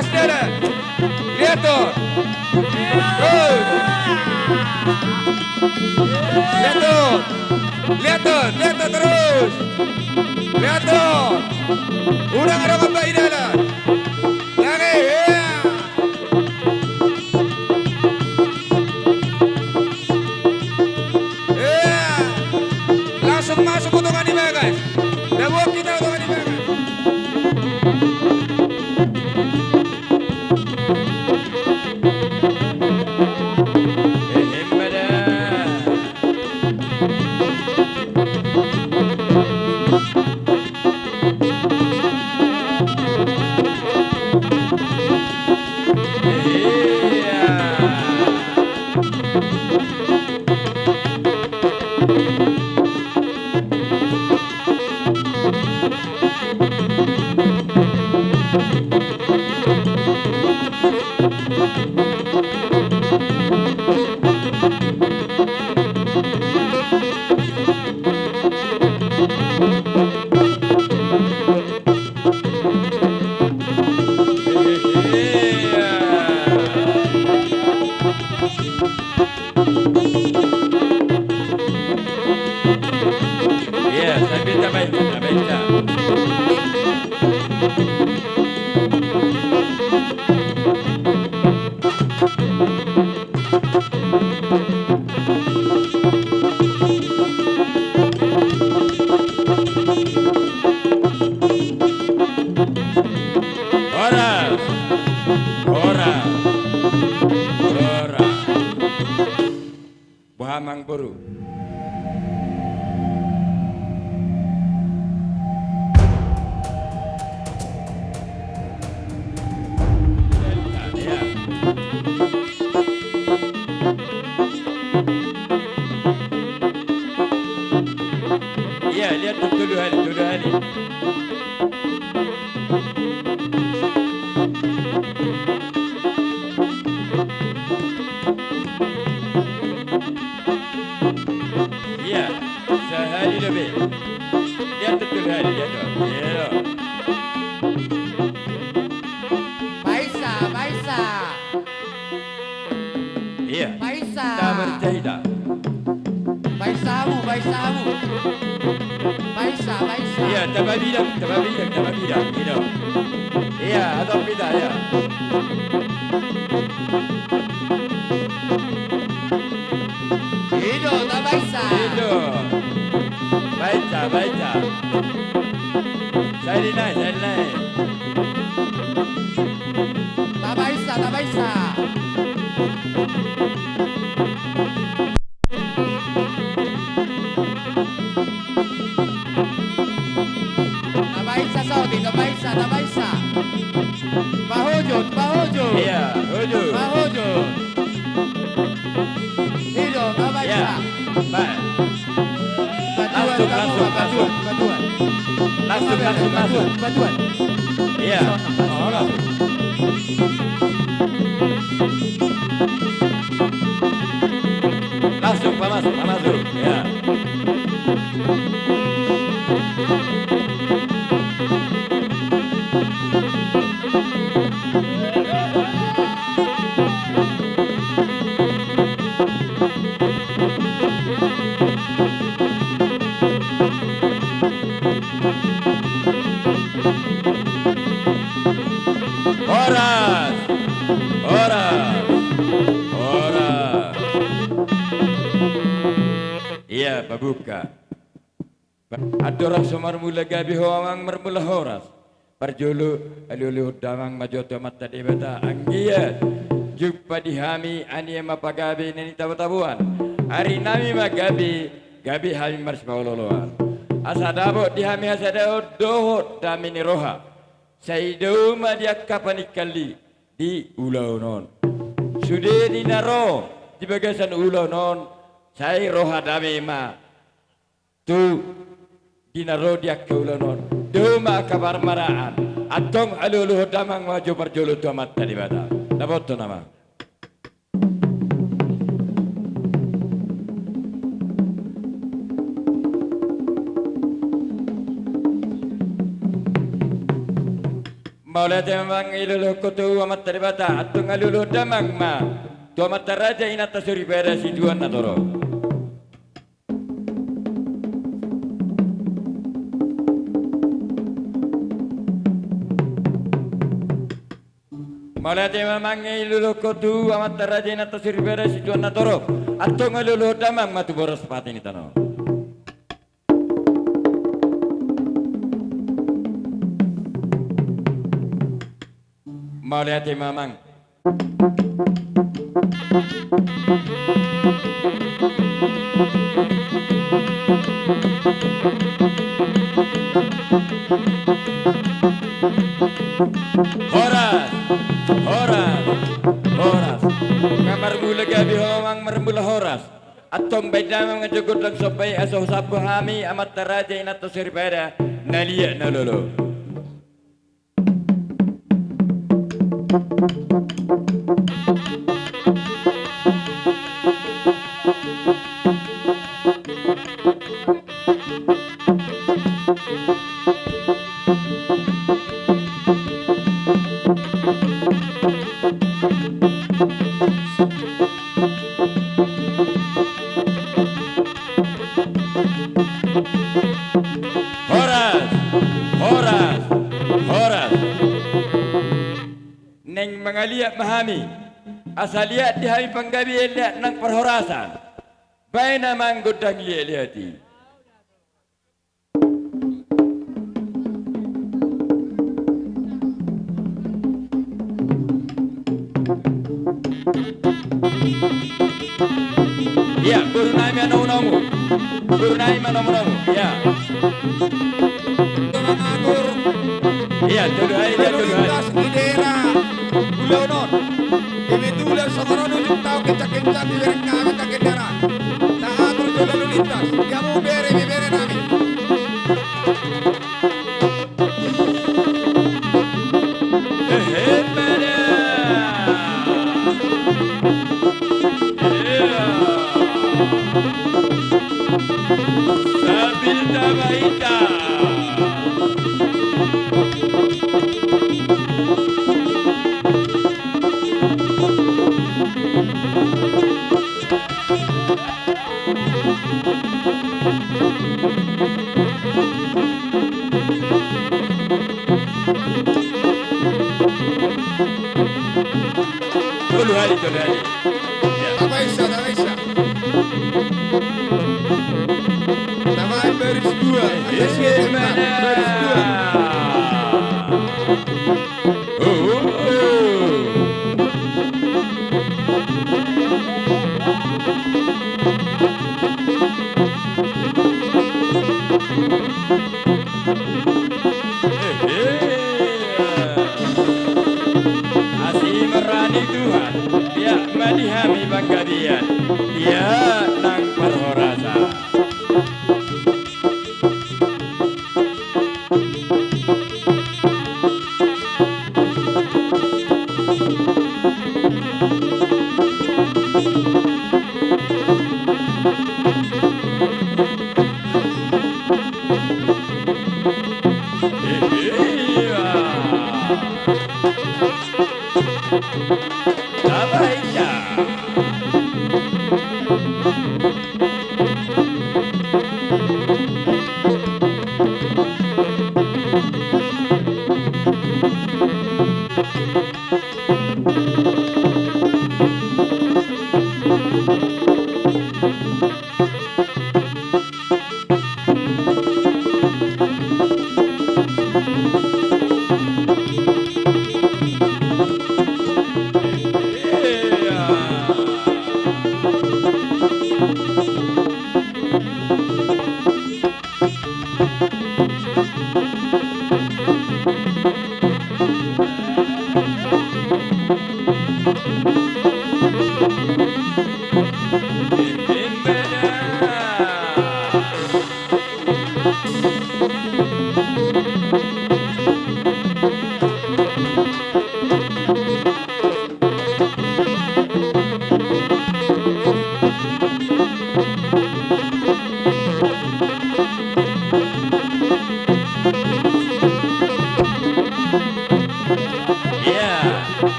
Awas jalan. Lihat tuh. Terus. Lihat tuh. Lihat tuh. Lihat tuh terus. Lihat tuh. Udah ada apa di dalam. Lari. Ya. Ya. Langsung masuk potongan di bawah guys. Dan buat kita potongan di bawah guys. Buhamang Buru. Iya, lihat tuduh hari. Iya, sehari lebih. Lihat tuduh hari, lihat dong. Iya. Baisa. Iya. Baisa. Tak bercerita. Baisamu. Baisa. Iya, tambah bidang. Gitu. Iya, atau tidak ya. Hido, tak Baisa. Itu. Baca. Saya naik. Tak Baisa. Tak Baisa. Bahojo. Iya, udah. Bahojo. Hido, tak Baisa. Iya, baik. Langsung masuk. Batuan. Iya. Langsung masuk. Ya. Horas. Iya, pabuka. Adorah somar mula gabi hoamang mermula horas. Parjulu alulu damang majoto mata debata anggiat. Jumpa dihami ani mapagabi nani tabu-tabuan. Hari nami gabi hami mars mauloloan. Asadabo dihami asadao dohot damini roha. Saido dia kapan ikali di ulau non. Sudah dinaro di bagasan ulau non. Saya roha dami ma. Tu dinaro dia ke ulau non. Duma kabar maraan. Atong alulu damang maju perjulu tu amat tadi bata. Dapat tu nama. Maulaya temang iluluh kutu amat teribata atung aluluh damang ma. Tu amat teraja inata suri bera si tuan natoro. Maulaya temang iluluh kutu amat teraja inata suri bera si tuan natoro. Atung aluluh damang ma tu boros pati ni tano. Maulaya temang. Horas, horas, horas. Kamar mula gabi homang mermula horas. Atong baydamang ngajugot lang sopay aso sabu hami amat taraja inato siribada nalia nalolo. Horas, horas, horas. Neng mangaliat mahami, asaliat di hari panggabi eliat nang perhorasan. Baik nama anggotang lihat-lihati. Ya, guru naim yang nomu, guru naim yang nomu, ya. Iya, jodoh hari dia jodoh hari. Idera, pulau non. Kami tulah saudara nunjuk tahu kencang-kencang di lereng kami tak kendara. Tak atur lalu lintas. Kamu bere nami. Mana? Iya. Sambil tabaita. Dulu hari. Ya. Tak bisa. Nama baris dua. Mana? Baris dua. Asih merani Tuhan, dia manihami banggabian, dia nang perhorasa. Tabaita.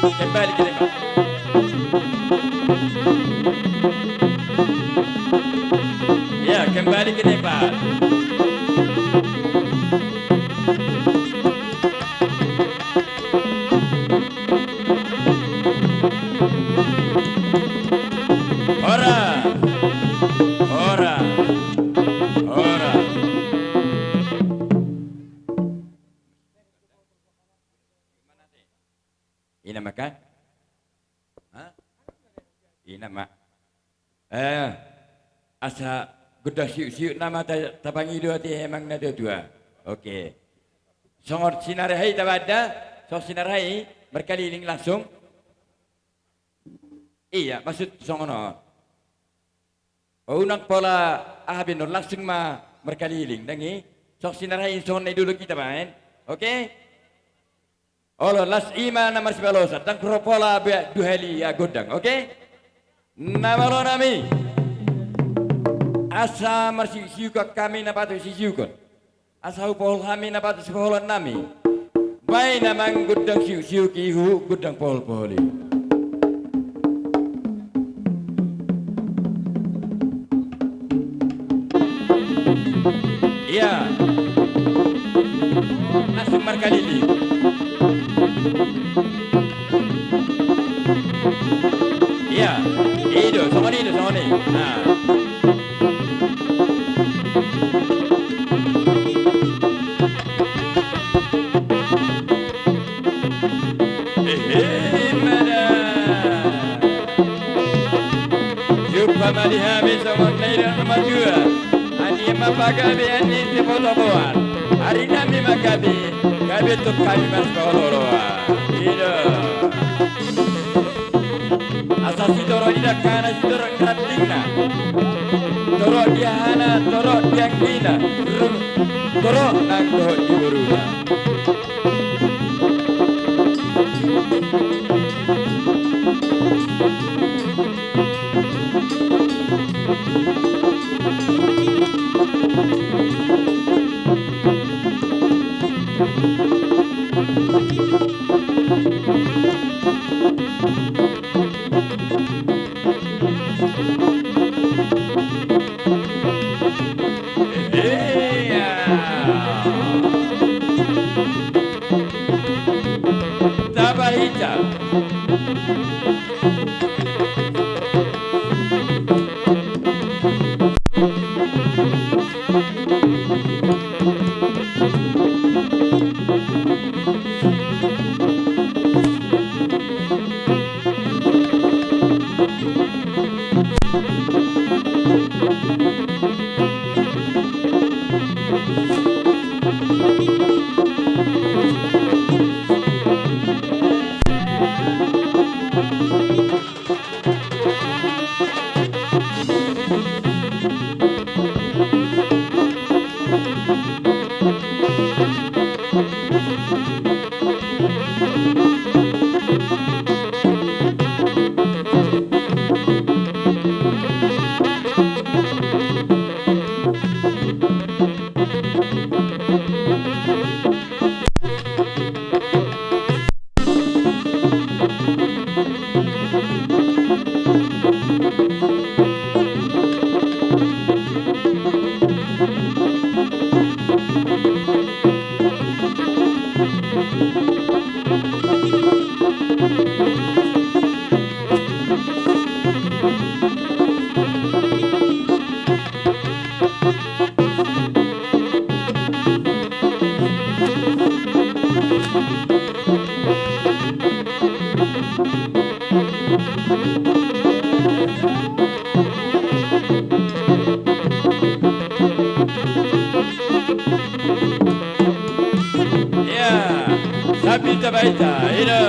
Kembali ke tempat. Ya, kembali ke tempat. Ora, ora, ora. Ina makan? Hah? Ina mak. Asa gudah siu nama tabangi dua ti emang nado dua. Okey. Songor sinarahai tabada, so sinarahai berkeliling langsung. Iya, maksud songono. Unang pola ahabinor langsung berkeliling dangi. So sinarahai sonai dulu kita main. Okey? Olo las ima namar sibalosa tang propola be duheli ya godang, oke? Namalo nami. Asa marsi siuka kami napatu si siukon. Asa upol kami napatu si poholan nami. Bai namang godang siuki hu godang pol-poli. Iya. Langsung berkeliling. Iya, itu, sama ni. Nah. Mana? Jumpa malihami sama Naira Majua. Ani mapagabi ani tipotoboan. Hari kami magabi, kami tu kami mas koloroa. Iya. Asasi toro tidak kana si toro gratingna. Toro dia hana, toro dia kina. Toro nang doh di buruna. Tabahita. Baita baita, itu.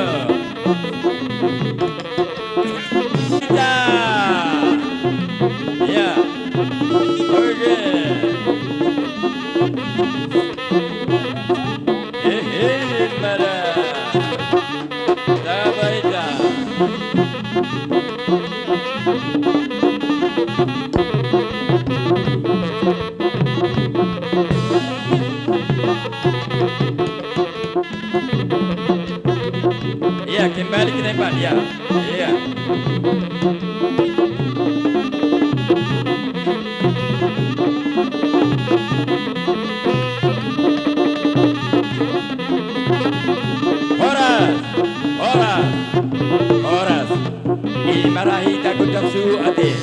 Baita. Ya. Oke. Mara. Baita. Ya, kembali ke tempat dia. Iya. Horas, horas, horas. Imarahi takut su ate.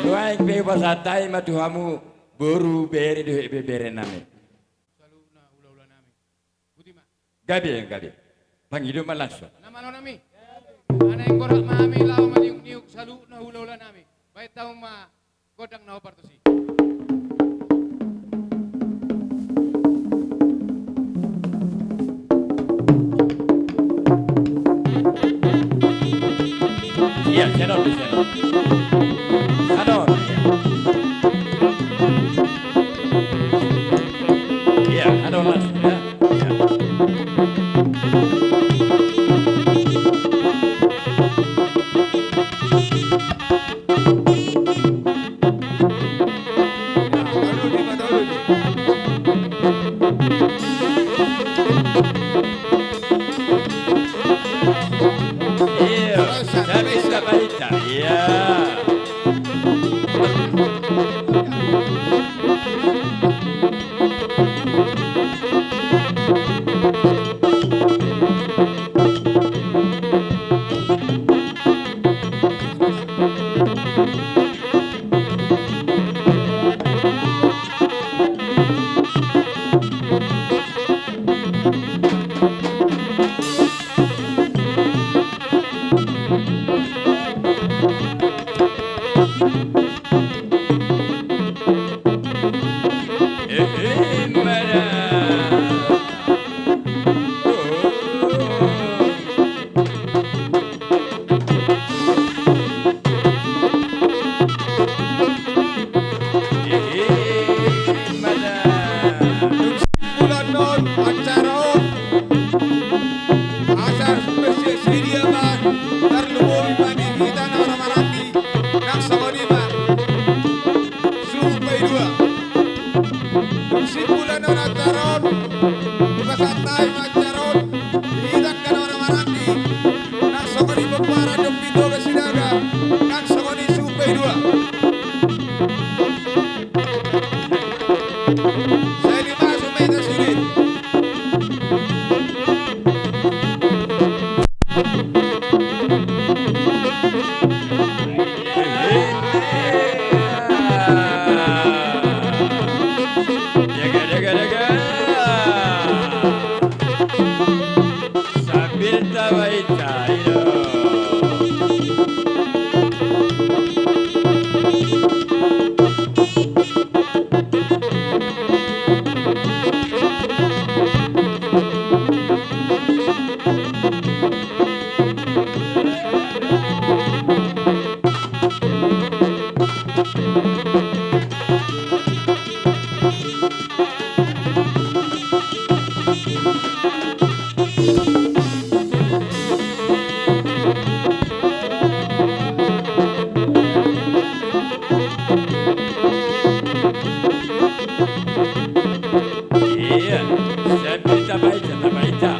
Nuaik pe basatai matuhamu buru beri duhe bebere nami. Saluna ula-ula nami. Buti ma. Gabi. Panghidupan langsung. Nama lo nami. Ana yang korak mami lau maliuk-niuk saluna ula-ula nami. Baik tahu ma godang na opartosi. Iya, channel. Sanon. Iya, sanon langsung ya. Iya. Lalu di mata dulu. Iya, saya baca. Iya. Bulan non acaron asar spesies sedia man terlumuri mani kita orang marati nak sabari man supai dua bulan non acaron buka santai acaron kita kan orang marati nak sabari bepara dopi doga sidaga nak sabari supai dua saya lima sumai sulit. Jaga. Sambil tawaita. Iya, sambil tawaita.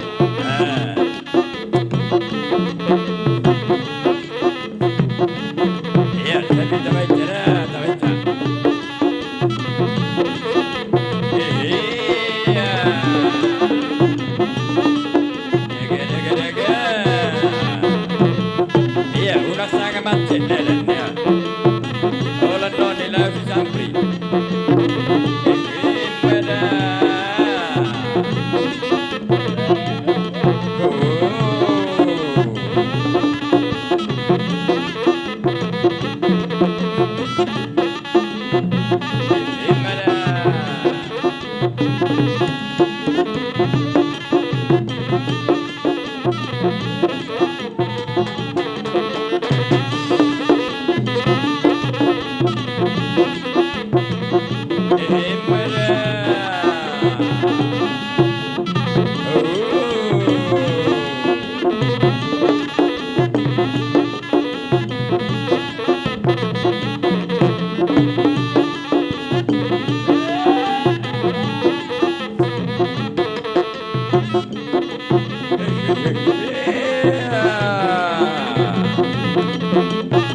Iya, sambil tawaita. Iya. Jaga. Iya, una sangat macet ya. Olah non di laut sampri.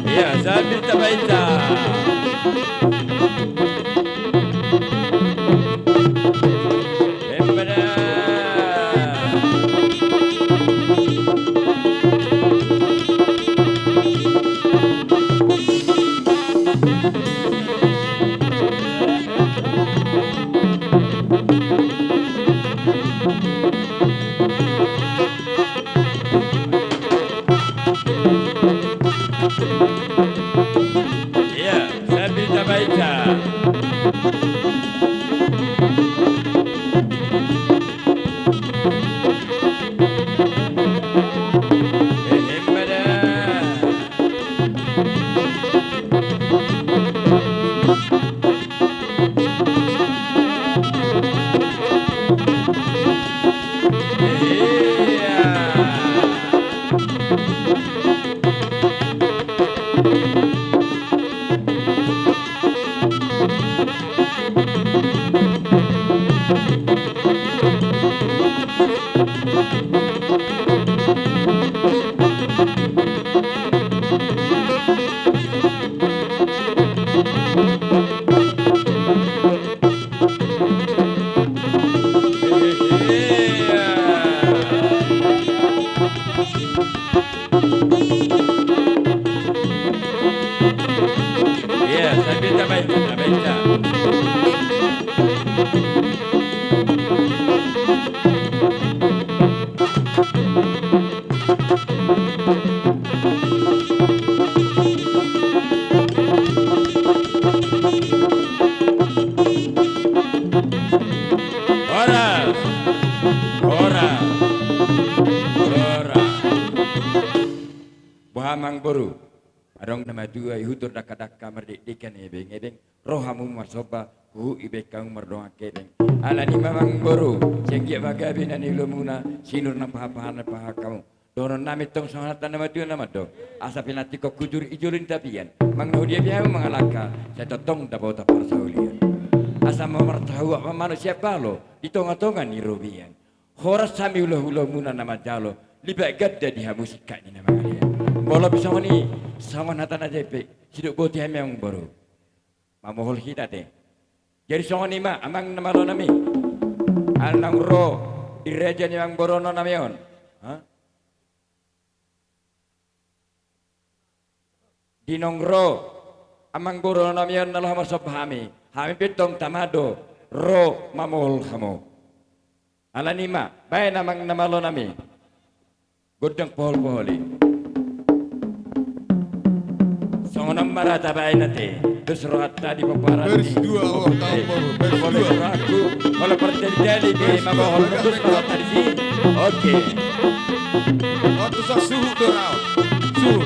Iya, Sabita Baita. Hembada. Iya, Sabita Baita. Hembada. Iya. Iya, Sabita Baita, Baita. Horas, horas, horas. Buhamang boru. Arong nama dua ihutur daka-daka merdeka ebeng rohamu marsoba ibek kang merdoa kebeng alani mamang boru cenggi bagabi nani lumuna sinur na paha kamu doron nami tong sangat nama dua nama do asapinati kok kujur ijurin tapian mang dia biar mengalaka saya totong dapau tapar saulian asa memertahu apa manusia palo di tonga-tonga ni robian horas sami ulah muna nama jalo libak gadda di hamusika ni nama kalian bola bisa ni sama natan aja pe hidup boti yang baru mamohol kita deh jadi soalnya ni mah amang nama lo nami anang ro di reja yang baru no namion di nongro amang baru no namion nalah masuk hami pitong tamado ro mamohol kamu ala ni mah baik namang nama lo nami godang pohol-poholi Songonam marata bayi nate, terus rohat tadi peparati. Versi 2 Allah tahu baru. Versi 2. Aku kalau terjadi di mabahol terus rohat tadi sih. Oke. Waktu saya suhu dorau. Suhu.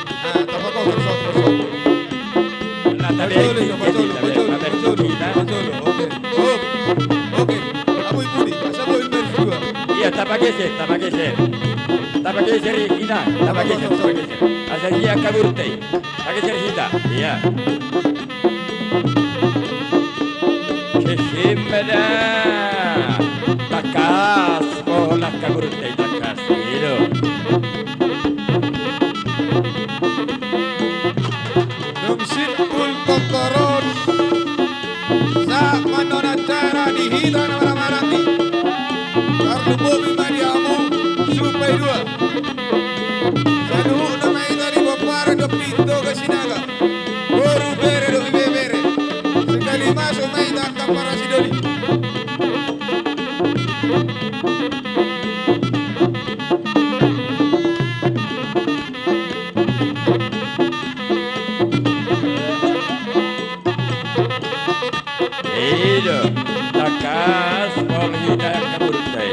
Ah, tanpa kau bersot. Nah, tapi Betul. Oke. Oke. Kamu ikuti. Saya mau versi 2. iya, tak pakai sih. Tak pakai seri ina, tak pakai seri. Asal dia kabur teh. Pakai seri kita. Iya. Keshimada. Takas, bola kabur teh takas. Itu. Dumsit ul kotoron. Sa manona cara dihita nama marati. Karlu bobi mariamu supaya 2. Saluhu nama dari bapara do pinto ke sinaga. Boru bere do ibe bere. Sekali masuk main tak para sidoli. Itu. Takas, bola kita kabur teh.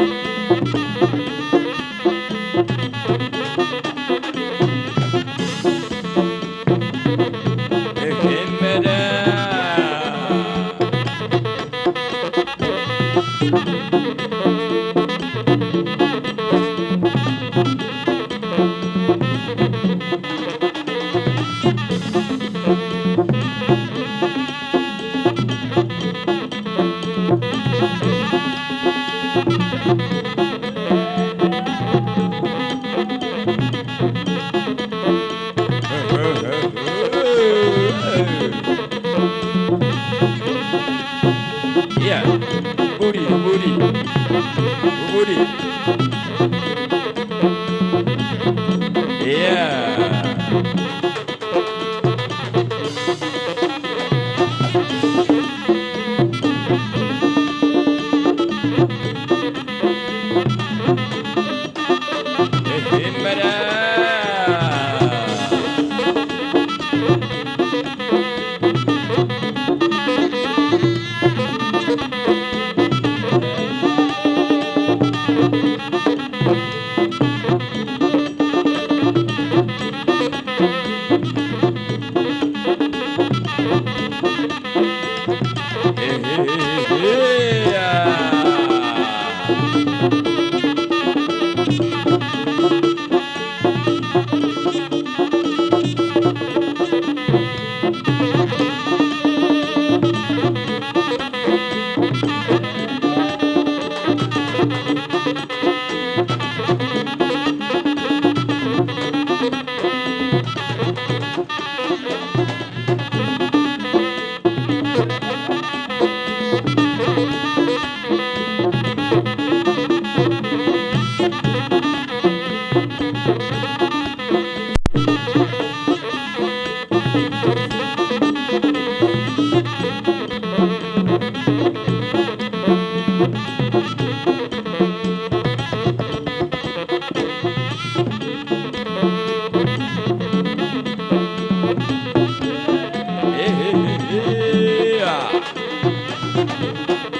Iya. Iya.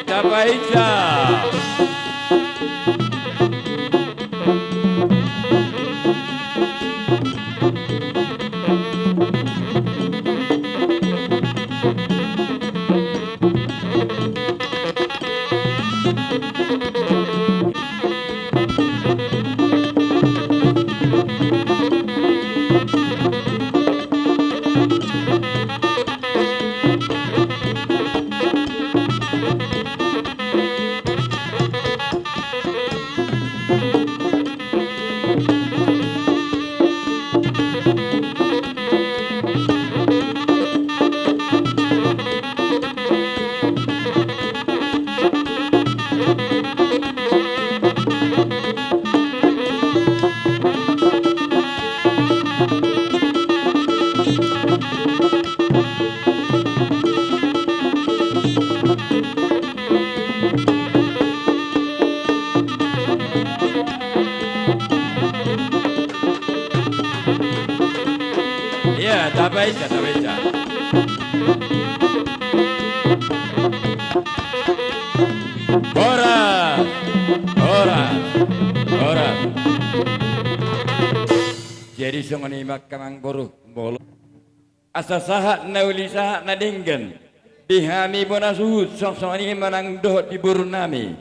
Tabaija. Iya, tabaija, tabaija. Horas, horas, horas. Jadi songoni makamang boruh bolo. Asa sahat nauli sahat nadinggen. Dihami bonasuhut song-songoni manang doh di buru nami.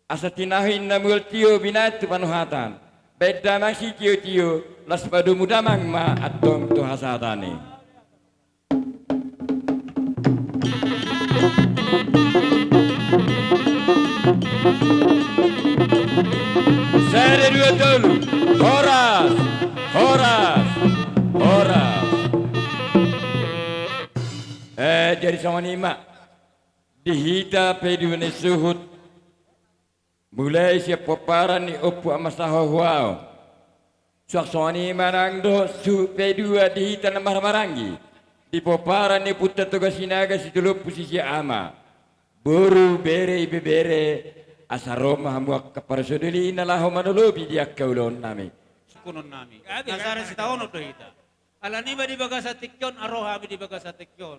Asa tinahin namul tio binatu panuhatan. Beda masih tio-tio las padu mudamang ma atong tu hasatani. Seri dua dulu. Horas, horas, horas. Jadi sama ni mak dihita pedune suhut. Mulai siap paparan ni opu amasaho wow. Saksoni marang do su pedua dihita namar marangi. Di paparan ni putra tugas sinaga situlu posisi ama. Buru bere ibe bere asaroma hamuak kaparsodeli inalah manulubi dia kaulon nami. Kunon nami. Nasara si taon do hita. Alani ba di baga sa tikyon aroha di baga sa tikyon.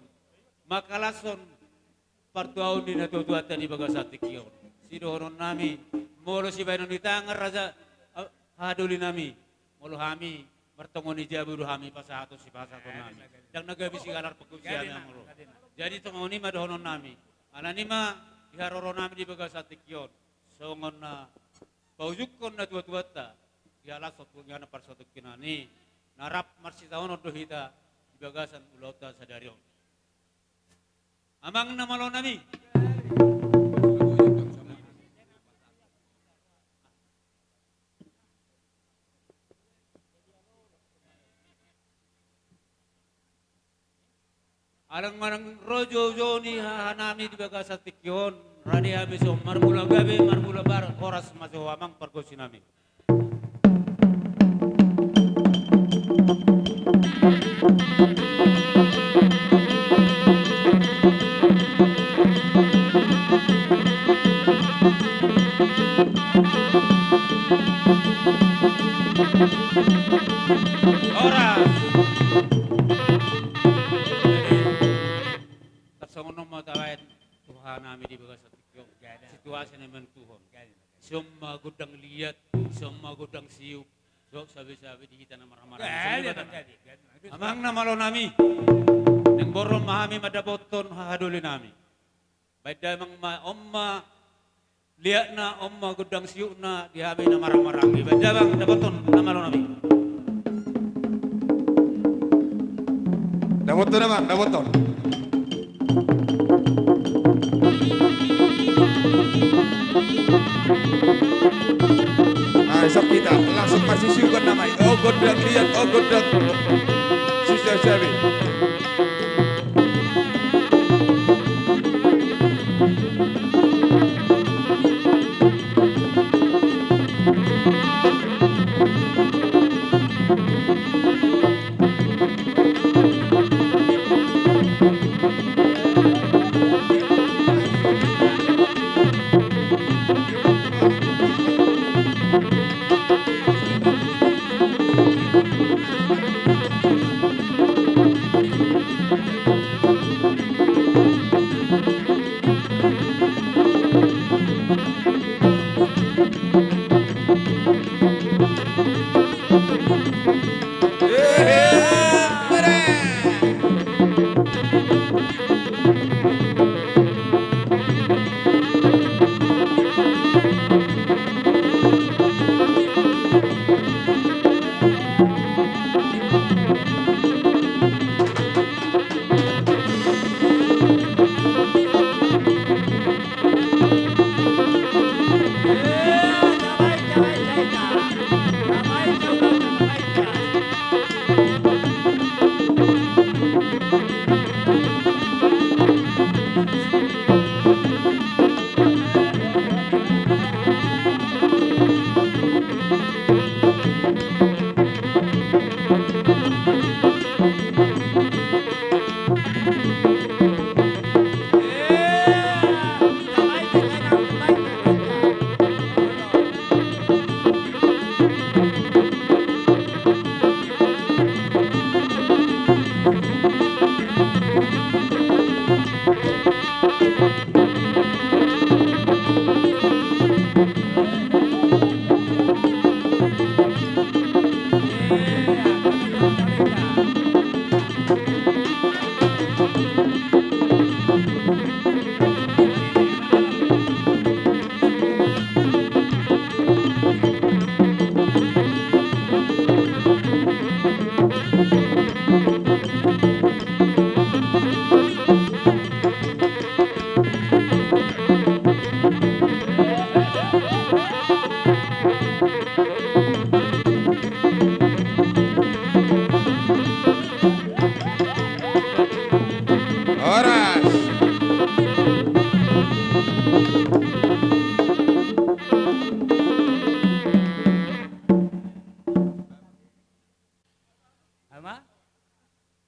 Makalason partuaw ni natutuatan di baga sa tikyon. Sidohonon nami molo si baynon ditangar raja haduli nami molo hami bertemu ni jaburu hami pasahato si pasahato nami yang nagabi si galar pagkusian molo jadi tongoni madohonon nami anani ma iharoro nami di baga sa tikyon songon na paujukon na tuwa-tuwata ihalas at kungana parsotok kinani narap marsitaon do hita di bagasan ulauta sa daryon amang namalo nami alang manang rojo joni hanami di baga sa tikyon rani abiso marmula gabi marmula bar oras maso amang pergosi nami Oras. Tersangono matawain Tuhan kami di bawah satu situasi naman Tuhan. Semua gudang lihat, semua gudang siup, sok sabi-sabi di kita na marah-marah. Amang na malo nami, nang boron mahami madaboton hahaduli nami. Baik damang omma lihat na omma gudang siup na dihabi na marah-marah. Baik damang daboton na malo nami. Daboton naman, daboton. Nah, esok kita langsung persisiukan namanya. Oh godang lihat, oh godang. Sisa sabi.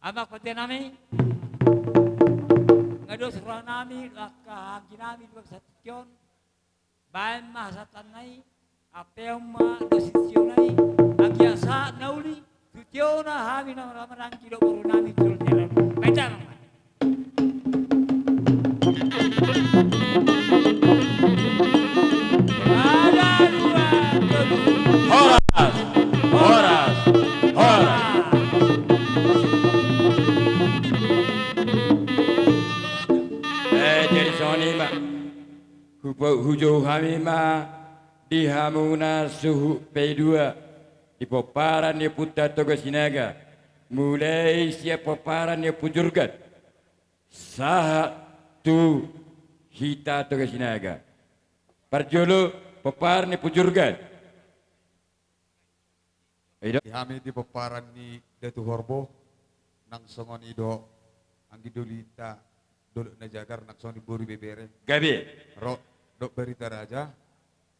Ama kote nami ngados ra nami kahangki nami dua satikyon bayan mahasatan nai apel ma dosisyon nai agyasa nauli tutyo na hami na ramarang kilo buru nami tulul jalan baca ada dua Horas, horas, horas. Jadi soni mak hujau kami mak di hamuna suhu P2 di peparan dia putar toga sinaga mulai siap peparan dia pujurgat satu hita toga sinaga parjolo peparan dia pujurgat. Kami di peparan ni Datu Horbo nang songon ido anggi dolita dulu najagar nak soni buri bebere Gabi. ro dok berita raja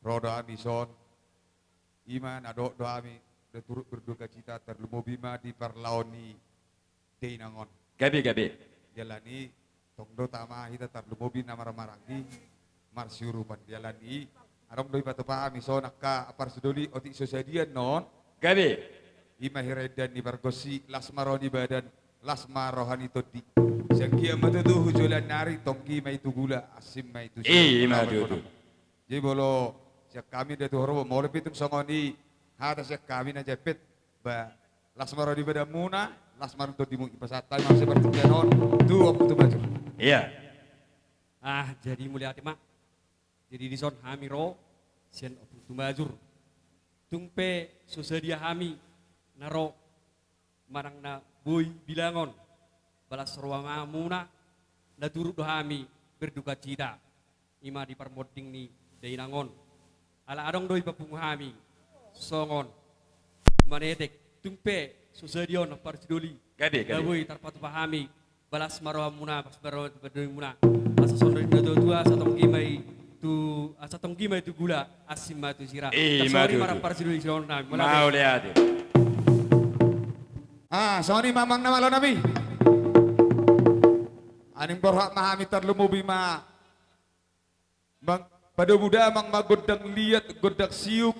rodo ami son iman ado do ami turut berduka cita terlumo bima di parlaoni Dainangon. Gabi. Jalani tongdo tama hita tarlumobi na maramarangi marsyurupan jalani aram doi batu pahami so nakka apar sudoli oti sosadian non Gabi. imahiredan ni bargosi lasmaroni badan lasma rohani todi sangkia matutu hujulan nari tongki mai tugula asim mai tu Madudu. jadi bolo siak kami datu horobo mau lepitung songoni hata siak kami na jepit ba lasmaroni badan muna lasmar todi mu ipasatai mau seperti non tu waktu tu maju. Iya. Jadi mulia mak. Jadi di son hamiro sian opung tumajur. Tungpe susedia hami naro marang na boy bilangon. Balas sarwa mamuna na turut do hami berduka cita. Ima di parmoding ni dainangon. Ala adong doi papung hami songon manetek tungpe susedion parsidoli. Gabi. Boy tarpat pahami. Balas marwa muna pas marwa berdui muna asa sondo do tua satong gimai tu gula asim matu sira Madu. marang parsiduli siron na Mau lihat. Soni mamang nama lo nabi. Aning borhak mahami terlumubi ma. Bang pada buda mang magodang liat godak siuk.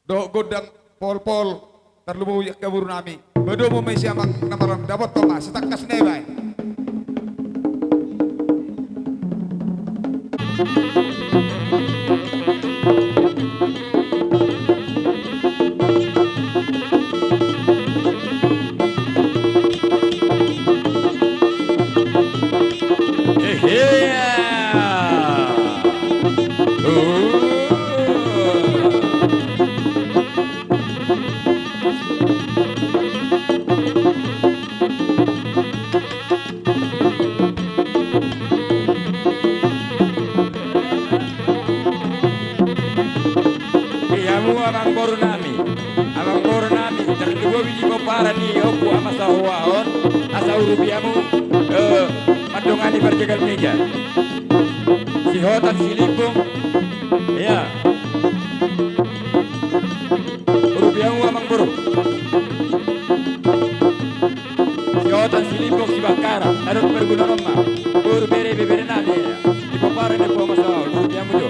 Doh godang pol-pol terlumubi kabur nami. Bado mo may siya mang namarang dapat toma setakas nebay. Abang Bornami terduga biji parani oku amasa huaon asa urubiamu mandongani berjagal meja si hotan silipung ya urubiamu amang buru si hotan silipung si bakara harus berguna nomah buru bere nami ya di parani oku amasa huaon urubiamu jo.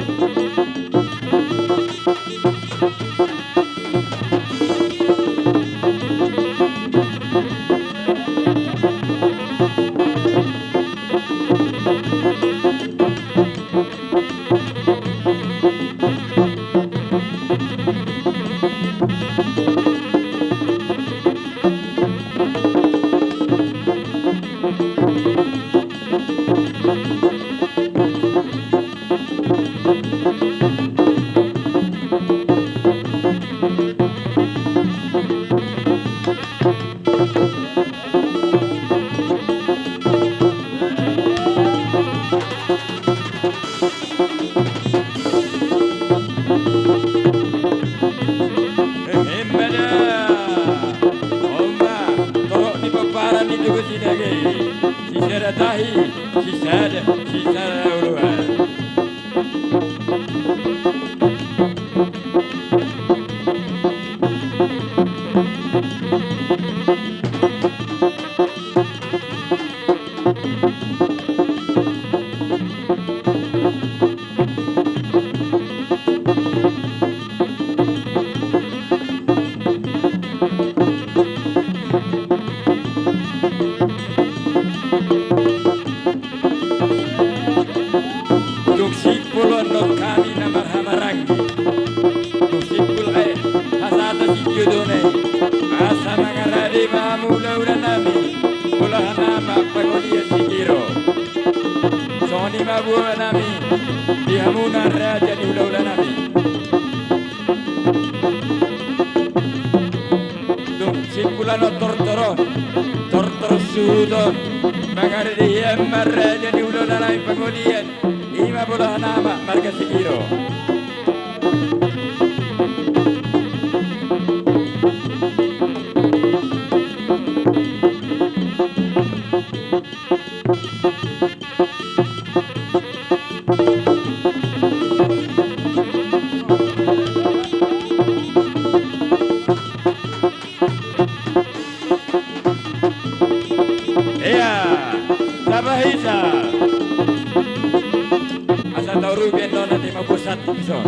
satu pison.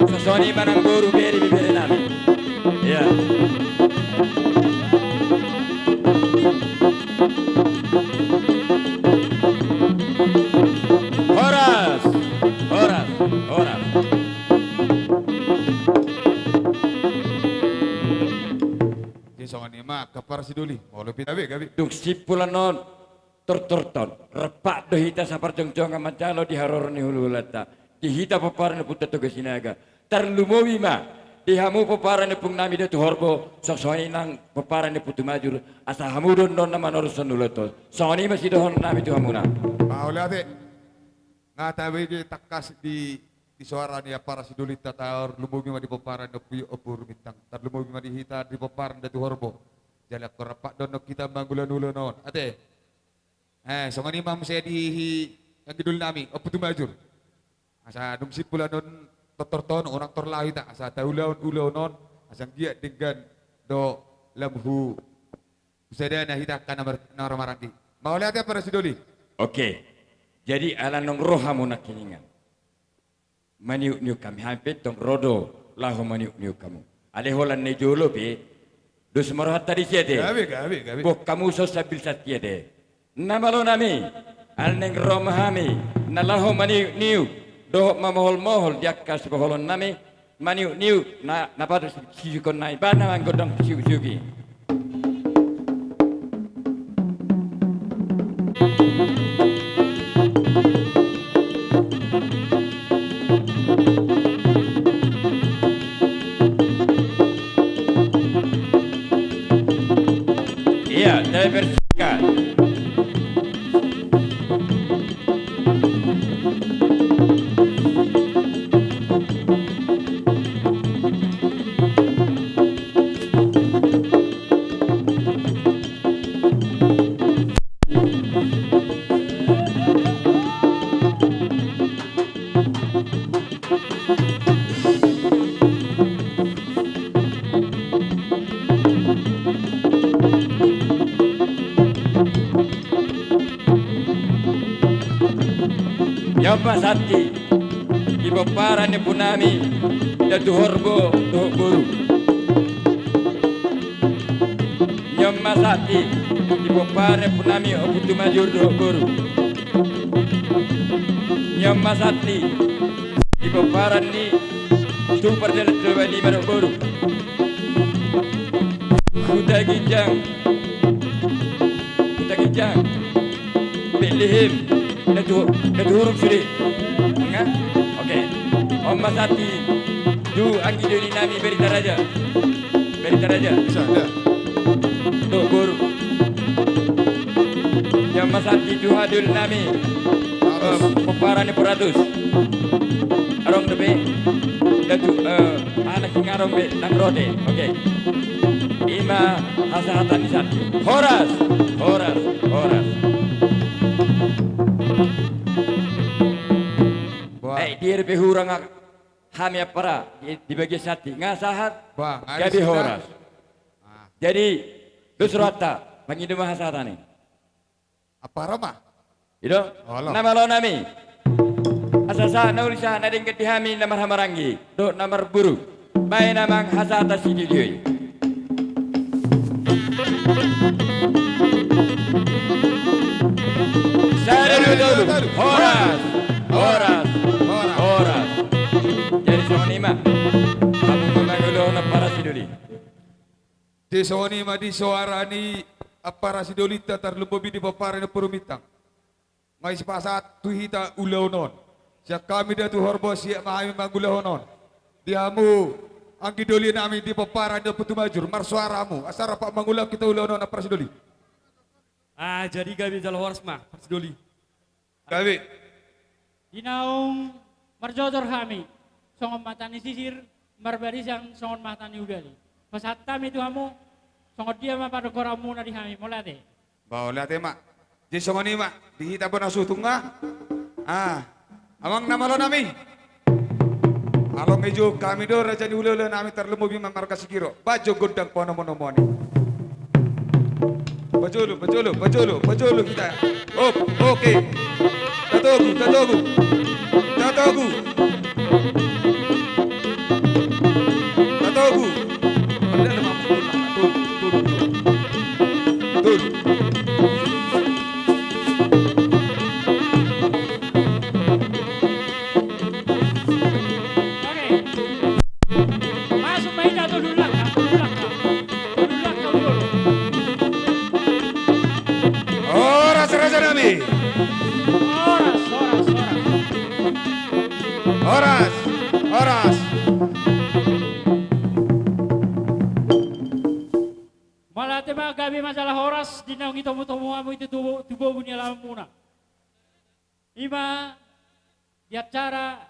Sosoni manang guru beri bibiri nami. Ya. Horas, horas, horas. Di songan ima kapar si duli. Mau lebih gabi. Dung sipulan non tortorton repak dohita sapar jongjonga macalo di harorni hululata dihita paparan puta tugas sinaga terlumowi ma dihamu paparan pung nami datu horbo sosoni nang paparan putu majur asa hamu don non nama norusan nuloto soni masih dohon nami tu hamuna. Mau lihat nga tabi di takas di suara ni para si duli tatar lumugi ma di paparan do puyo opur bintang tar lumugi ma di hita di paparan datu horbo jalak korapak don kita manggulan non ate. Songan imam saya di yang gidul nami, apa tu majur? Asa dum sipulan non torton orang torlahi tak asa taulaun non asang dia dengan do lamhu sedana hita kana marangki. Mau lihat apa si doli? Oke, jadi ala nong rohamu nak kiningan maniuk niuk kami hampir tong rodo lahu maniuk niuk kamu ale holan ne jolo be dos marohat tadi siade Gabi. bok kamu so sabil satya de namalo nami al neng romahami nalaho maniuk niuk do mamohol mohol jakkas boholon nami maniuk niuk na napadu sijukon nai bana manggodong siugi. Iya, saya bersihkan. Nyapa sati di paparan ni punami datu horbo do guru. Nyapa sati di paparan punami obutu majur do guru. Nyapa sati di paparan ni super jalan terwadi marok guru. Kuda ginjang pilihim datu huruf suri. Enggak? Oke. Om Masati du anggi doni nami berita raja. Bisa ada. Do guru. Yang Masati du hadul nami peparane peratus. Arong debe datu anak ngarong be nang rode. Oke. Ima hasahatan di satu. Horas. Dia lebih hurang hami para di bagian sati ngasahat Bang, gabi horas. Jadi lusrata pangidu mahasatane. Apa ramah? Itu Allah. nama lo nami. Asasa naulisa nading ketihami namar hamarangi. Do namar buruk. Bae namang hasata sididioi. Saya dulu. Horas. Jadi sama nima. Kamu mengagulo na para siduli. Di soni ma di suarani para si doli tatar lubobi di paparan na purumitang. May pasat tuhita ulaw non. Siya kami datu horbo siya mahami magulaw non. Dihamu ang gidoli namin di paparan na putumajur marsuaramu. Asara pa mangulaw kita ulaw non na para si doli. Jadi gabi jalo horas mah Doli. Gabi. Dinaung marjodor hami, songon matani sisir, marbari sang songon matani udali. Pasatam itu hamu, songon dia mah pada koramu nadi hami, molate. Bawa lihat mak. Di songoni mak dihita pun asutung amang nama lo nami. Along ejo kami do raja di ulo nami terlemu bima markas kiro. Bajo gondang pono mono moni. Pejulu kita. Oh, oke. Tatogu. Tatogu. Benda lemah betul. Oke. Masuk main jatuh dulu lah. Oras Raja Nami. Oras. Malah tema gabi masalah horas dinaung itu amu itu tubuh bunyi lamuna. Ima di acara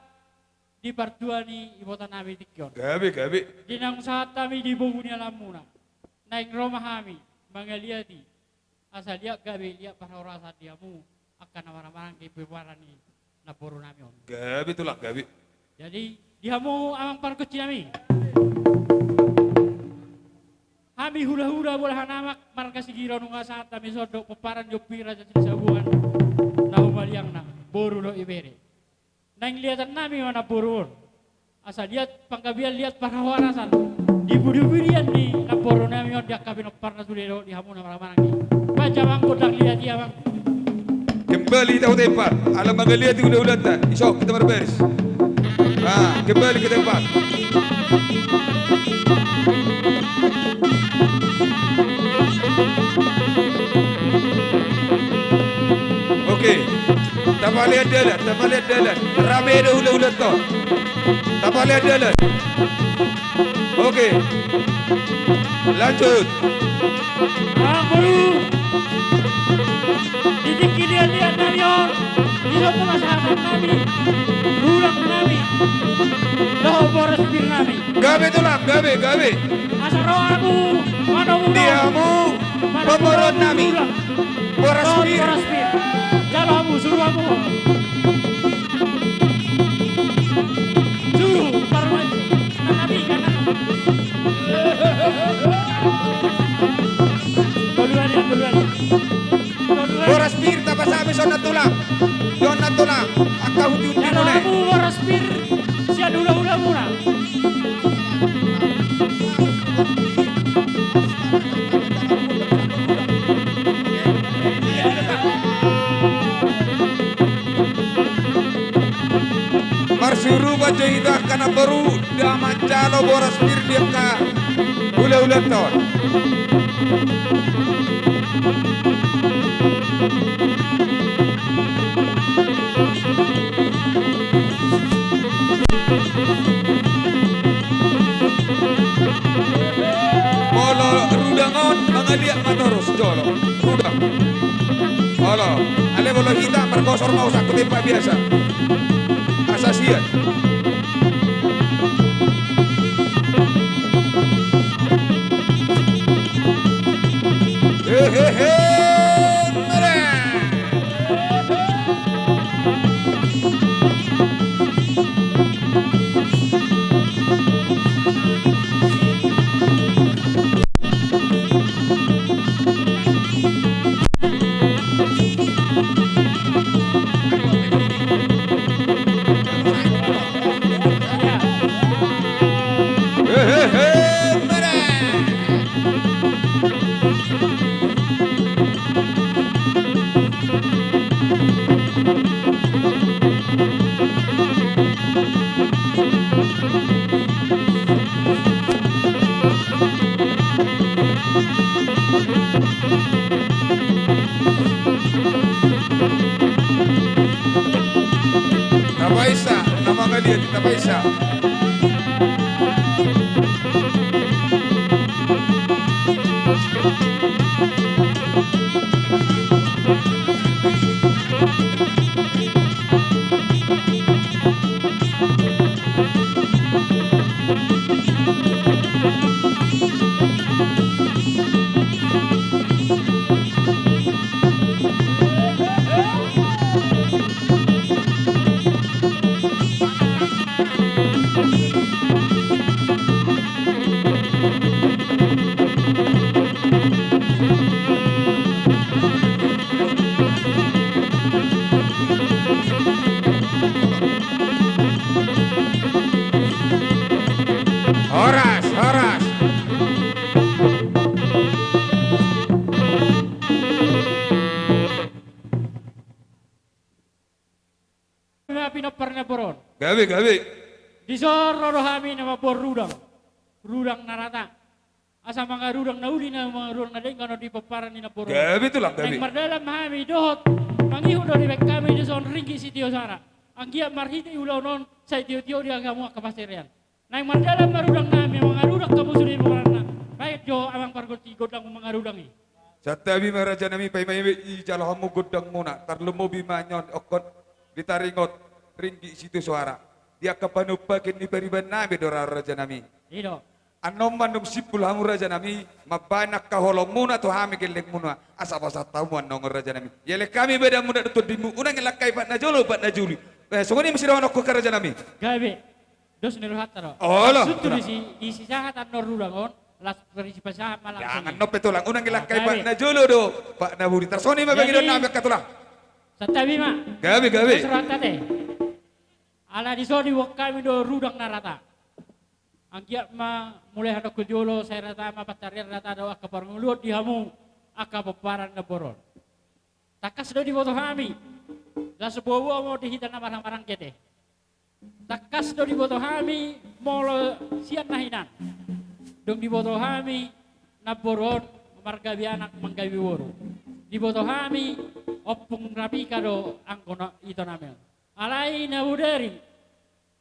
di partuani ibota nami tikyon. Gabi. Dinaung saat kami di bunyi lamuna. Naik rumah kami mangaliati. Asal lihat gabi lihat para horas diamu akan nama-nama ke pewarani naporo nami on. Gabi tulak gabi. Jadi dihamu amang par kecil nami. Kami hula-hula bolah namak marga sigiro nunga saat kami sodok peparan jopira jadi sabuan nahumaliang na boru do ibere. Nang lihatan nami mana borun. Asal lihat pangkabian lihat para warasan di budi-budian di naporo nami on dia kami noparna sudero di hamu nama-nama lagi. Baca mangko dak lihat dia bang. Kembali tahu tempat. Alam mangaliat itu udah tak. Isok kita berberes. Kembali ke tempat. Oke. Tanpa lihat jalan. Rame dah ulat tu. Tanpa lihat jalan. Oke. Lanjut. Baru didik lihat nami on. Isok masalah nami. Rulang nami. Dah boros bir nami. Gabe tulak, gabe. Asaro aku mana Diamu pemoron nami. Boras bir. Jalamu suruh aku. Suruh parmai. Nami kanan. Duluan. Boras bir tak pasal habis ona tulang. Akak huti boleh. Jalamu boros bir. Sia dula murah. Marsuru baca ida kana baru dama calo boras bir dia ka ulah ton. Molo rudangon mangaliak matorus jolo rudang. Halo, ale bolo kita perkosor mau sakit tempat biasa. Asasian. Hehehe. Nama kalian kita Paisa. gawe. Disor rodo kami nama bor rudang. Rudang narata. Asa mga rudang nauli na mga rudang na din kano di paparan ni na bor. Gawe itu lang gawe. Nang mardalam kami dohot. Mangiho do di bek kami di son ringgi si Tio Sara. Ang giat marhiti ulaw non sa Tio di agamu kapasirian. Nang mardalam marudang nami mga rudang kamu sudah na. Baik jo amang pargoti godang mga rudang i. Satabi maraja nami pay may ijalahamu godang muna. Tarlumo bimanyon okot ditaringot ringgi situ suara. Dia kapanupakin ni pariban nami dora raja nami. Ido. Anom manum sipul hamu raja nami mabanak kaholong muna tu hami gelek muna asa basa tamuan nong raja nami. Yele kami beda muda tu dimu unang lakai pat najolo pat najuli. Sungguh mesti rawan okko raja nami. Gabe. Dos niluhat taro. Oh lah. Sutu isi sahat anor rudangon. Las perisipasahan malang Jangan nope tulang unang lakai pat najolo do pak naburi tersoni mabagi don nabi katulang. Satabi ma. Gawe. Surat tadi. Ala di sodi wak kami do rudang narata. Ang giat ma mulai hadok kujolo saya rata ma patarian rata do akka parnguluot di hamu akka paparan na boron. Takas do di boto kami. La sebuah mo dihitan na marang-marang kete. Takas do di boto kami molo sian nahinan. Dong di boto kami na boron margabi anak manggabi woro. Di boto kami opung rapi kado angkona ito namin. Alay na uderi.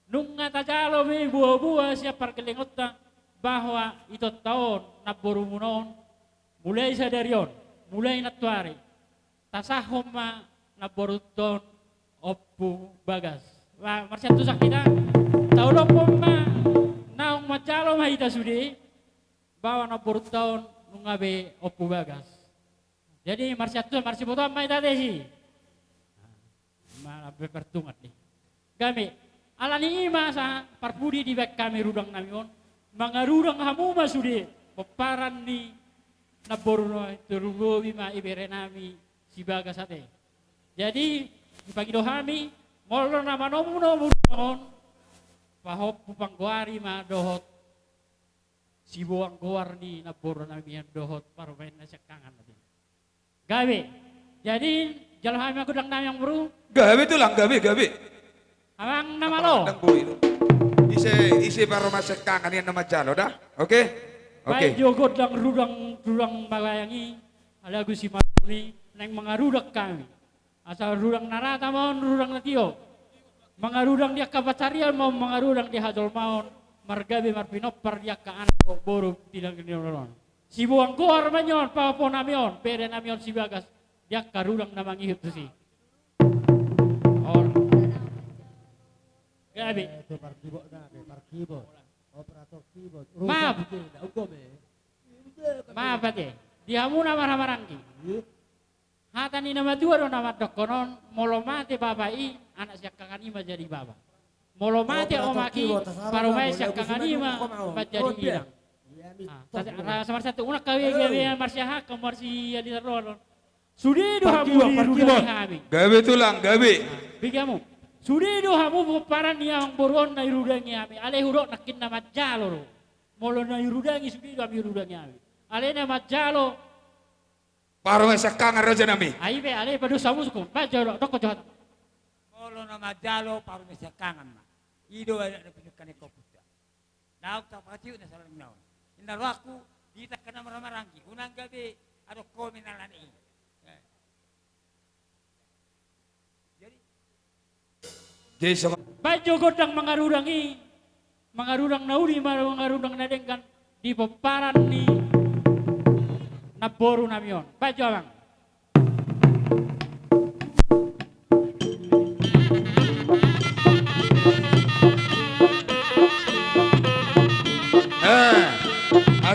Nung natajalo may buah-buah siya parkelingot na bahwa ito taon na borumunon mulai sa derion, mulai natuari. Tasahom na boruton opu bagas. Marsya tu sakita. Tahu po naong macalo mahita sudi bahwa na boruton nung abe opu bagas. Jadi marsya boto may tadi sih. Malah bertungat nih. Kami alani ima sa parpudi di bek kami rudang namion mga rudang hamu masudi peparan ni naboruno terugo bima ibere nami si bagasate. Jadi pagi dohami molo nama nomu rudang pahop pupangguari ma dohot si buang goar ni naboruno nami dohot parumain na sekangan nabi. Gawe. Jadi jalan kami aku dang nami yang baru. Gawe tulang gawe. Amang nama lo. Isi baru masuk kangen yang nama jalo dah. Oke. Baik jogot lang rudang magayangi. Ala gusi maruni nang mga rudak kami. Asal rudang narata maon rudang natio. Mga rudang dia kapatarian mau mga rudang dia hadol maon. Margabe marpinopar dia ka anak boru tidak ginion. Si buang koar manyon papo namion pere namion si bagas. Dia ka rudang namang ihip tu si. Gabi. Maaf. Maaf ate. Di hamu nama marangki. Hata ni nama dua do nama dokonon molo mate babai anak siak kanganima jadi baba. Molo mate omaki parumai siak kanganima jadi hilang. Sama satu unak kawe marsyaha kemarsi di terolon. Sudah do hamu di rudang kami. Gawe tulang gawe. Bigamu. Sudah do hamu paparan yang boron na irudangi ami. Ale hurok nakin nama jalo. Molo na irudangi sudah do ami irudangi ami. Ale nama jalo. Parumai sekangan raja nami. Aibe ale padu samu sukun. Baca do toko jahat. Molo nama jalo paru mesa kangan ma. Ido ada penyekan ekoputa. Nauk tak patiu na salang naon. Inna raku dita kana marangki. Unang gabi ado kominalan i. Jadi sama Baik jogot ang mga rudang nauli, mga rudang nadengkan di peparan ni naboru namion. Baik jawang.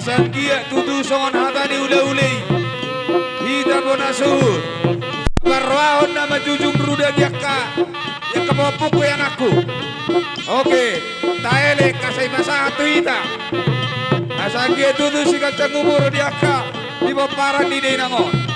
asal kia tutu songon hatani ula-ulei. Hita bonasur. Barwahon nama jujung rudang yakka. Yang kebawa puku yang aku. Oke, taele kasih masa satu ita. Asal dia tutu si kacang umur diakka di paparan di denangon.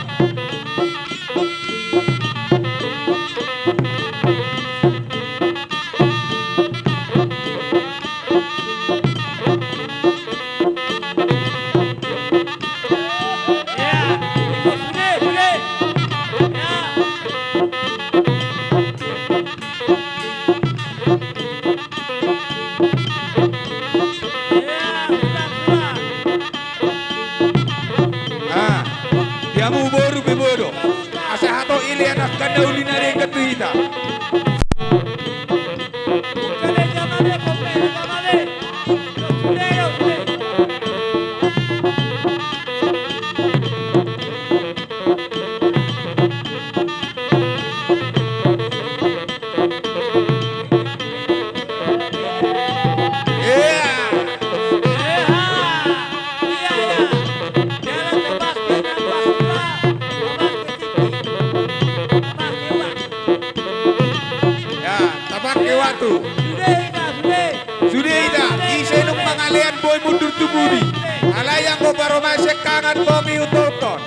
satu. Sudah dah, sudah. Sudah ida, isenong pangalian boy mundur tumudi. Alayang ko baro masek kangan bomi utoton.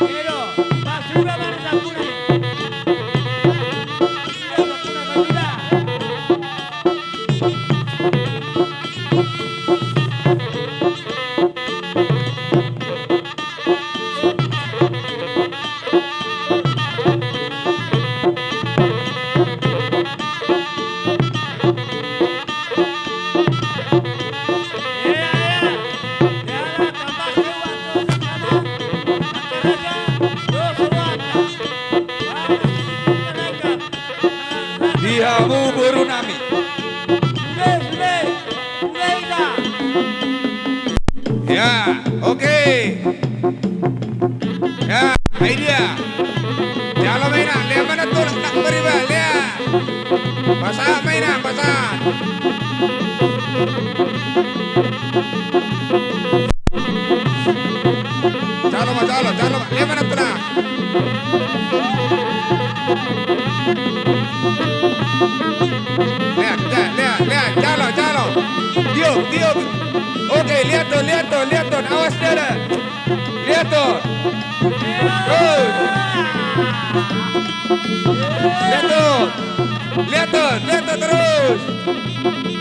Pero, Pak sudah mana satu ni? Sudah bakuna sudah. Dihamu buru nami. Ya, oke. Ya, ini dia. Jalan mainan, lihat mana tuh nak beriba, lihat. Pasang mainan, pasang. Jalan, lihat mana tuh nak. Lihat, jalan. Diam. Oke, lihat tuh, awas dia dah. Lihat tuh. Terus. Lihat tuh terus.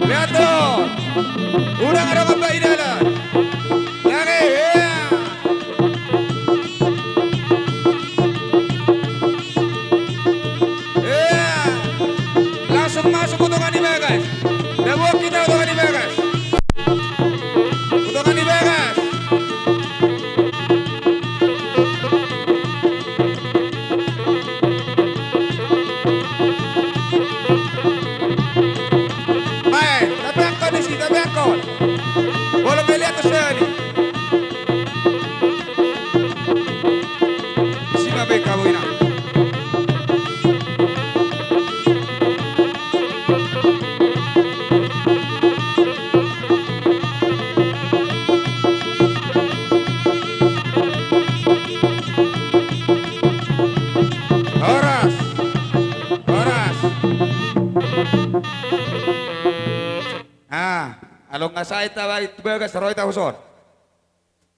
Lihat tuh. Udah ada apa ini dah. Lari, ya. Ya. Langsung masuk utungan di bawah, guys. Dabuh kita utungan di bawah, guys. Utungan di bawah, guys. Baik, tapi angkot di sini, tapi angkot. Boleh melihat ke sini. Sini baik kamu ini. Horas. Kalau nggak saya tahu itu bagas roy tahu son.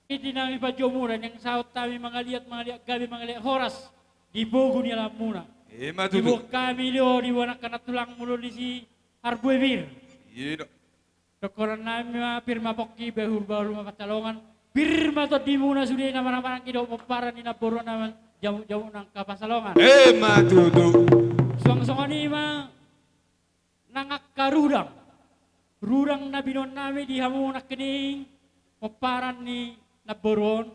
Hindi namin pajomuran yang saot kami mga liat gabi mga liat horas di bogo ni alam muna. Di Matutu. kami lio di wanak kana tulang mulo ni si Arbuevir. Iya. Dokoran namin mga pirma pokki behul bahul mapatalongan. Pirma to di muna sudah naman kido paparan ni naboro naman jamu-jamu ng kapasalongan. Matutu. Suang-suang ni ma nangakkarudang. Rurang na binon namin di hamunak kining paparan ni naboron.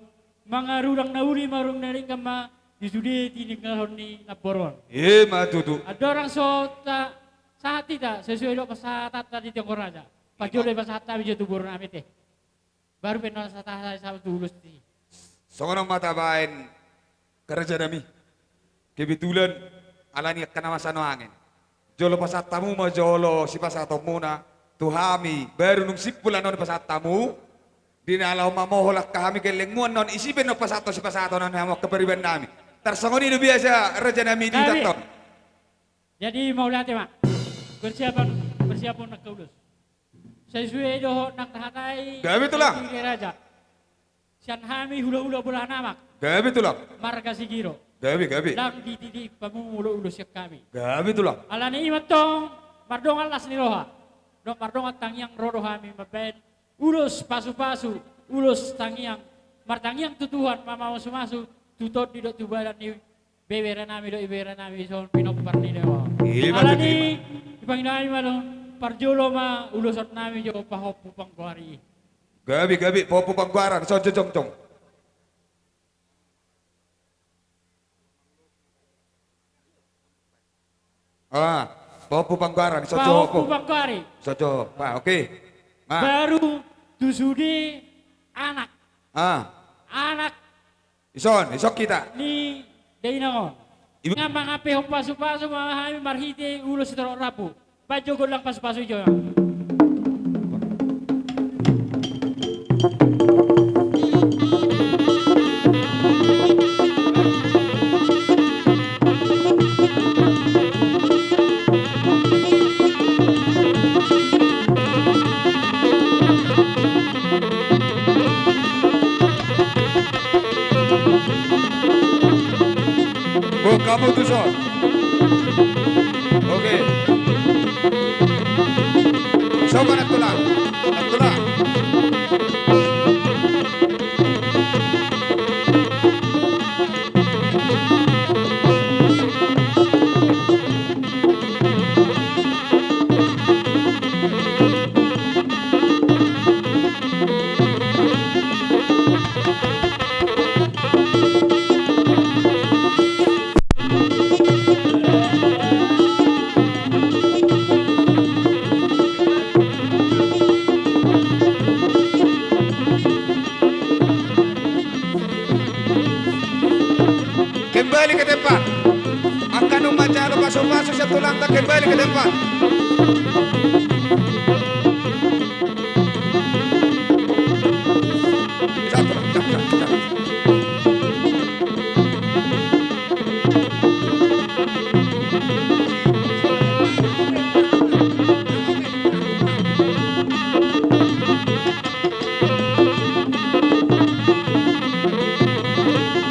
Mga rurang na uli marong na rin kama di sudi tinigahon ni naboron. Matutu. Adorang so sa hati ta sesuai do sa tata di tiang raja. Pajole sa hata bi tu boron namin teh. Baru penol sa tata sa tulus ti. Seorang mata bain kerja dami. Kebetulan alani kanamasan angin. Jolo pasat tamu mau jolo si pasato muna. Tuhami baru nung sipulan non pasat tamu. Dinalaw mamoholak kami kelenguan non isipin no pasato si pasato non hamo keberiban nami. Tersangoni itu biasa raja nami di Kami. taton. Jadi mau lihat mak. Persiapan nak keulus. Sesuai do nak tahatai. Gabi tulang. Di raja. Sian hami hula-hula bulan namak. Gabi tulang. Marga sigiro. Gabi. Lang ditidik pamumulo ulus yak kami. Gabi tulang. Alani imatong mardongan las ni roha. Dong mardongan tangyang rodo kami maben. Ulus pasu-pasu. Ulus tangyang. Martangyang tutuhan mamaw sumasu. Tutot di dok tubaran ni beberan nami do iberan nami son pinopar ni dewa. Alani ipanginami malong parjolo ma ulusot nami jo pahopu pangkuari. Gabi. Popo pangguaran. So jong. Popo pangguaran. So Pahopu jopo. pangkuari. So Pak, oke. Ma. Baru tusudi anak. Anak Isok kita. ni Dainangon. Ibu- Nga mga pehong pasu-pasu mga hami marhite ulo sa taro rapu. Pajogo lang pasu-pasu jo. Untuk kamu tuh Son. Oke. Coba nak tulang. Nak tulang. Kembali ke tempat. Akan membaca pasu-pasu satu langkah kembali ke tempat. Satu langkah.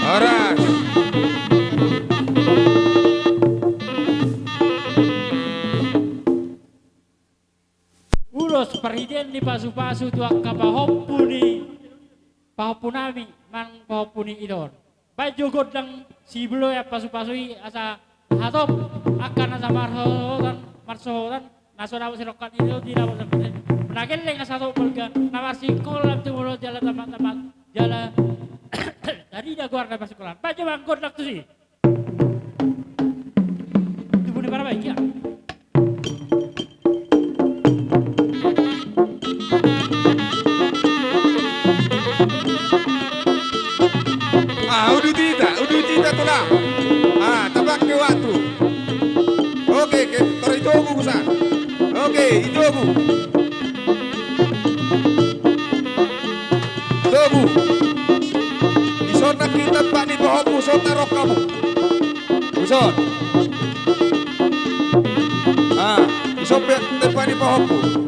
Horas. Ulos perhiden di pasu-pasu tu akka pahopuni pahopunami mang pahopuni idon. Baik jogot lang si belo ya pasu-pasui asa hatop akan asa marsohotan naso dapat sirokan itu tidak dapat seperti menagel leng asa hatop pelga namar sikolam tu mulut jalan tempat-tempat jalan tadi dah gua ada sekolah. Baik coba angkot lak tu sih. Tu pun para baik ya. Udu tita tulang. Tabak ke waktu. Oke, toro itu aku kusan. Oke, itu aku. Tubu. Ison nak kita pak di bawah pusat narok kamu. Pusat. Ison tempat di bawah pusat.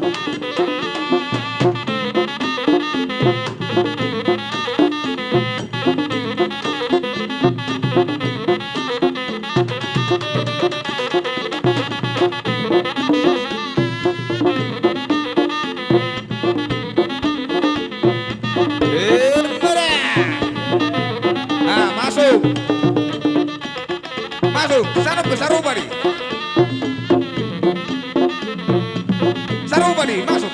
Masuk, sana sarubari. Sarubari, masuk.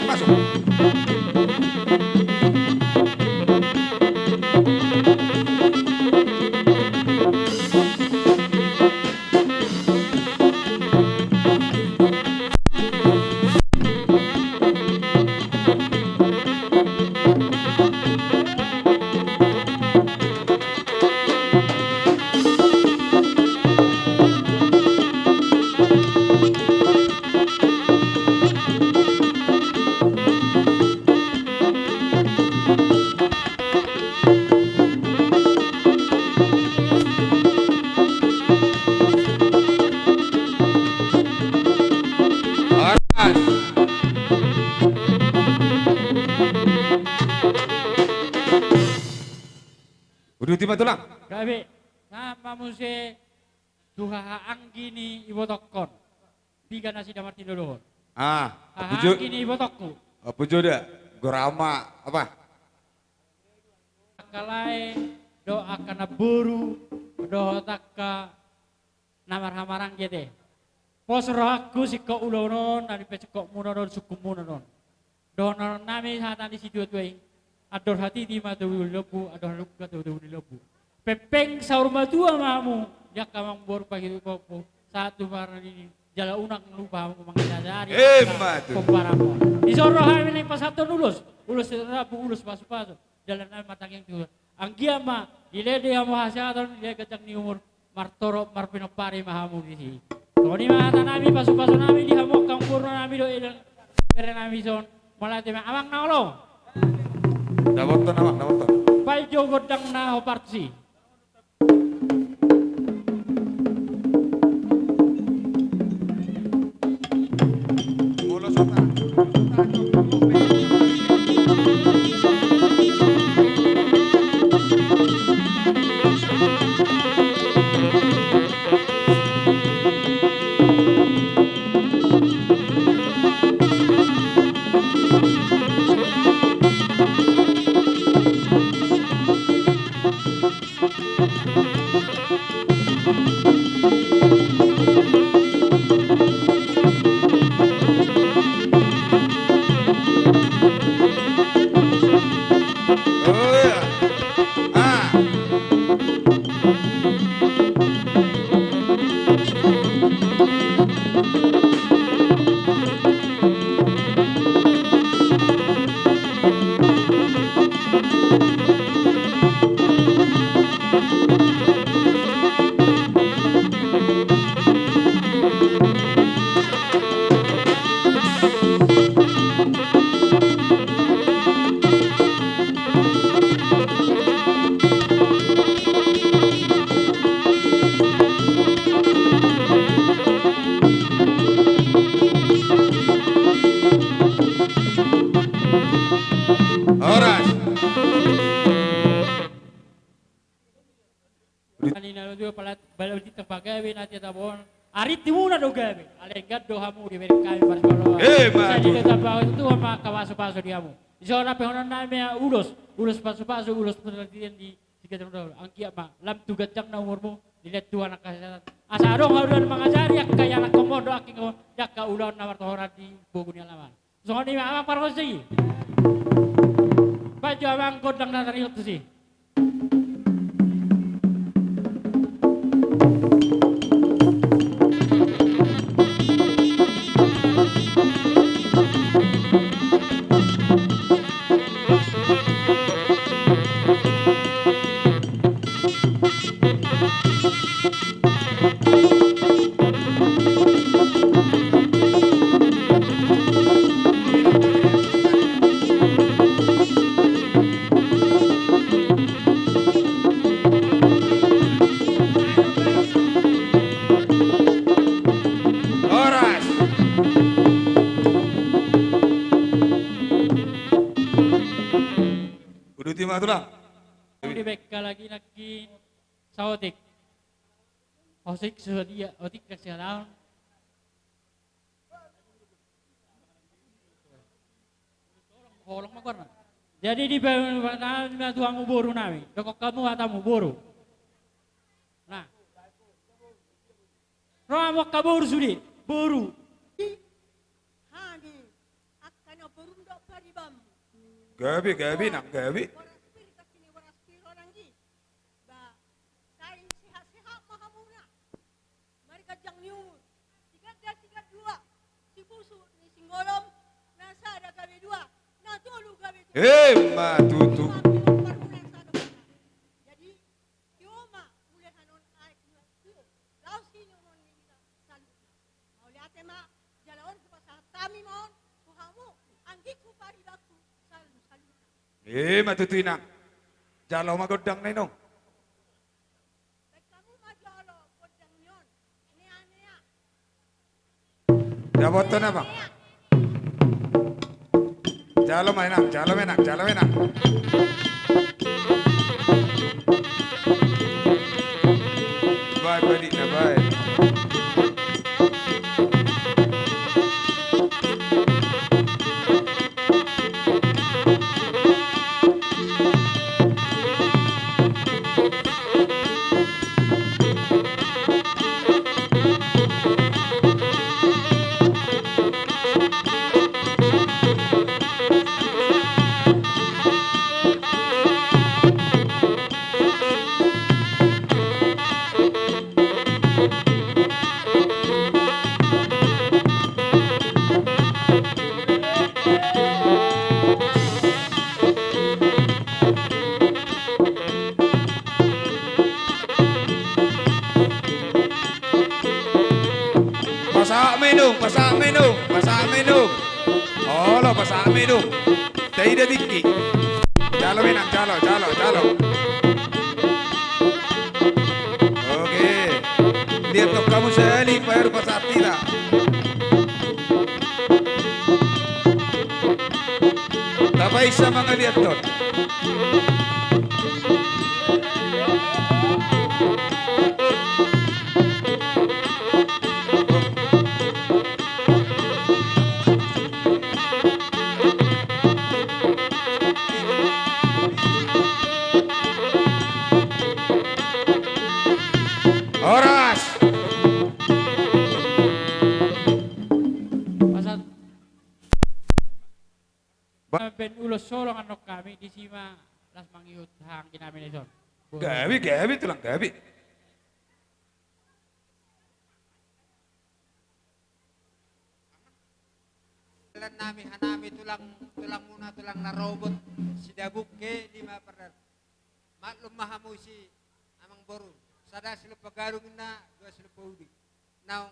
Udah timah tulang. Gabe, nama muse duha anggi ni ibu tokon. Tiga nasi damar tidur dohon. Pujo. Anggi ni ibu tokku. Pujo dah. Gorama apa? Kalai doa kana buru doa takka namar hamarang gede. Pos rohaku siko ulonon dari pecekok munonon suku munonon. Donon nami hatan di situ tuai. Ador hati di mata lebu, ador luka tu lebu. Pepeng saur matua mamu, dia kamang bor pagi popo. Satu barang ini jala unak lupa aku mengajari. Matu. Komparamu. Di soro kami nih pas satu ulus rabu ulus pasu-pasu. Jalan matang yang tu. Anggia ma, dilede yang mahasiswa dia kecang ni umur martoro marpinopari mahamu di sini. Kau ni mata nami pasu-pasu nami di hamok kampur nami do ilang keren nami son. Malah tema amang naolo. Dawoton. Pai jogot dang na hopartsi. Mulo sota. Kanina lo juga palat bala di tempat gawe nanti tabon. Arit timuna do gawe. Alenggat do hamu di beri kami Barcelona. Saya di tempat itu sama kawasu-pasu di hamu. Zona pehonan namanya ulos pasu-pasu, ulos penelitian di tiga tahun dahulu. Angkia mah lam tugas jam na umurmu dilihat dua anak kesehatan. Asarong haruan mengajari yang kaya anak komodo aking yak ka ulan nawar tohoran di bogunya laman. Zona ini amang parkosi. Baju amang kodang natar itu sih. Oras. Kudu timah tulang. Di beka lagi nakin saotik. Osik sedia, otik kesalahan. Holong magwarna. Jadi di bawah tuamu boru nami, dokok kamu atamu boru. Nah, Ramo kabur sudi, boru. Hani, akan berundok paribam. Gabi nak gabi. Waras pil kasini waras pil orang di. Ba, kain sehat-sehat mahamuna. Mari kajang nyur. 3-3-2. Si busu ni singgolom. Nasa ada gawe 2. Nah tolu gawe 2. Matutu. Jadi, kioma mulai hanon ay kiyo. Laos sinyo mon ni salut. Mau lihat ema jalaon ku pasah tami mon kuhamu anggi ku paribaku salut. Matutu inang. Jalo magodang na inong. Baik kamu majalo kodang nyon. Nea. Dapat na bang? Jalo enak. Bye, buddy, na bye. Pasak minum. Oh, lo pasak minum. Tidak dikit. Jalo enak, jalo. Oke. Lihat tuh kamu sekali, bayar pasak tidak. Tak bisa mengelihat tuh. Horas. Pasal ben ulos solong anok kami di sima las mangiut hang kinamin ison. Gabi tulang gabi. Jalan hanami tulang muna tulang na robot si dabuk ke 5 perder. Maklum mahamu si amang boru. Sada sila pagarung na 2 sila paudi. Naung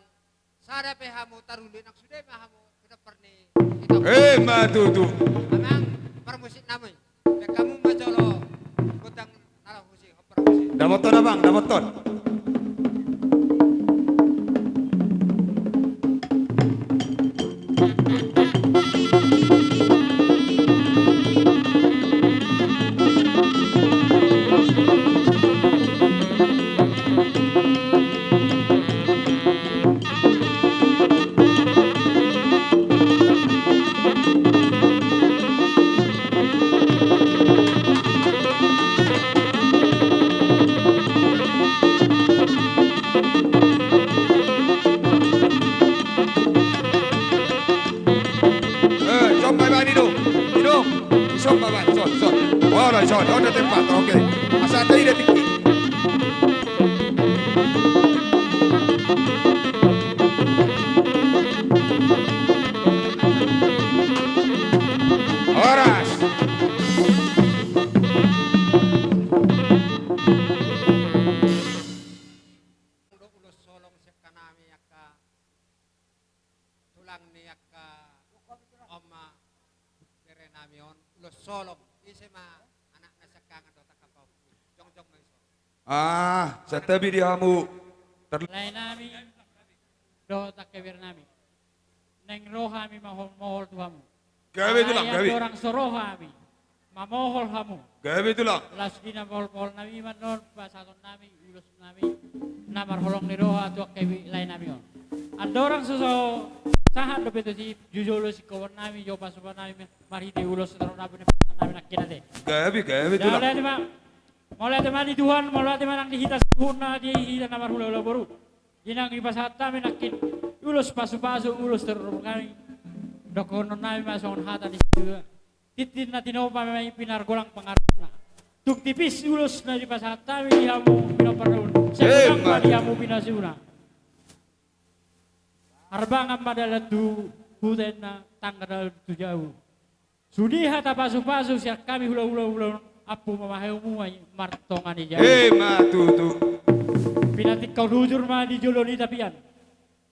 sada pe hamu taruli nak sudah mahamu kita perni kita. Matutu. Amang permusik namay. Pe kamu majolo kutang nalah musik permusik. Damoton abang, damoton. tempat. Oke. Asal tadi dia tinggi. Horas. Ulus solong sekanami yaka tulang ni yaka oma berenamion ulus solong isema anak nasakangan do takapau jong na iso. Sa tabi di hamu. Lain nami, do tak keber nami. Neng roha mi mohol tuhamu. Gawe tulang, gawe. Orang soroha mi, mamohol hamu. Gawe tulang. Las dina pohol nami manon pasaton nami ulus nami. Namar holong ni roha tuak kebi lain nami on. Ada orang suso sahat do beto si jujolo si kawan nami jo pasukan nami mariti ulus terus nami nak kinate. Gawe tulang. Mulai teman di Tuhan, mulai teman yang dihitas huna di hita namar hula baru. Jinang di pasata menakin ulus pasu ulus terus kami. Dokon nami masuk hata di situ. Titin na tinopa may pinargolang pangarap na. Tuk tipis ulus na di pasata mi dihamu pinoparun. Sebang pa dihamu pinasuna. Harbangan madala tu huten na tanggal tu jauh. Sudi hata pasu siap kami hula apu mamahay umuay martongan ni jauh. Matutu. Pinatik kau hujur ma di jolo ni tapian.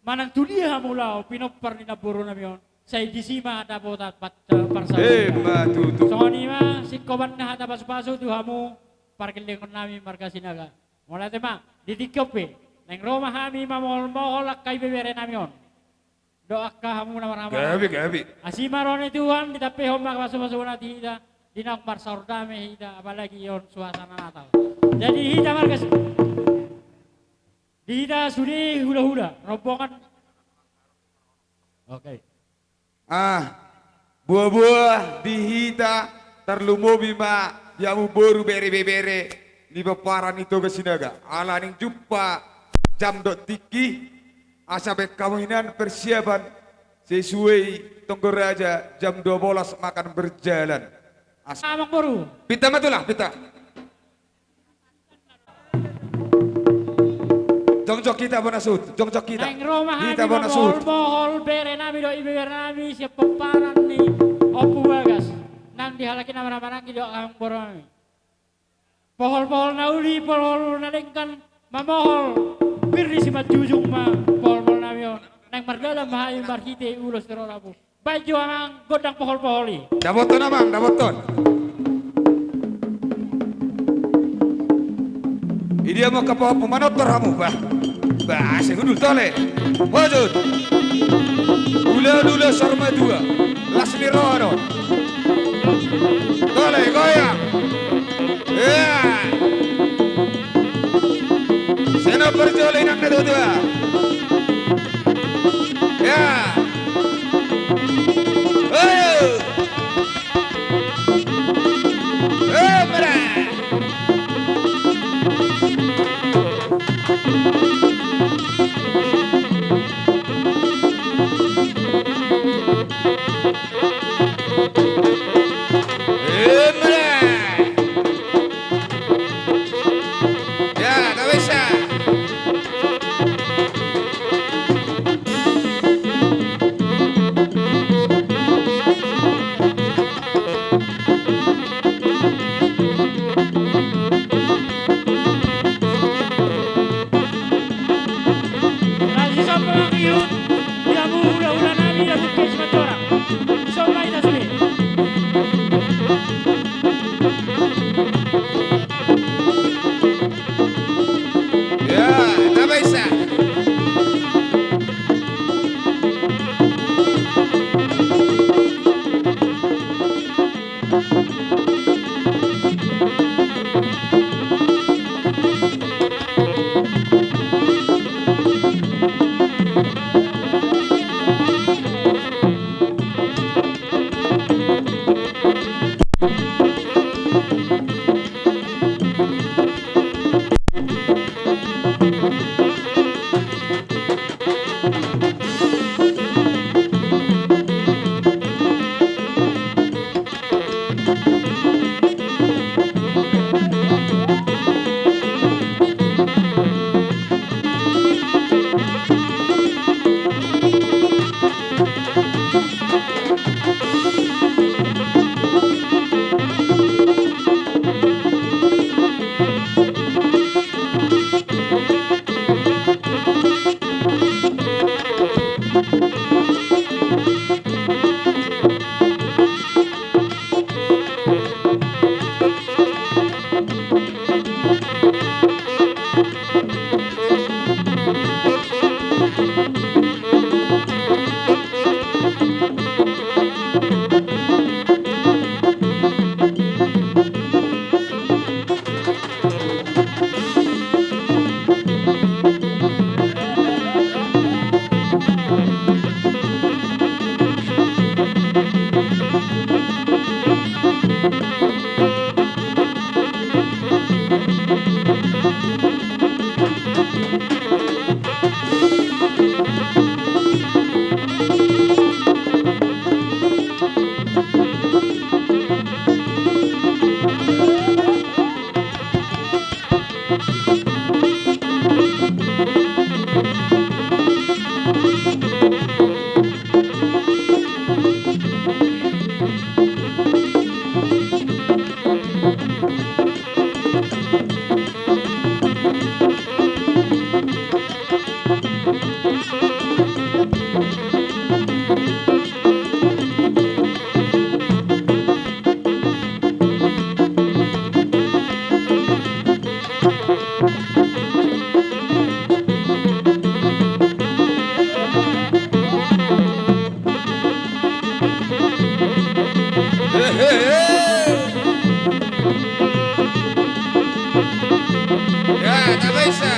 Manang tu dia mulao pinopar ni naburo na miyon. Sa idisima hata po tapat parsa. Matutu. So ni ma si koban na hata pasu tu hamu parkilingon nami marga sinaga. Mula tema didikop neng Roma hami mamol kay bebere nami on. Doa ka hamu na marama. Gawe. Asimaron ni Tuhan kita pehom pasu na tida. Dinak marsordame hida apalagi yon suasana Natal. Jadi hida margas. Hida sudi hula rombongan. Oke. Buah-buah dihita terlumo bima yamu boru bere ni paparan itu ke sinaga. Alaning jumpa jam dot tiki asabe kawinan persiapan sesuai Tonggaraja jam 12 makan berjalan. Amang boru. Pita matulah, pita. Jongjok kita bonasut, jongjok kita. Neng Roma Kita hami bonasut. mohol bere nami do ibe nami siap pemparan ni opu bagas. Nang dihalakin nama-nama do amang boru nami. Pohol nauli, pohol nalengkan mamohol. Birri si majujung ma pohol nami on. Nang mardalam mahayu marhite ulus terorabu. Baju amang godang pohol-poholi. Daboton amang, daboton. Dia mau ke bawah pemanotor kamu, bah. Bah, segudul tole. Wajud. Ula sarma dua. Lasmi rono. Tole, goyang. Ya. Seno perjole nang dua. Ya. Ya, tak bisa.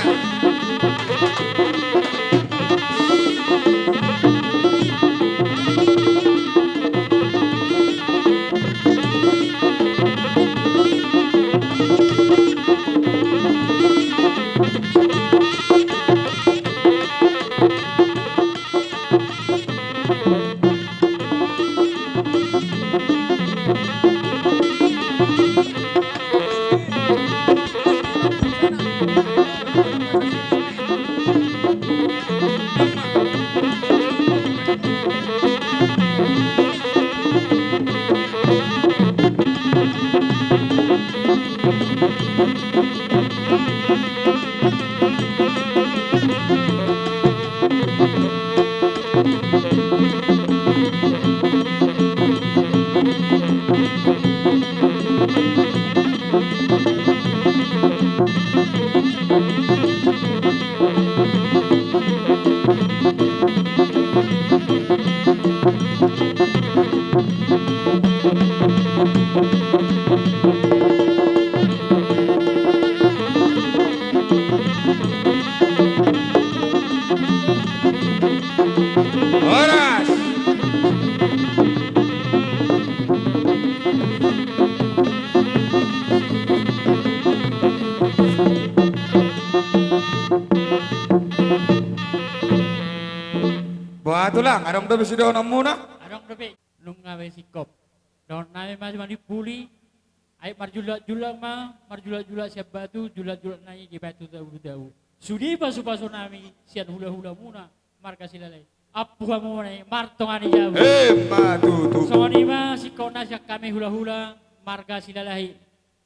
Horas. Buat tulang, adong tuh bisi doon muna. Adong dobe nung ngawe sikop. Don nawe maju mandi puli. Ay marjula-jula marjula-jula siap batu, jula-jula nai di batu dahu-dahu. Sudi pasu-pasu nami sian hula-hula muna marka silalay. Apu kamu nai martong ani jauh. Matu tu. Songoni ma sikona siak kami hula-hula marka silalay.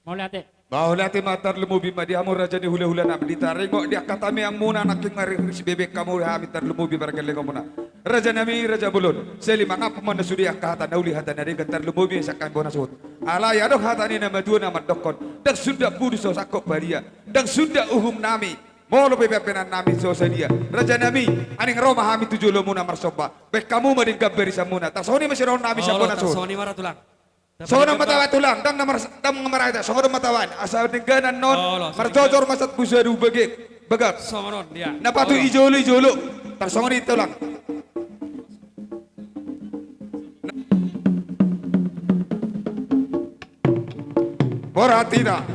Mau lihat deh. Bahwa lati matar lumubi madi amur raja ni hula-hula nak ditarik kok dia kata mi ang muna nak ngari si bebek kamu hami tar lumubi barangkali kamu na. Raja nami raja bulun. Seli mangap mana sudi akata nauli hata nari gentar lumubi sakkan bona sud. Ala ya dok hata ni nama dua nama dokon. Dan sudah budu so sakok baria. Dan sudah uhum nami. Molo pepepenan nami so sedia. Raja nami aning Roma hami tujuh lo muna marsoba. Bek kamu mading kaberi samuna. Tak soni masih ron nami samuna sud. Sony marah tulang. Sono matawa tulang dang ngamara ita sono matawan asal tingganan non marjojor masat busadu begat Songonon dia. napatu ijolo tar songo di tulang Boratina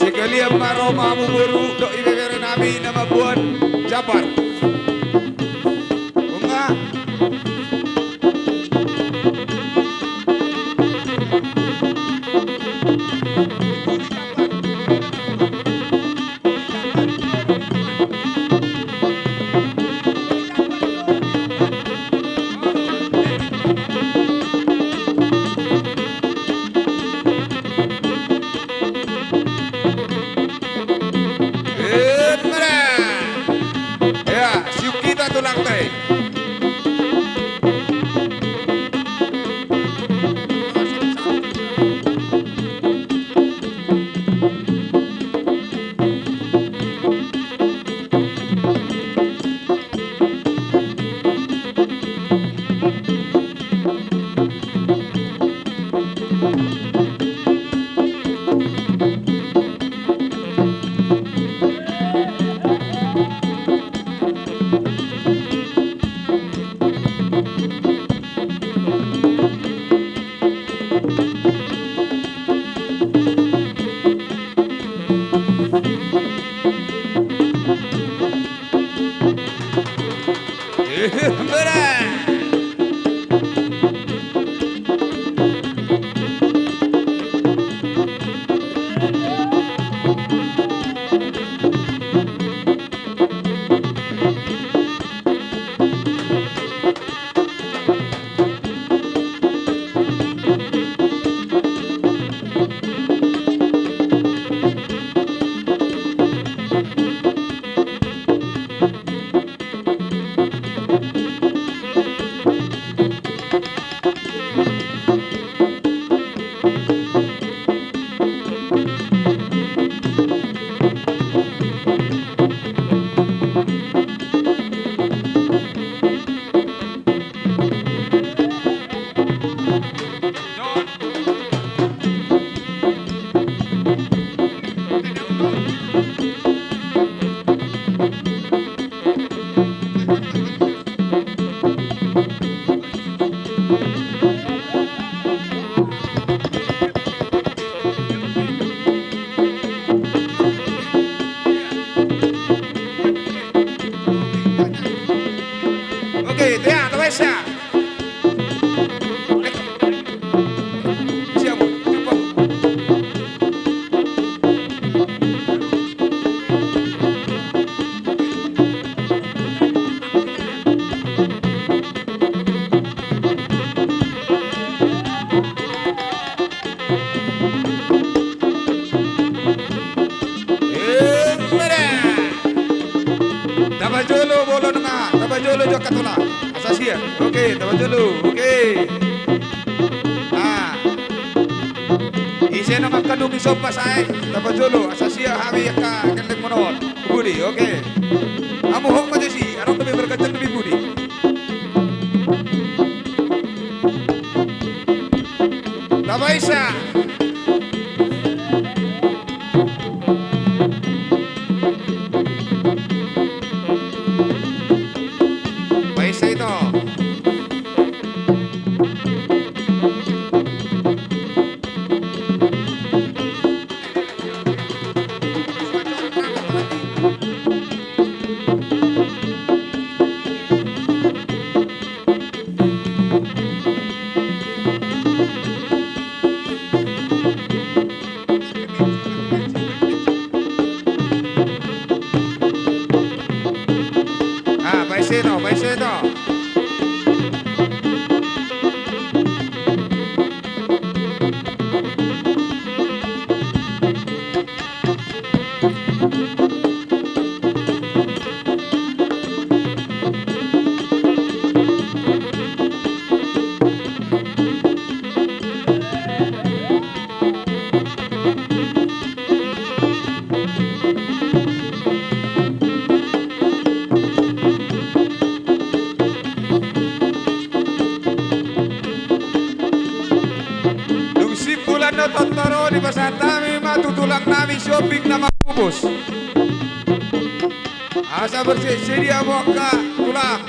sekali maroma muburu do ibebere nami nama buat Jabar bunga ya siu kita tulang teh Berat. Oke, ya, Tawaisya. Siapa? Coba. Tabajolo bolo nengah, tabajolo jok katula. Asasia. Oke, tabajolo. Oke. Ah. Isi nengah kandung isopa saya. Tabajolo, asasia hawi ka kendeng monon. Budi, oke. Amu hok aja sih, arang lebih berkacang lebih budi. Tabaisa. Baisa itu. Ah, baisa itu, baisa itu. Bulan no tontoro di pasar kami matutulang nami shopping nama kubus. Asa bersih sedia boka tulang.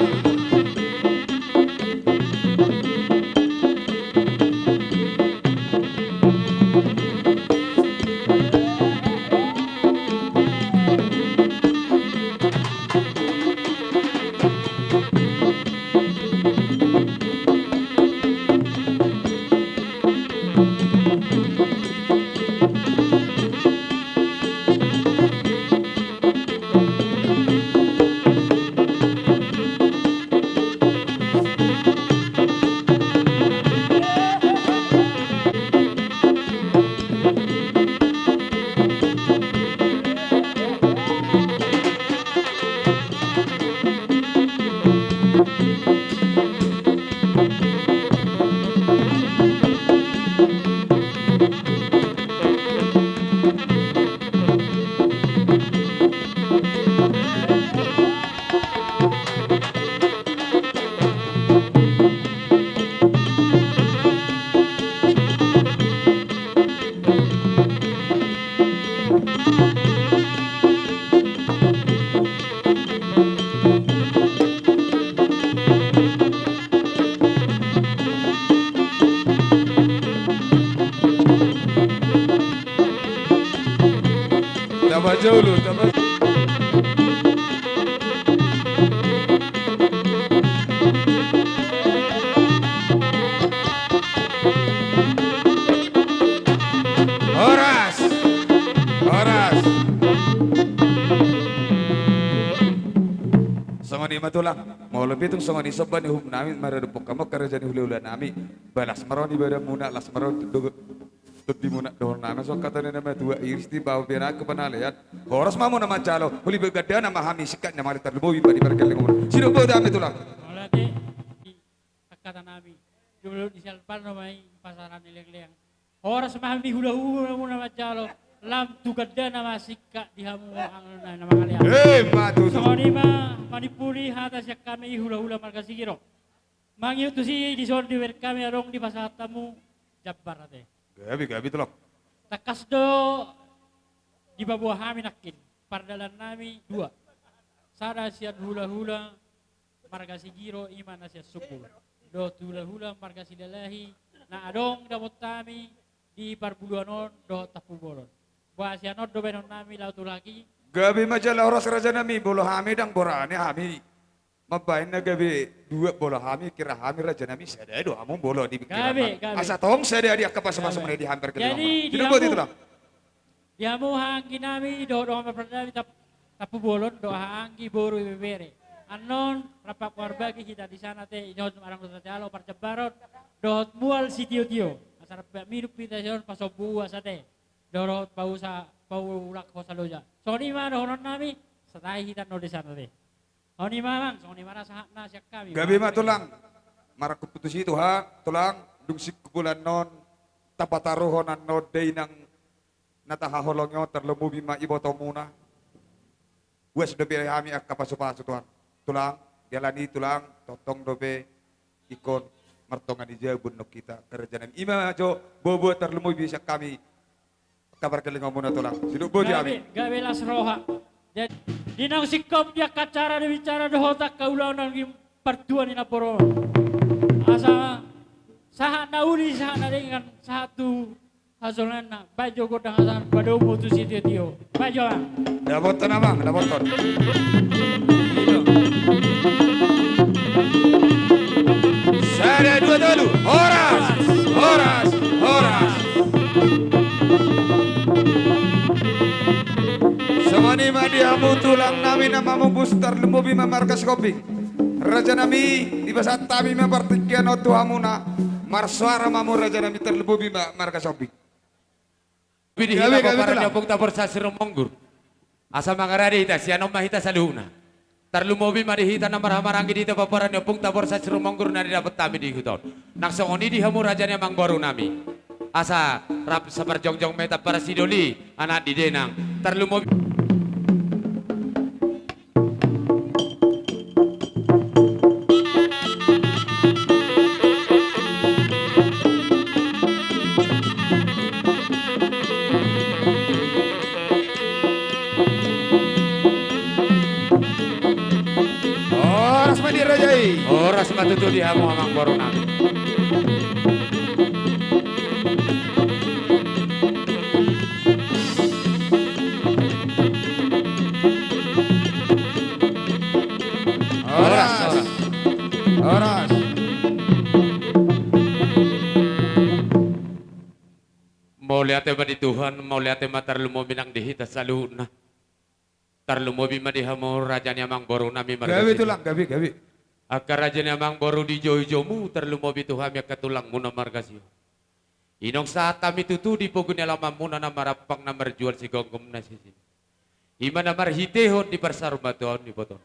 Tabajolo, tabajolo. songoni matulang. Mau lebih tung songoni soban hum nami maradupok kamu kerja ni hulu nami. Balas maroni bada muna las maron di muna dohor nami so kata nama dua iris di bawah biar aku pernah lihat. Horas mamu nama calo. Huli begada nama hami sikat nama litar lemobi pada berkel ngomong. Sino bodo ami tulang. Mulate kata nabi dulu di selpan namai pasaran leleng-leleng. Horas mahami hula-hula mo nama calo. Lam tugada nama sikak dihamu ang nama kalian. Matu. Songoni ma manipuli hata siya kami hula-hula marga sigiro. Mangiut tu si di son di kami arong di pasatamu jabbar ate. Gabi tulang. Takas do di babuah kami nakin. Pardalan nami dua. Sada siya hula-hula marga sigiro iman na siya sukul. Do hula-hula marga sidalahi na adong damot kami di parbuluanon do tapubolon. Buah siya not do benon nami lautu lagi. Gabi majalah horas raja nami bolo hami dang borane hami. Mabain na gabi dua bolo hami kira hami raja nami sada do among bolo di Gabi. asa tong sada dia kapas-pas di hampir ke Jadi tidak buat itu lah. diamu hanggi nami do mapradami tapu bolon do hanggi boru bebere. Anon rapak warbagi kita di sana teh inyon marang kota calo parcebarot do mual si tio. Asar mirup kita jon pasobu asate. Dorot pau ulak hosaloja. Soni ma dohonon nami setai kita no di sana teh. Soni ma sahna siak kami. Gabi mah tulang. Marak keputus itu ha tulang dungsik kubulan non tapataruhonan no day nang natahaholongyo terlemu bima iboto muna. Wes dobe hami ak kapasu-pasu tuan. Tulang jalani tulang totong dobe ikon martongan ija bunok kita kerjaan ima jo bobo terlemu bisa kami kabar kelinga muna tulang. Siduk boji ami. Gabi las roha. Jadi dinang sikop dia kacara di bicara dohotak kaulah nang pertuan ina poro. Asa saha nauli saha dengan satu hasilnya bajo godang asan pada putus itu tio. Bajo. Dapat namang, dapat. Sada dua dulu. Horas. Semani madiamu tulang nami namamu booster lemobi markas kopi. Raja nami di basat tami mempertikian otu hamuna marsuara mamu raja nami terlemobi markas kopi. Pidi hita paparan nyopong tabor sasiro monggur. Asa mangarari hita sianom mahita saluna. Terlumobi madihita na maramarangi dito paparan nyopong tabor sasiro monggur na dapat tami di huton. Naksongoni di hamu raja mang baru nami. Asa rap sabar jongjong meta para sidoli anak di denang. Terlumobi Horas matutu di hamu amang borona. Horas. Mau lihat di Tuhan, mau lihat terlumo binang dihita saluna. Terlumo bima di hamu rajanya amang borona mi marga. Gabi tulang, gabi. Akar raja namang baru di jomu terlumo bitu hamya katulang muna margasio. Inong saat kami tutu di pogun alaman muna na marapang na marjual si gonggom na sisi. Ima na marhitehon di parsarumatuan ni boton.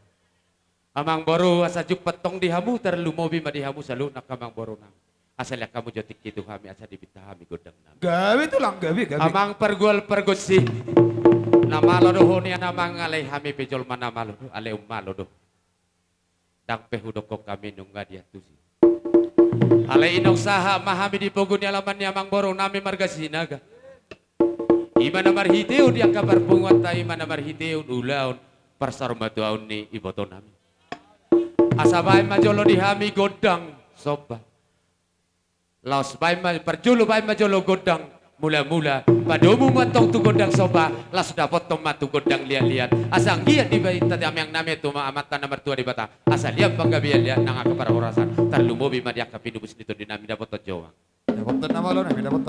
Amang baru asa juk patong di hamu terlumo bima di hamu salu nak amang baru na. Asal ya kamu jotik itu kami asa dibita kami godang na. Gabi tulang, gabi. Amang pergol si. Nama lodoh ni namang alay hami pejol mana malo alay umalo do. Dang pehudok kami nungga dia tusi. Alay inong saha mahami di pogun ni alaman ni amang borong nami marga sinaga. Ima na marhiteo dia kabar pungat ta ima na marhiteo ulaon parsarumatuaon ni iboto nami. Asabay majolo di hami godang soba. Laos bay perjulu bay majolo godang mula-mula padomu matong tu godang soba las dapat tomatu godang liat-liat asang giat di bayi tadi yang name tu amatan nomor 2 di bata asal liam bangga liat nang aku para orasan terlumo bima dia kapinubus itu dinami dapat jawang dapat nama lo nami dapat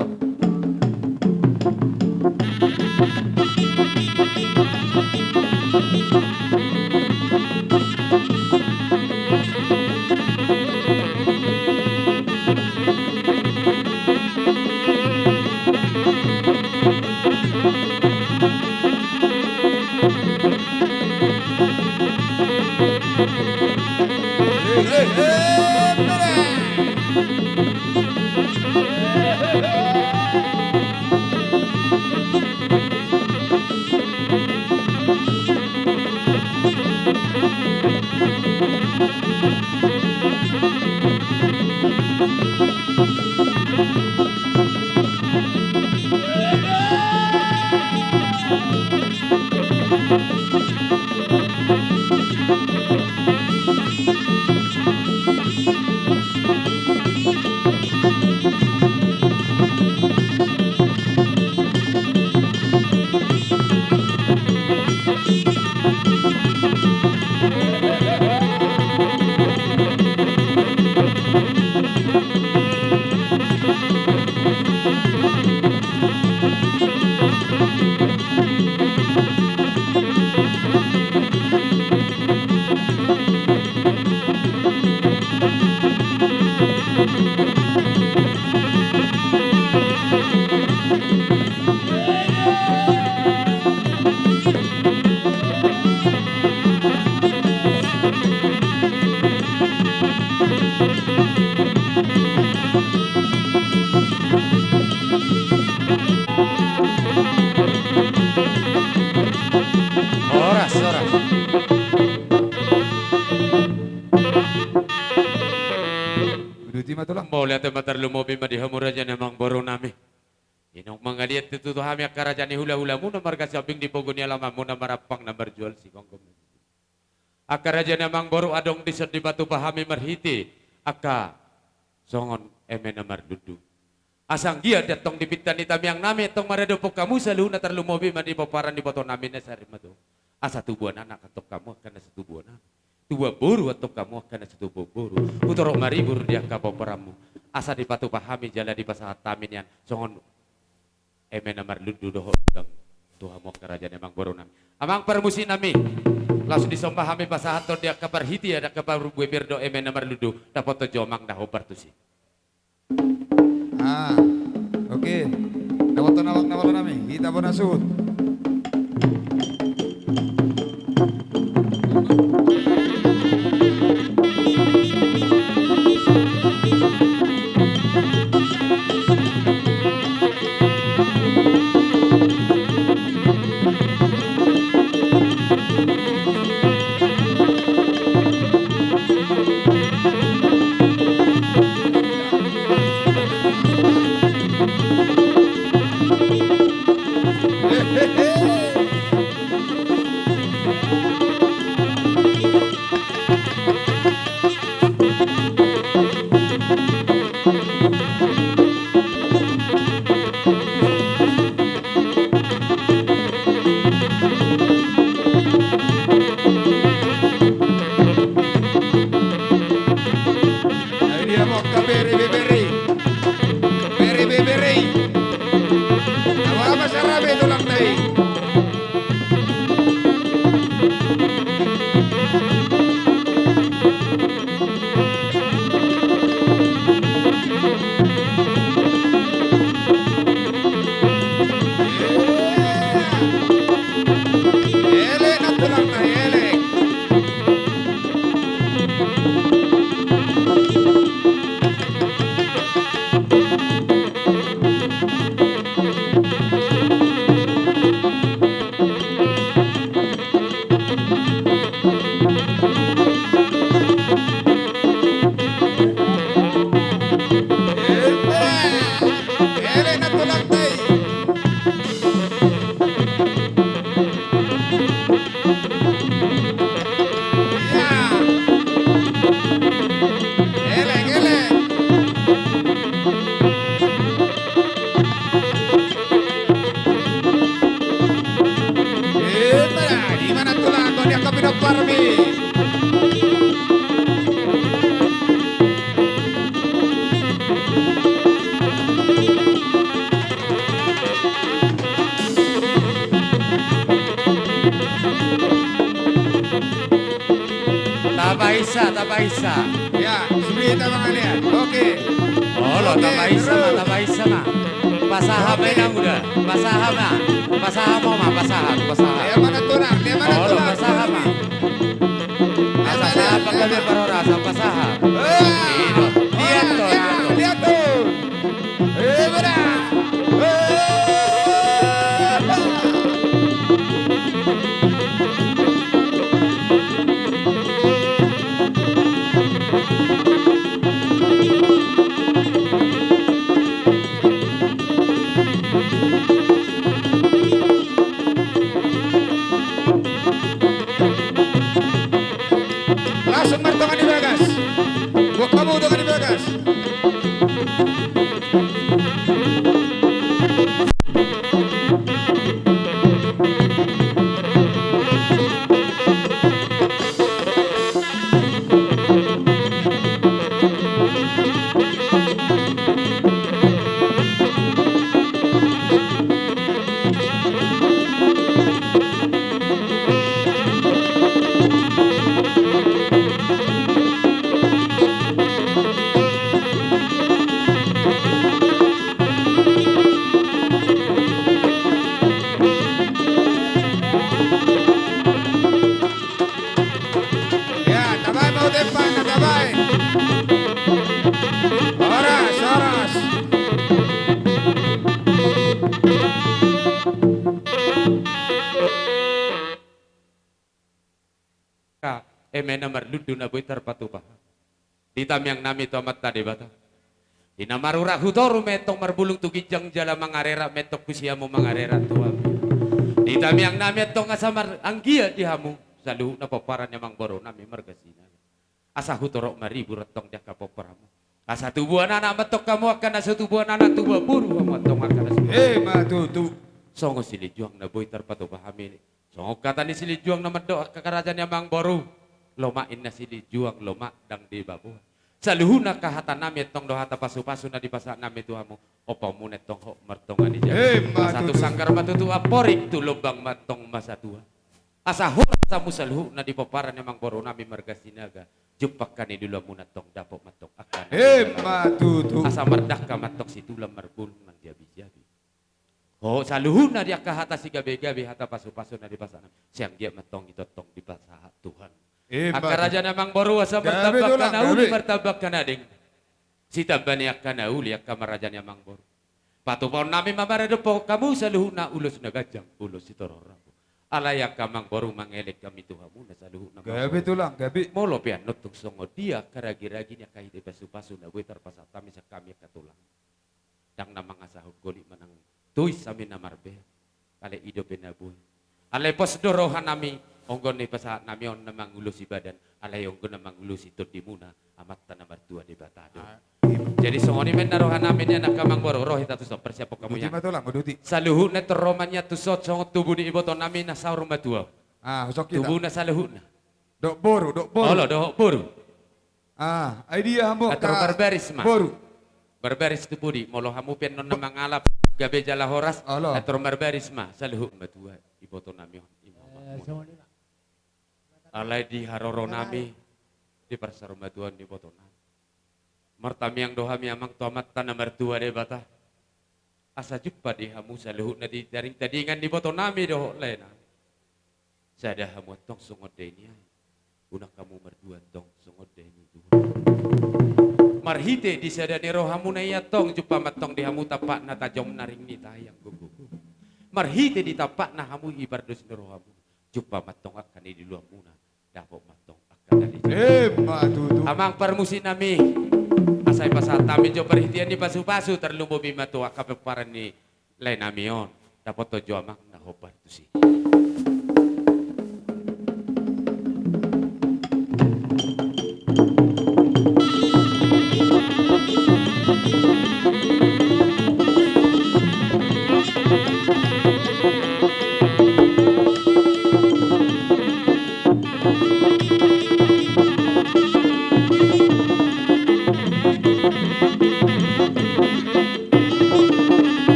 Oras, oras. Berarti matulang. Mau lihat matar lumobi madihamur aja namang boro nami. Inong mga liat itu tuh kami kerajaan hula-hula muna marga sabing di pogoni alaman muna marapang na berjual si kongkom. Akaraja namang boro adong disot di batu pahami marhiti. Aka songon eme namar dudu. Asang dia datong di pitan ni tamiang nami tong maradopok kamu selalu na terlumobi madi paparan di boto nami na sari matu. Asa tubuhan anak atok kamu akan satu tubuhan anak. Tua boru atau kamu akan satu boru. Utorok maribur dia kapoperamu. Asa di patu pahami jala di pasahat tamin yang songon eme namar ludu doho udang. Tuhan mau kerajaan emang boru nami. Amang permusi nami. Langsung disombah kami pasahat to dia kabar hiti ada kabar gue birdo eme namar ludu. Dapat to jomang dah obartusi. Ah, oke. Dapat nawak nami. Kita bonasut. Tabaisa. Ya, sudah mga lihat. Oke. Oh, lo tabaisa ma. Pasaham na udah. Pasaham na. Pasaham mo pasaham. Dia mana tulang? Dia mana Oh, lo tulang? pasaham ma. Asa sa gabi Barhoras apa saham? Lihat tuh, lihat tuh. Benar. Langsung mertongan di bagas. Buat kamu dengan di bagas. Ya, tabay mau depan, tabay. Oras, oras. Eme namar ludu na boy terpatupa. Ditam yang nami to amat tadi bata. Ina marura hutoru metong marbulung tu gijang jala mangarera metok kusiamu mangarera tua. Ditam yang nami tong asamar anggia dihamu salu na paparannya mang boro nami margasina. Asa hutorok maribu retong dia kapoparamu. Asa tubuhan anak metok kamu akan asa tubuhan anak tubuh buru amatong akan asa. Matutu. Songo sili juang na boy terpatupa hamili. Songo kata ni sili juang na medok ke kerajaan yang mang boru. Loma inna sili juang loma dang di babu. Saluhuna kahata nami tong dohata pasu-pasu na di pasak nami tuamu. Opa mune tong ho mertonga di jalan. Satu sangkar matutu aporik tu lubang matong masa tua. Asa hura samu saluhu na di paparan emang boro nami margasinaga. Jupakan di dulu muna tong dapok matok akan. Matutu. Asa merdaka matok situlah marbulung nang jabi-jabi. Oh saluhuna dia kahata si gabe-gabe hata pasu-pasu na di pasak nami. Siang dia matong itu tong di pasak Tuhan. Akaraja namang baru asa martabak kana uli martabak kana ding. Sita bani akana uli akamaraja namang baru. Patupon nami mamara depo kamu saluhuna ulus na gajang ulus sitorora. Alaya kamang baru mangelek kami tuhamu na saluhuna. Gabi tulang, gabi. Molo pian nutuk songo dia karagi-ragi nya kahide pasu-pasu na buitar pasat kami sa kami katulang. Dang namang asahud goli manang tuis sami namarbe. Kale ido penabuy. Ale pos dorohan nami. Onggon ni pasahat nami on namang ulusi badan, alay onggon namang ulusi tur di muna, amat tanamar tua di batado. Jadi songoni men narohan namin yan nakamang boro, roh ita tusok, persiapok kamu Duti yan. matulang, duti. Saluhut na terromannya tusot, songot tubuh di iboto namin na saur matua. Husok kita. Tubuh na saluhut na. Dok boru, dok boru. Olo, dohok buru. Idea hambo. Atro barbaris ma. Boru. Barbaris tu pudi, molo hamu pen non namang alap, gabe jala horas, Olo. atro barbaris ma, saluhut matua, iboto namin. Alay di haroro nami di persarumatuan di botonan. Martami yang dohami amang tomat tanah mertua de bata. Asa jumpa di hamu saluhut na di jaring tadingan di botonami doh lena. Sada hamu tong sungod deni. Una kamu mertua tong sungod deni Tuhan. Marhite di sada ni rohamu na iya tong jumpa matong di hamu tapak na tajom naring ni tayang gugu. Marhite di tapak na hamu ibardos ni rohamu. Jumpa matong akan di luar muna. Dapok matong akan dari Matutu. amang permusi nami asai pasal tami jo perhitian di pasu-pasu terlumbu bima tua kapeparan ni lain namion dapat tojo amang nahobar tu si.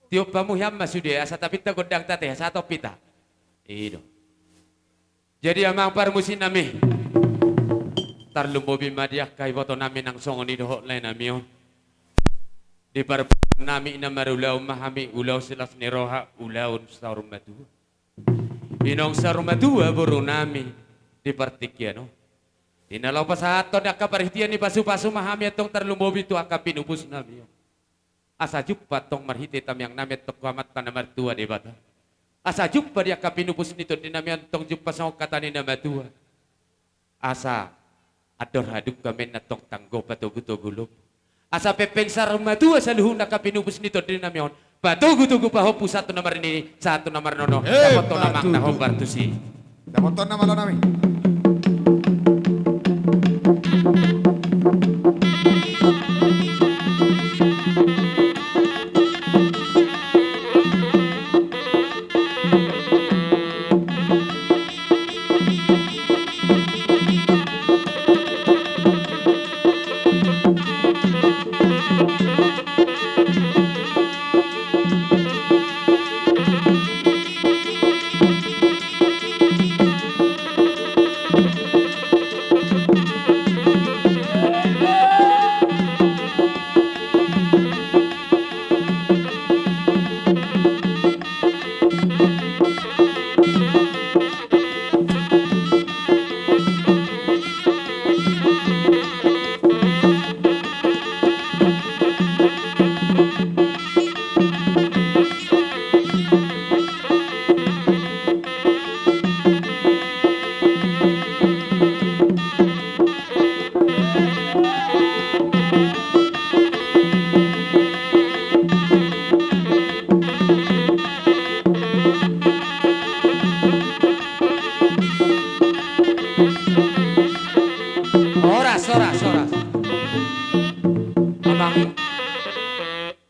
Tiup pamu yam masude asa tapita godang tate asa topita. Ido. Jadi amang parmusin nami. Tarlumbo bimadia kay boto nami nang songon ni dohok lain nami. Di par nami na marulaw mahami ulaw silas ni roha ulaw sa rumatu. Inong sa rumatu buru nami di partikyan no. Dinalaw pa sa aton akaparihtian ni pasu-pasu mahami atong tarlumbo itu akapinubus nami. Asa jupa tong marhiti tamyang nami tok kamat tanamar tua di bata. Asa jupa dia kapinubus nito dinami antong jupa sa kata ni namatua. Asa ador haduk kami natong tanggo patugu-tugulog. Asa pepeng sarmatua sa luhung nakapinubus nito dinami on. Patugu-tugu paho pusat nomor ini satu nomor nono. Dapat to namang naho bartusi. Dapat to nama lo nami.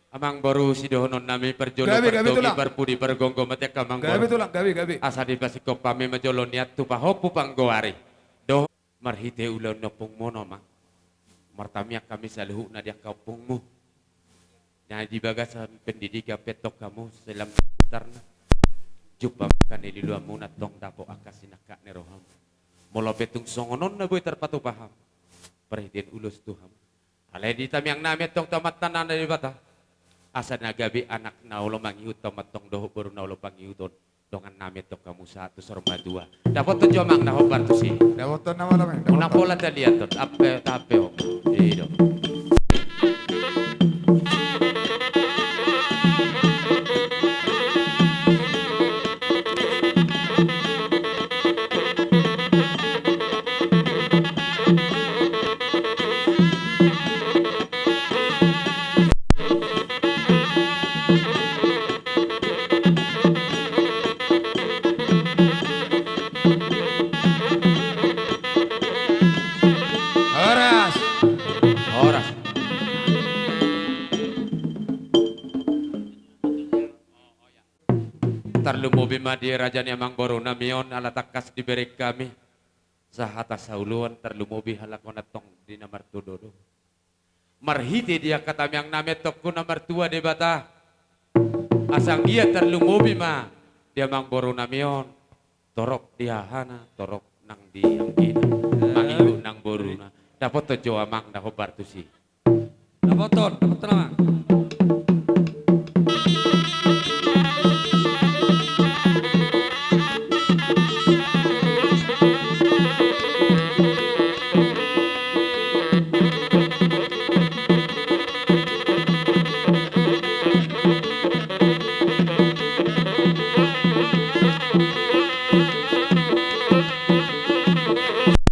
Amang baru si dohonon nami perjolo Gabi pertogi tulang. perpudi pergonggo mati kamang Gabi tulang, gabi. asa di pasiko pami majolo niat tu pahopu panggoari doh marhite ulo nopong mono mang martamia kami saluhu na dia kampungmu na di bagasan pendidikan petok kamu selam putar na jumpa makan di luar munat dong dapo akasinaka neroham molo petung songonon na boy terpatu paham perhitian ulus Tuhan alai di tamiang nami tong tamat tanan dari bata asa nagabi anak naulo mangiut tomat tong doho baru naulo pangiuton dongan nami tong kamu satu sorma dua dapat tuh jomang naho bartu sih Dapat to nama nami. una pola talian tot ape tape o ido Horas. Horas. Tarlumo bimadi rajani amang boro namion alatakas diberi kami sahata sauluan tarlumobi halakon atong di namar tudodo. Marhiti dia kata yang name tokku namar tua de bata. Asang dia tarlumobi ma dia mang boro namion torok dia hana torok nang di angkina mangiu nang boruna. Dapat to jo amang daho bartusi. Dapat nama.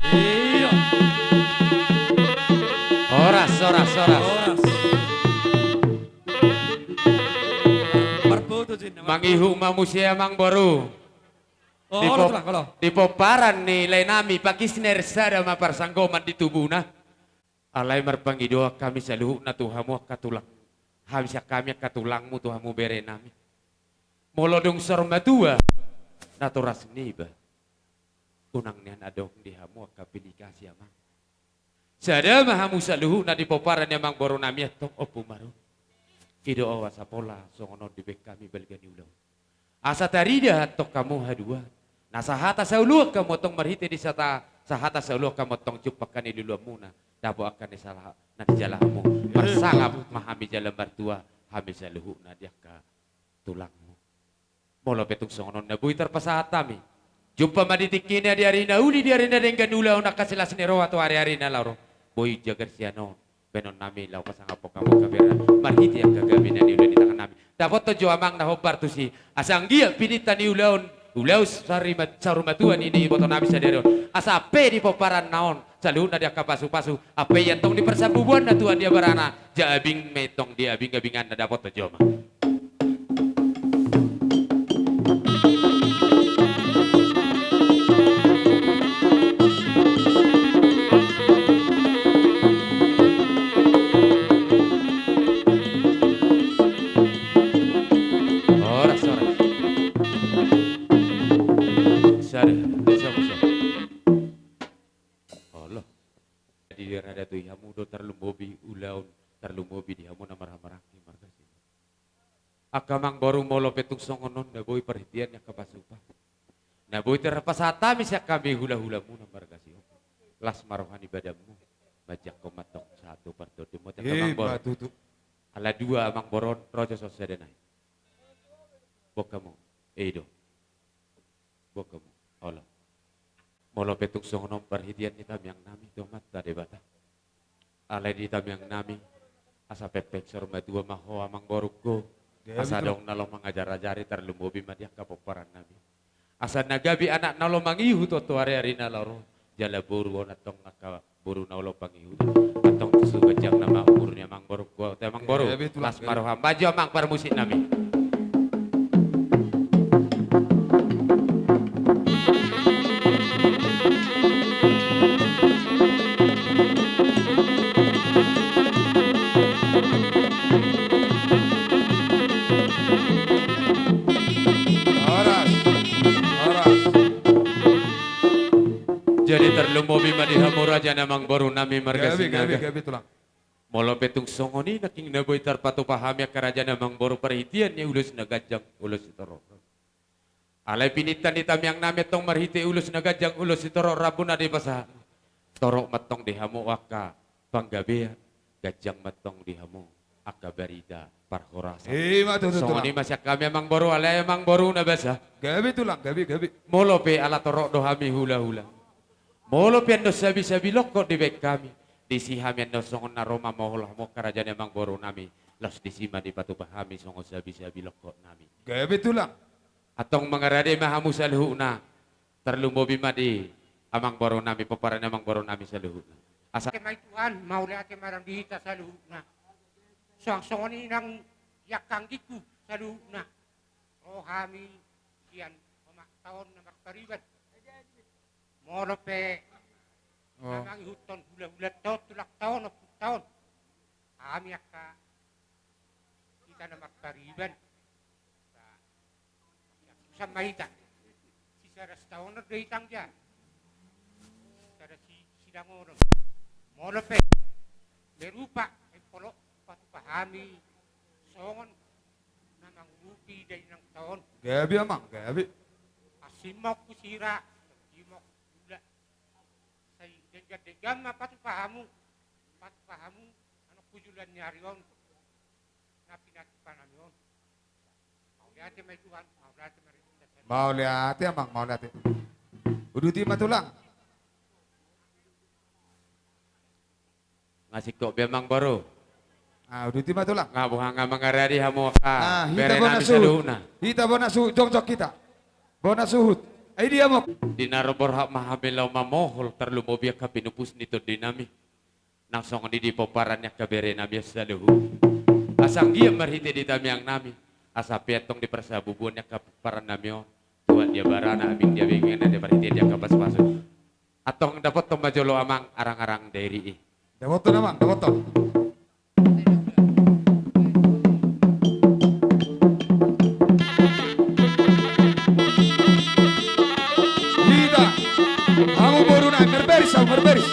Iya. Horas. Horas. Barbuto sih nama. Mangihu mamusia mang boru. Oh, Di kalau pop- tulang kalau. Di poparan ni lainami pakisner sada maparsanggoman di tubuh na. Alay marpangidoa kami sa luhuk na tuhamu katulang. Habis kami katulangmu tuhamu bere nami. Molodong sormatua naturas niba. Unang niyan adong dihamu kapilikasi amang. Sada mahamu sa luhuk na di poparan yamang boru nami atong opo maru. Ido awas apola songono di bek kami belgani ulau. Asa tarida tok kamu hadua. Nah sahata sauluh kamu tong merhite di sahata sauluh kamu tong cupakan di luar muna. Dabo akan di salah nanti jalahmu. Marsangap mahami jalan bartua. Hami saluhu na dia ka tulangmu. Molo petung songono na buhi terpasatami. Jumpa maditikinnya di arena uli di arena dengan ulau nak kasilas nero atau hari-hari na lauro. Boy jagar siano. Benon nami lau pasang apo kamu kabera. Marhiti yang kagamin ni ulau di tangan nami. Dapat tojo amang na hobar tu si. Asang gia pinitan ni ulau sarumatuan ini boto nami sadero. Asa ape di poparan naon. Saluhun na dia kapasu-pasu. Ape yang tong di persabubuan na tuan dia barana. Jabing metong dia abing-abingan na dapat tojo amang. Akamang baru molo petung songonon na boy perhatian yang kapasupa. Na boy terpasata misya kami hula-hula mu na margasi. Las marohan ibadahmu. Bajak komatok satu parto demo takamang boro. Ala dua amang boron rojo sosedenay. Bokamu eido. Bokamu Allah. Molo petung songonon perhatian ni tamyang nami tomat tade bata. Ala di tamyang nami asa pepek sorma dua maho amang boruko. Asa dong nalo mengajar-ajari terlumbobi madiak kapoparan nami. Asa nagabi anak nalo mangihu toto hari-hari naloro. Jala buru onatong ngaka buru nalo pangihu. Atong tusu gajang nama umurnya mang boru ko. Temang boru. Las maroham baju mang permusik nami. Jadi terlumobi madihamura jana mang baru nami margasi naga. Gabi tulang. Molo petung songoni naking naboy tarpatu pahami kerajaan mang baru perhitian ni ulus nagajang ulus itoro. Alay pinitan ni tamyang nami tong marhiti ulus nagajang ulus itoro rabuna di basa. Torok matong dihamu waka panggabean gajang matong dihamu akabarida parhorasa. Songoni masya kami mang baru alay mang baru na basa. Gabi tulang, gabi. Molo pe ala torok dohami hula-hula. Molo pian do sabi-sabi lokot di bek kami. Di sihami ando songon na Roma moholah mo kerajaan emang boru nami. Los di sima di batu bahami songon sabi-sabi lokot nami. Gabi tulang. Atong mangarade mahamu saluhuna. Terlumbobi madi amang boru nami peparan emang boru nami saluhuna. Asa Kemay Tuhan, mauli ate marang dihita sa luhuna. Songon inang yakang giku sa luhuna. Rohami siyan taon na makpariban. Moro pe namang huton hula-hula taon, tulak taon, 10 taon. Kami aka kita na makpariban. Sa mahita. Si Saras taon na dahitang dyan. Saras si Silangono. Moro pe merupa ay polo patupahami songon namang mupi day ng taon. Gabi amang, gabi. Asimok kusira. Degan patupahamu ano kujulan ni Arion na pinatipan namin. Maulati may Tuhan, maulati maritinda sa Maulati amang, maulati. Uduti matulang. ngasih kok biamang baru. Uduti matulang. Ngabuhang nga mangaradi hamo ka. Hita Bere bona nami suhut. saluhuna. Hita bona suhut, jongcok kita. Bona suhut. Ay dia mo. Dinarobor hak mahamilaw mamohol terlumobi ka pinupus nito dinami. Nang songon di poparannya kabere nami saluhu. Asang gia marhiti di tamyang nami. Asa piatong di persabubuannya kaparan nami. Tuan dia barana abing dia bingin dia marhiti dia kapas-pasu. Atong dapat tomajolo amang arang-arang dairi. Dawoto naman, dawoto. Kamu baru naik berberis, berberis.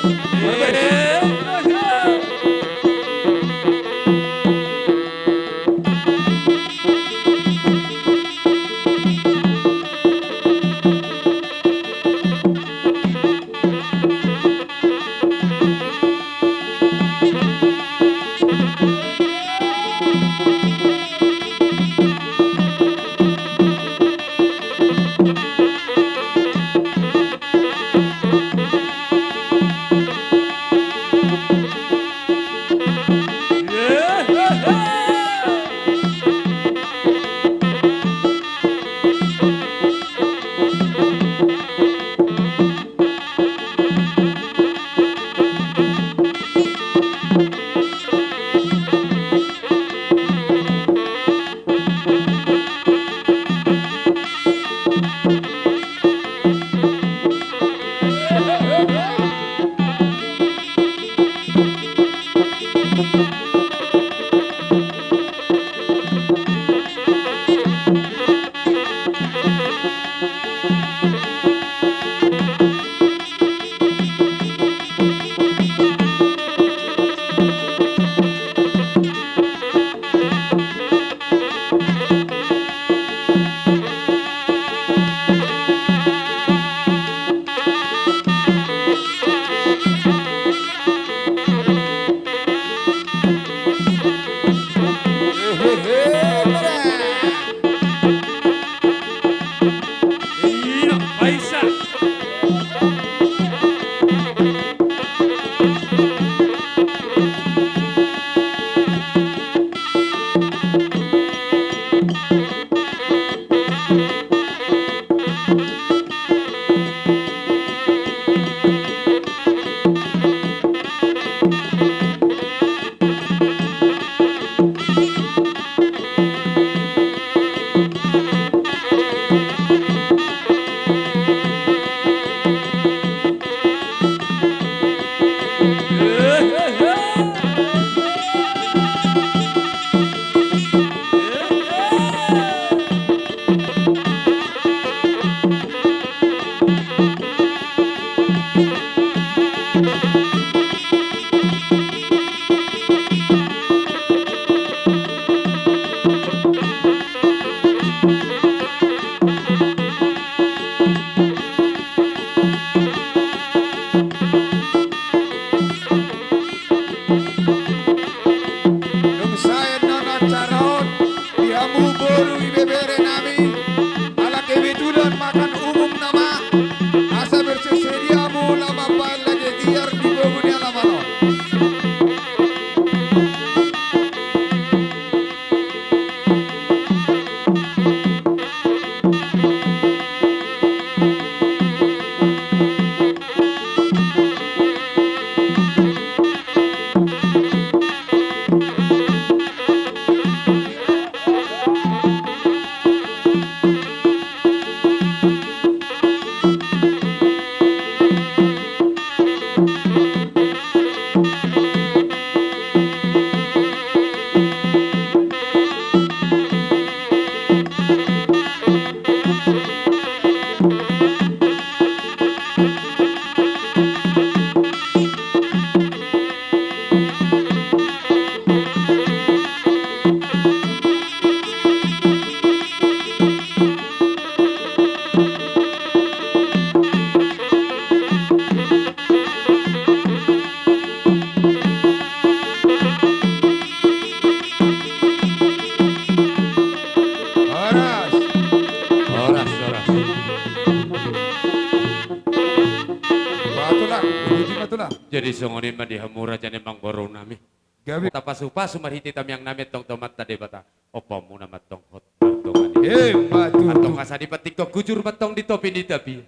jadi songonin mah dihamura jane mang borong nami. Gabi. Tapasupa sumarhiti tam yang nami tong tomat tadi bata. Opo mo na matong hot matong ani. Matutu. Atong kasadi patiko kujur matong di topi di tapi.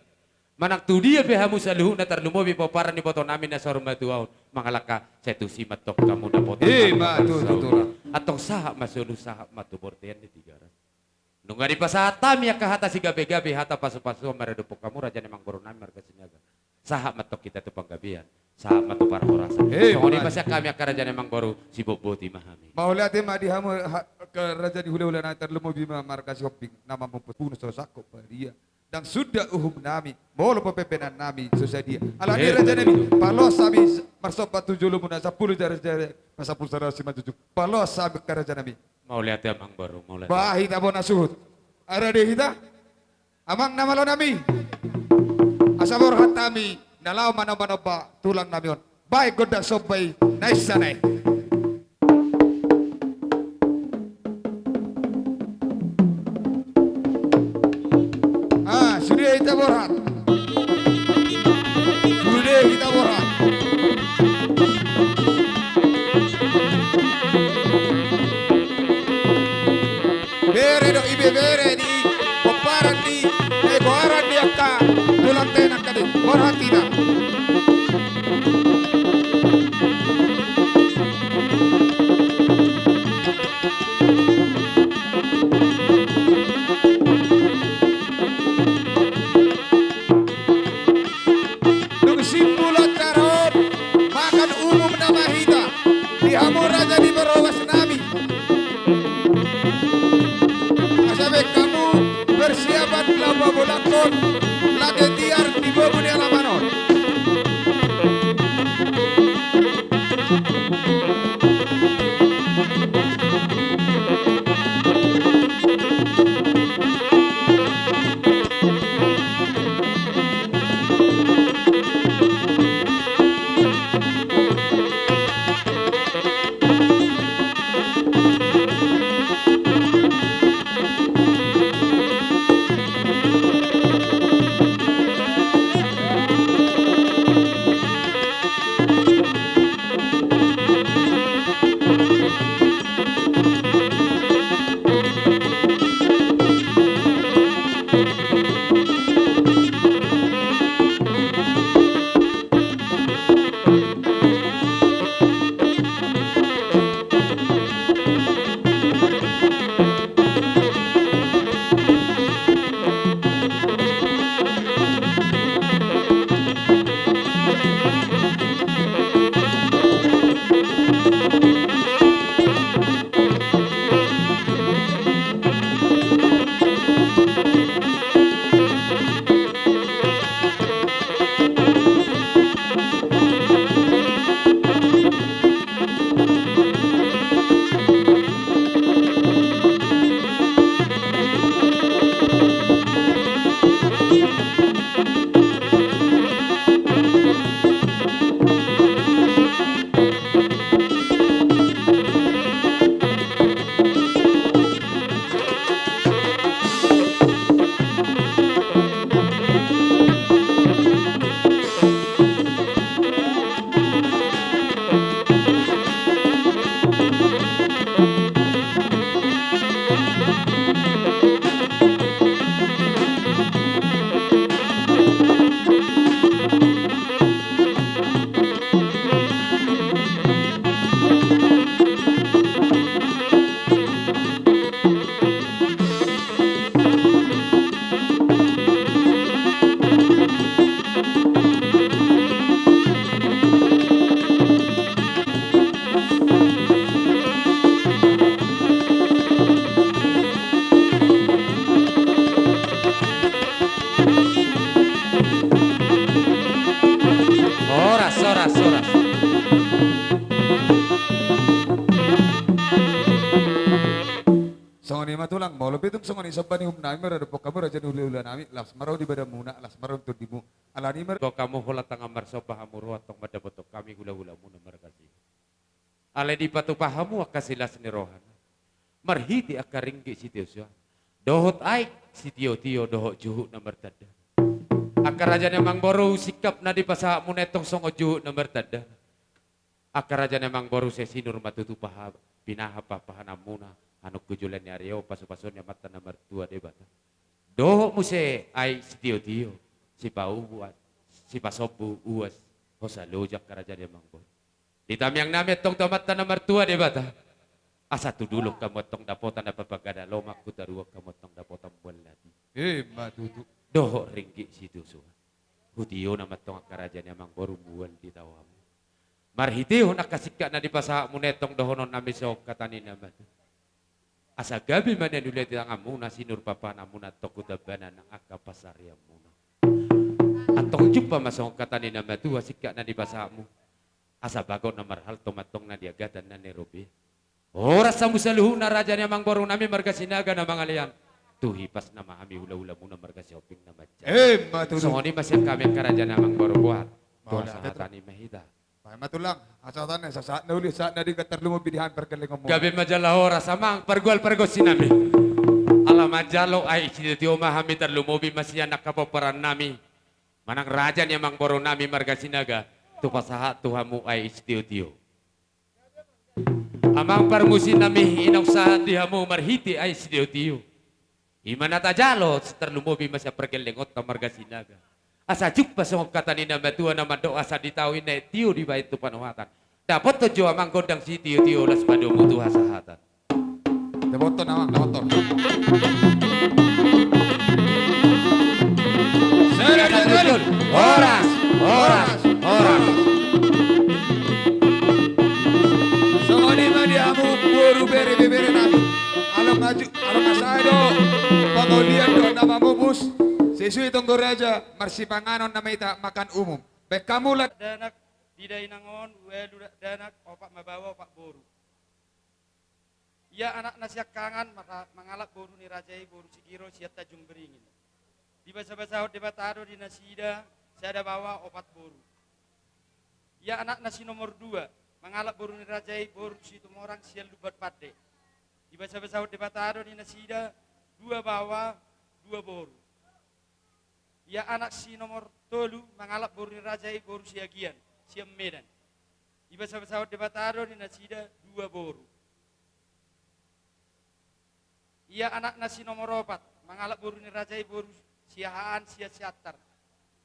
Manak tu dia behamu saluhu na tarlumo bi poparan ni poto nami na sorma tuaon. Mangalaka setu si matok kamu na poto. Matutu. Atong saha masulu saha matubortean di 300. Nunga di pasata mi hata si gabe-gabe hata pasu-pasu maredupok kamu raja nemang borong nami marga sinaga. Saha matok kita tu panggabian. Saha matok para horasa. Songoni pasya kami akan raja nemang baru si boboti mahami. Mau lihat ma di hamu ke raja di hula-hula nanti lumo bima marga shopping nama mempunuh sosako dia. Dan sudah nami, molo pepepenan nami sesadia. Alani raja nami, palos sabi marsopa 7 muna 10 jari masa pulsara si matuju. Palos sabi ke raja nami. Mau lihat ya mang baru, mau lihat. Bahit abon asuhut. Ada deh kita. Amang nama lo nami. Asabor hatami nalaw mano-mano ba tulang nami on. Baik godak sobay nice sanay. Sudah kita borat. Sudah kita borat. Bere do ibe bere di koparan di koaran di akka tulang tenak kadi borat tidak. Raja di berawas nami. Asabe kamu persiapan laba bolakon lagi tiar di bawah di alamanon. tulang mau lebih itu songoni sabani nami merada pokamu raja hulu nami las marau di badan muna las marau untuk dimu alani mer kau kamu hula tangam marso pahamu ruat tong pada botok kami hula muna merkasi ale di patu pahamu akasilas ni rohan marhiti akaringgi si tiosya dohot aik si tio dohot juhu na mertada Akar raja nemang boru sikap na di pasa munetong songoju nomor tada. Akar raja nemang boru sesinur matutu paha pinaha papahana muna anu kujulan ni Aryo pasu-pasunnya mata nomor 2 debata. Doh muse ai tio si pau buat si pasopu uas hosalojak karaja nemang boru. Ditamiang namet tong tomat nomor 2 debata. Asa tu dulu kamu tong dapotan apa pagada lomak kutarua kamu tong dapotan bulan. Matutu. Doho ringki situ suha. Hutiyo na matong akarajanya mang boru buwan di tawam. Marhitiyo nakasika na di pasaha munetong dohonon nami sok katani naman. Asa gabi man yan ulit ang amuna sinur papana muna tokudabanan ng akapasarya muna. Atong jupa masong katani naman tuwa sika na di pasaha mo. Asa bago na marhal tomatong na diagatan na ni Robi. Oras sa musaluhu na raja niya mang boru nami marga sinaga na mga liyan. Tuhi pas na mahami hula-hula muna marga shopping na madya. Matutu. So ni masih kami karaja namang baru buat. Tuhan sahatan ni mahita. Ay matulang, asatan sa saat na uli, saat na di ka terlumo bidihan perkeling mo. Gabi majala ora samang pergol sinami. Alam majalo ay sinitiyo mahami terlumobi masih anak kapoparan nami. Manang raja ni mang baru nami marga sinaga. Tu pasaha tuhamu ay istio-tio. Amang parmusin nami inaw sa dihamu marhiti ay istio-tio. Imana tajalo terlumobi masih pergelengot tamarga sinaga. Asa juk pasong kata ni nama tua nama doa asa ditawin na tio di bait tu panuhatan. Dapat tujuh amang gondang si tio las pada mutu hasahatan. Daboton na, daboton. Oras. Songoni madiamu buru bere nami. Alam asado pangolian do nama mubus. Siswi tunggu raja marsipanganon na ita makan umum. Baik kamu lah. Danak diday nangon welu danak opak mabawa opak boru. Ia anak nasiak kangan mangalak boru ni rajai boru sikiro siat tajung beringin. Di basa-basa di bataro di nasida saya ada bawa opat boru. Ia anak nasi nomor 2 mangalak boru ni rajai boru situ orang sial lubat pade. Di basa-basa di bataro di nasida 2 bawa 2 boru. Ya anak si nomor 3 mangalap boru ni rajai boru siagian, siam medan. Iba pesawat di Bataro di nasida 2 boru. Ia anak nasi nomor 4 mangalap boru ni rajai boru siahaan sia siatar.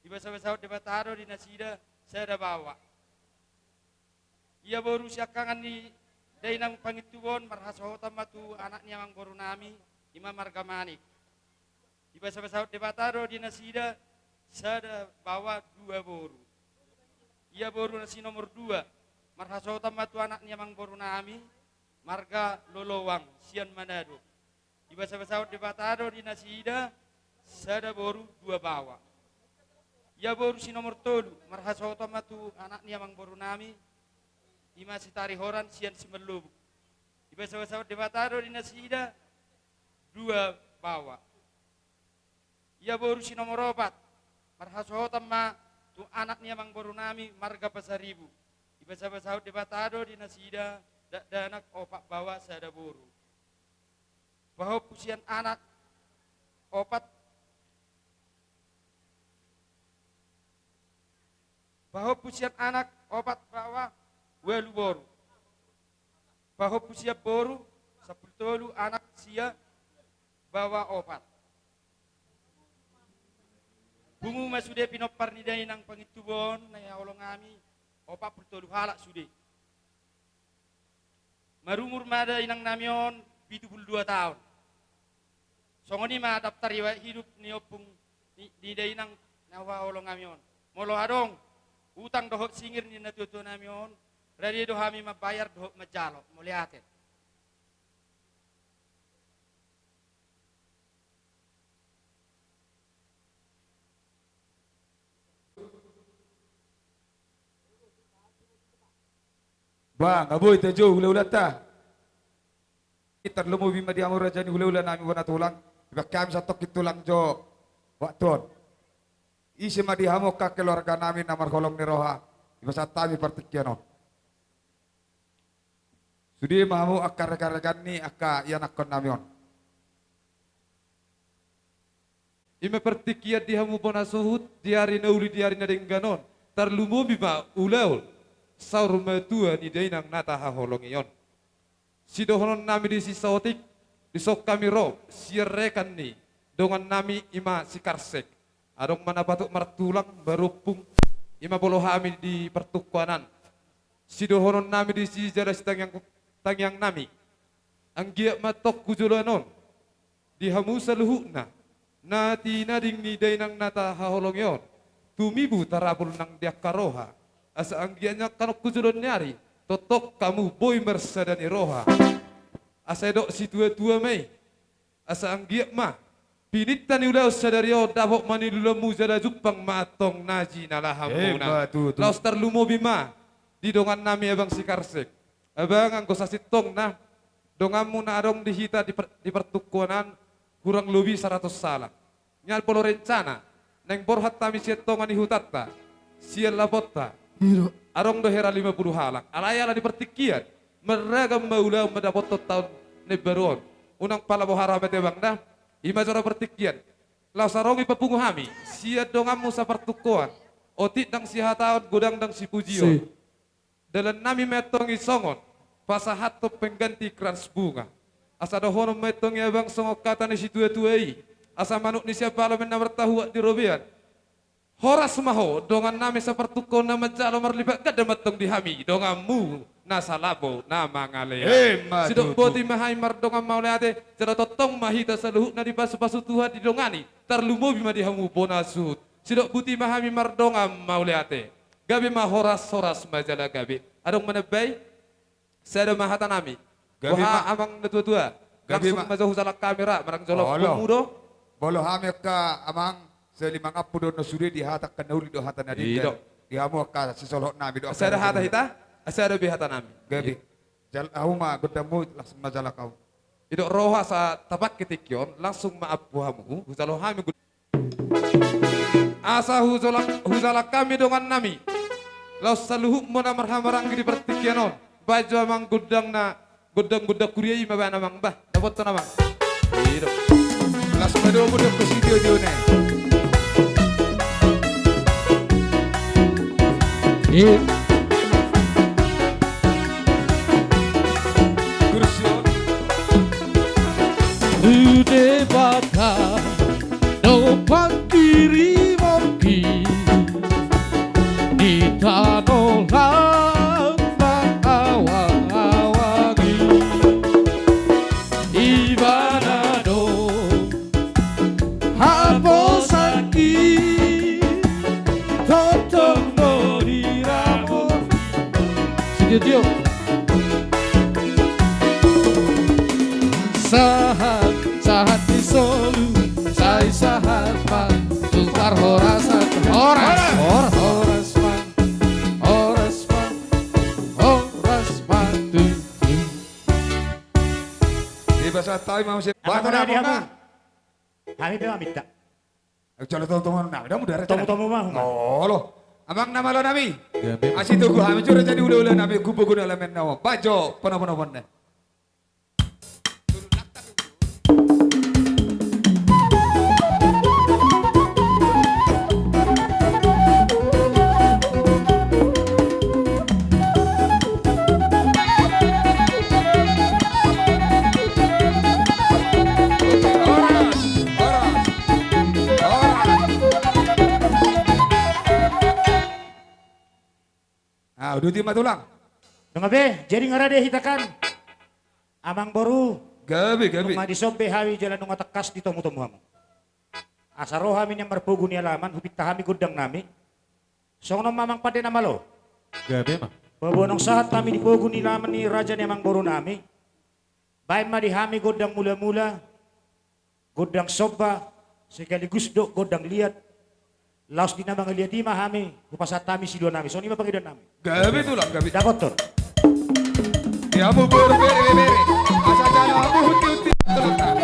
Iba pesawat di Bataro di nasida saya ada bawa. Ia boru siakangan ni dainang pangituon marhasohota matu anaknya mang boru nami Imam Margamanik. Di pesawat di Bataro di nasida saya bawa 2 boru. Ia boru nasi nomor 2 marhasota matu anaknya mang boru nami marga Lolowang Sian Manado. Di pesawat di Bataro di nasida saya boru 2 bawa. Ia boru si nomor 3 marhasota matu anaknya mang boru nami Ima Sitari Horan Sian Simelubuk. Di pesawat di Bataro di nasida 2 bawa. Ia boru si nomor 4 marhasohotan ma tu anaknya mang boru nami marga Pasaribu. Di pesawat di Batado di nasida danak opak bawa sada boru. Bahwa pusian anak opat bawa welu boru. Bahwa pusia boru 10 anak sia bawa opat. Bungu masude pinopar ni day nang pangitubon na yaolong ami opak pultolu halak sude. Marumur mada inang namion 72 tahun. Songoni ma daftar riwayat hidup ni opung di day nang nawa olong amion. Molo adong utang dohot singir ni natuto namion. Radi dohami mabayar dohot majalo. Muliatin. Bang, aboy tejo hula-hula ta. Terlumu bima di amur raja ni hula-hula nami wana tulang. Iba kami satu kitulang jo waktuan. Isi ma di hamo ka keluarga nami namar kolong ni roha. Iba satami partikiano. Sudi mahamu akar rekan ni akka yanakon namion. Ima pertikiat di hamu bona suhut diari nauli diari nadengganon tarlumo bima ulaul saur matua ni dainang nata haholongion. Sidohonon nami di sisotik disok kami rob sirekan ni dongan nami ima sikarsek adong mana batuk martulang barupung ima bolo hami di pertukuanan. Sidohonon nami di si jadas tangyang nami anggiak matok kujulanon di hamu saluhuna nati nading ni dainang nata haholongyon tumibu tarapul nang diak karoha asa anggianya kanok kujulon nyari totok kamu boy mersadani roha asa dok si tua-tua mei asa anggiak mah pinitan ulau sadario dabok manilulamu jada jupang matong naji nalahamuna laos tarlumo bima di dongan nami abang sikarsek abang angko sasitong na dongamu na adong dihita di pertukuanan kurang lebih 100 salah. Nyal polo rencana neng borhat tami sietong ani hutatta siel lapotta arong dohera 50 halak alayala di pertikian meragam maula medapot tahun neberon unang pala bohara bete bang dah ima jora pertikian lau sarongi pepungu hami siet dongamu sa pertukuan otit dang si hataon godang dang si pujion dalam nami metongi songon pasahat to pengganti krans bunga asa dohono metong ya bang songok kata ni si tua-tuai asa manuk ni siapa lo menamer tahu di robian horas maho dongan nami seperti kau nama jalo merlibat kada metong di hami dongamu nasalabo nama ngalea sidok boti mahai mar dongam mauleate jero totong mahita saluhuk na di pasu-pasu Tuhan di dongani tarlumo bima di hamu bonasut sidok buti mahami mar dongam mauleate gabi mah horas majala gabi adong menebay saya ada mahata nami wah amang tua-tua langsung mazahu salah kamera marang jolok pemudo bolo hame ka amang selimang apudo no suri di hata kanauli do hata nadi di hamu ka sisolok nami do saya ada hata hita saya ada bihata nami gabi jal ahuma godamu langsung majala kau idok roha sa tapak ketikyon langsung maaf buhamu huzalo hami asa huzala kami dongan nami laus saluhuk mona marhamarang di pertikianon baju amang gudang gudang kuriai mabana mang bah dapat to namang idok langsung ada mudah ke studio dia kursion Ude baka no pantiri morki di tanah lambang awang-awangi ibanado haposaki totong no diramon Sidio sahat di solu sai sahat pan tukar horas pan di bahasa tahu mau sih Apa kau di apa? Kami pamit tak. Kalau teman-teman nah udah mudah Tomo mah. oh lo amang nama lo nami asih tunggu kami curah jadi ulah nami kupu guna elemen nawa bajo pernah udah timah tulang. Dengar be, jadi ngarade hitakan. Amang boru. Gabi. Rumah di sombe hawi jalan nunga tekas di tomu-tomu hamu. Asaro hami yang merpugu ni alaman hupit tahami gudang nami. Songnom mamang pade nama lo. Gabi mah. Babonong sahat kami di pugu ni laman ni raja ni amang boru nami. Baik mah di hami gudang mula-mula. Gudang soba. Sekaligus dok gudang liat. Laos di nama ngeliat di mahami, upasat kami si dua nami, so ni mapanggidan nami. Gabi tulang gabi. Dapat tur. Ya mu bere. Asa jana amu huti tulang.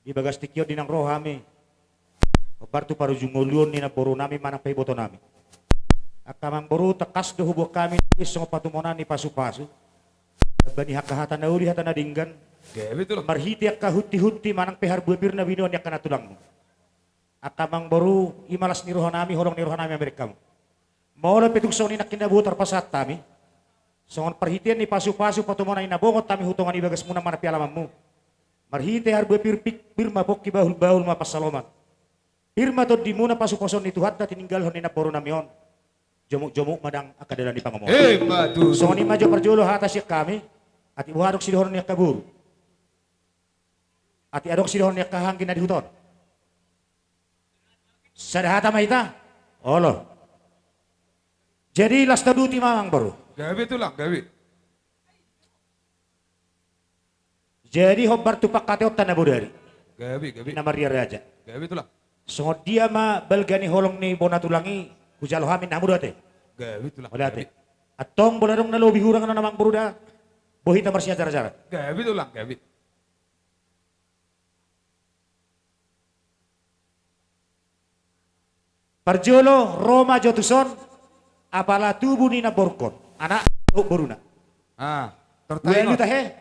Di bagas tikyo din ang rohami. Kabarto paru jungulyon ni na boru nami manang paiboto nami. Akamang boru takas do hubo kami isong patumonan ni pasu-pasu. Bani hakahata na uli hata na dinggan. Gabi tulang. Marhiti ak kahuti-huti manang pehar buapir na binuan yak kanatulang mo. Akamang boru imalas ni rohan nami holong ni rohan nami Amerika mo. Maulah petung soni nak kinabutar pasat tami. Songon perhitian ni pasu-pasu patumonan inabongot tami hutungan ibagas muna mana pialamamu. Marhiti har buapir pik mabok bahul-bahul mapasaloman. Pirma to di muna pasu-pason ni Tuhan na tininggal hon ni naporo namion. Jomuk-jomuk madang akadalan di pangomong. Madu. So ni majo perjolo hata siya kami. At ibu hadok silihon niya kabur. At iadok silihon niya kahangin na dihuton. Sadahata mahita. Olo. Jadi lasta duti mamang baru. Gabi tulang, gabi. Jadi hobar tupak kateot tanah budari. Gabi, gabi. Nama Ria Raja. Gabi tulang. So dia ma belgani holong ni bona tulangi ujalo hamin namu date. Gabi tulang. Olate. Atong bolarong na lobi hurang na namang buruda. Bohita marsiya cara-cara. Gabi tulang, gabi. Parjolo Roma Jotuson apala tubuh ni na borkon. Anak boruna. Welu tahe.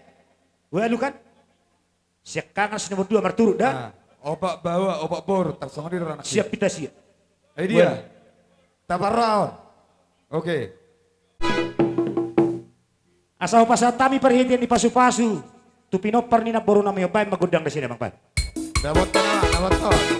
Welu kan? Sekangan nomor 2 marturut dah. Opak bawa, opak bor, tersongan di ranah. Siap kita siap. Dia. Tabarraon. Oke. Asal pasal tami perhatian di pasu-pasu. Tu pinopar ni na boru na mayobay magudang na sini bang pan. Dapat tanah, dapat tanah.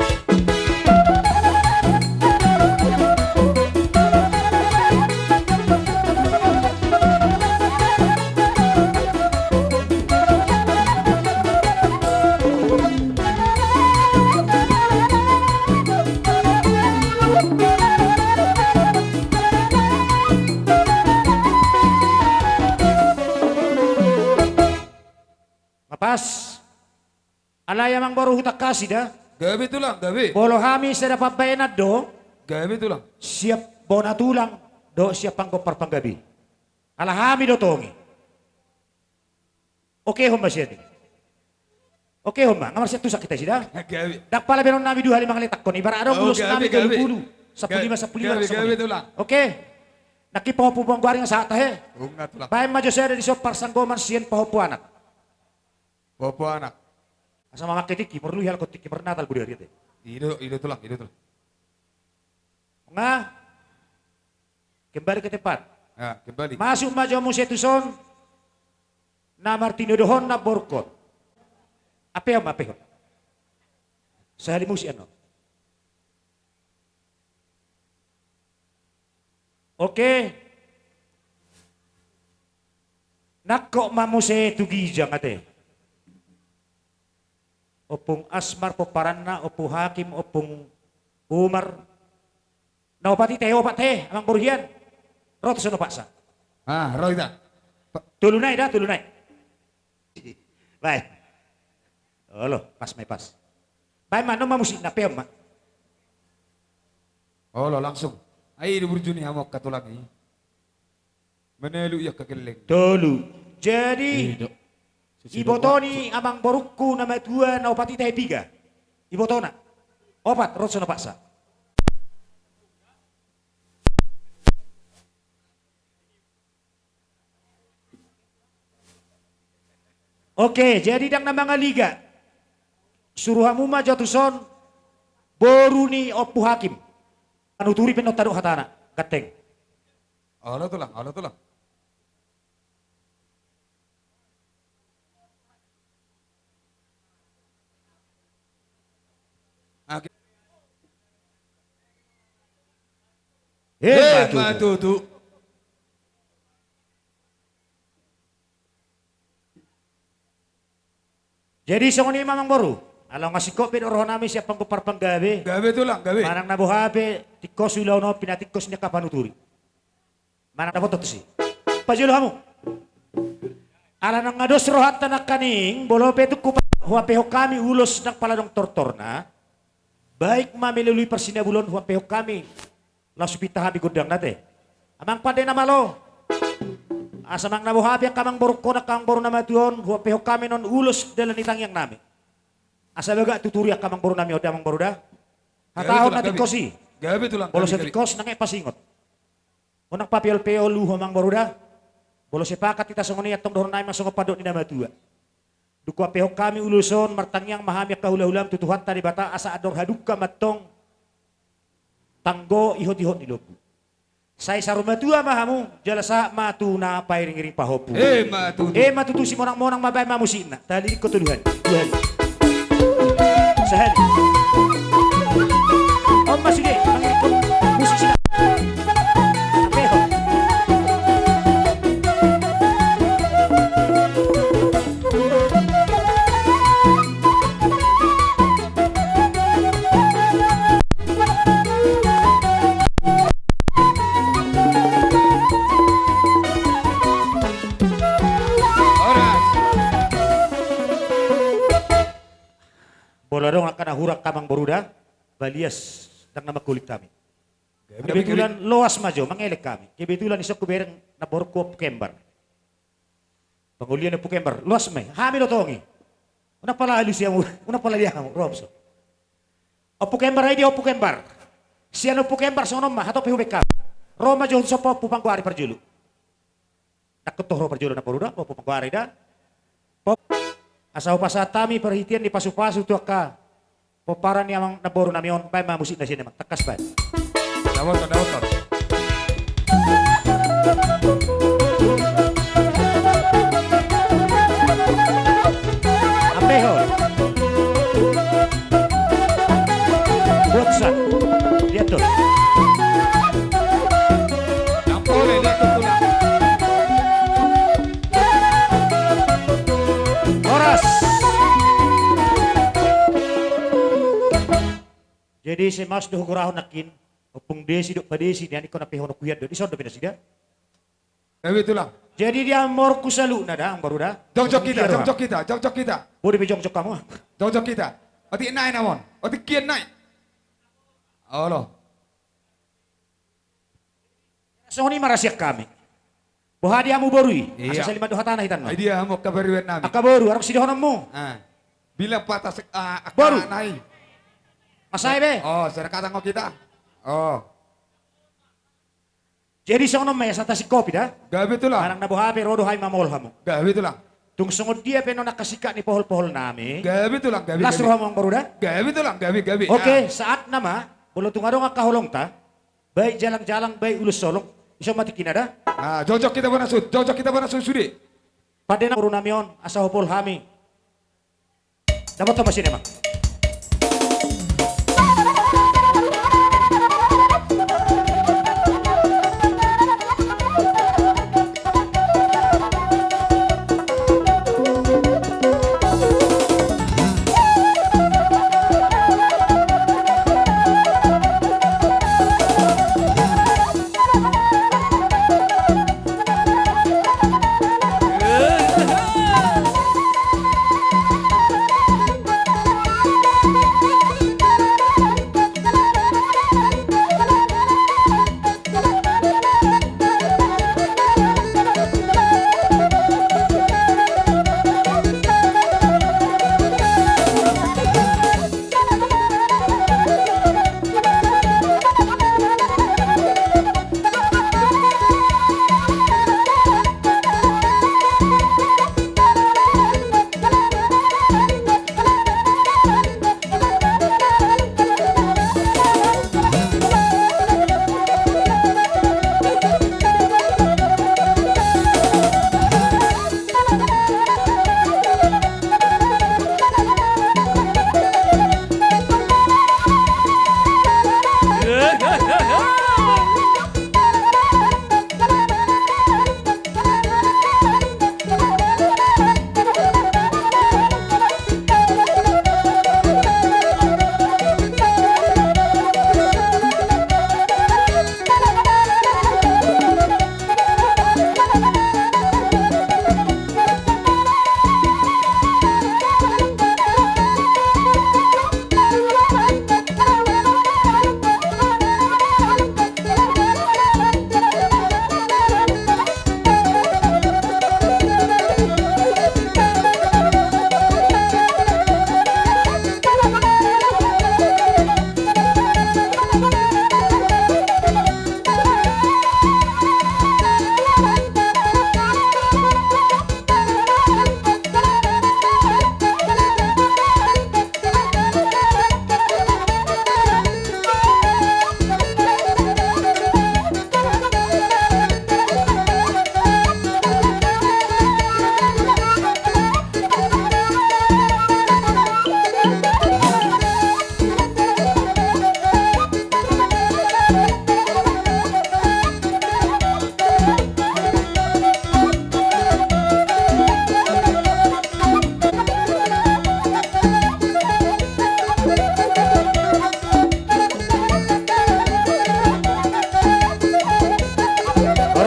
Pas alaya mang baru hutak kasih dah. Gabi tulang, gabi. Bolo hami saya dapat bayanat do. Gabi tulang. Siap bona tulang do siap panggopar panggabi. Ala hami do tongi. Oke homba siya. Oke homba, ngamar siya tusak kita sih dah. Gabi. Dak pala beron nami 2 5 letak kon ibarat ada bulus nami 30. 10 Gabi tulang. Oke. Nakipahopu bang garing sa tahe. Unga tulang. Bayan majo saya di sopar sanggoman sian pahopu anak. Popo anak. Asa mama ketiki perlu hal kotiki pernatal budari teh. Ido tulang, ido tulang. Nga. Kembali ke tempat. Ya, kembali. Masuk maju musetuson. Na Martino dohon na borkot. Apehom. Sehari musi ano. Oke. Nakko mamuse tugijang ate. Opung Asmar Poparanna, opung Hakim, opung Umar. Naupati teh, opat teh, amang burhian. Rotos ano paksa. Roita. Tulunay dah, tulunay. Baik. Olo, pas may pas. Baik mano mamusik na peom ma. Olo langsung. Ay burjuni hamok katulagi. Menelu ya kekeleng. Tolu. Jadi Ibotoni amang borukku nama 2 na opati teh 3. Ibotona. Opat rotos ano paksa. Oke, jadi dang na mga liga. Suruhamu ma jatuson boru ni opu hakim. Anuturi penotaro hatana, gateng. Olo tulang. Matutu. Jadi songon ni mamang boru. Alang ngasih kopi roh nami siap pangkopar panggabe. Gabe tulang, gabe. Manang nabuhabe tikos ulaw no pinatikos niya kapanuturi. Manang nabotot si. Pajulo hamu. Ala nang ngados rohat tanak kaning bolo petuk kupa huapeho kami ulos ng paladong tortorna. Baik mamilului persinabulon huapeho kami. Lasupita habi godang nate. Amang pande na malo. Asamang nabuhabi ang kamang borok ko na kang boro na matuon. Huapeho kami non ulos dalan itang yang nami. Asa baga tuturi ak kamang boru nami oda amang boruda. Hatahon natin kosi. Gabi tulang. Bolo sa tikos nang pasingot. Unang papiol-peol luho mang boruda. Bolo sepakat kita songoni atong dohon namin masong padok ni nama tua. Dukwa pehok kami uluson martangyang mahami kahula-hulam tutuhan tadi bata asa ador hadukka matong tanggo ihot-ihot ni lopu. Saya saruma tua mahamu jalasa matuna pairing-iring pahopu. Matutu si monang-monang mabay mamusina. Tali ko tuluhan. Tuhan. Sahel. Om masige mangikot musik sila. Apeho. Bolarong akan nahurak kamang boruda, balias dang nama kulit kami. Kebetulan loas majo, mengelek kami. Kebetulan isok kubereng na borko Pukembar. Pengulian na Pukembar, loas may, hamil o tongi. Una pala alusia mo, una pala liya mo, Robso. O Pukembar ay di o Pukembar. Siya no Pukembar sa unom ma, hato pihubek ka. Roma jo sa po pupangkuari parjulo. Nakutohro parjulo na boruda, po pupangkuari da. Pop. Asaw pa sa tami perhitian di pasu-pasu tu ka. Poparan ni amang naboru namion pa mamusik na siya takas pa. Dawot. Ampeho. Botsa. Lihat tuh. Nampole lihat tuh tulang. Jadi si mas doh kurahon nakin, opung desi dok padesi dia ni kau napeho nak kuyat dok, isor dok pindah sida. Gabi tulang. Jadi dia mor kusalu nada ang baru dah. Jongcok kita. Boleh bijongcok kamu. Jongcok kita. Oti naik namon. Oti kian naik. Allah. Soni marasiak kami. Bohadi amu borui. Iya. Asa salima doh tanah hitan. Dia mau kabariwan nami. Akaboru harus sidohonmu. Bila patah baru naik. Masai be. Oh, saya kata ngok kita. Oh. Jadi sono may sa si kopi dah. Gabi tulang. Manang nabuhabi rodo hay mamol hamu. Gabi tulang. Tung sungod dia peno nakasika ni pohol-pohol nami. Gabi tulang, gabi. Lastro hamu ang baruda. Gabi tulang, gabi. Oke, saat nama bolo tung adong kahulong ta. Baik jalang-jalang, baik ulus solong. Iso matikin ada. Jojok kita banasud sudi. Pada na puro namion asa hopol hami. Dapat to masin emang.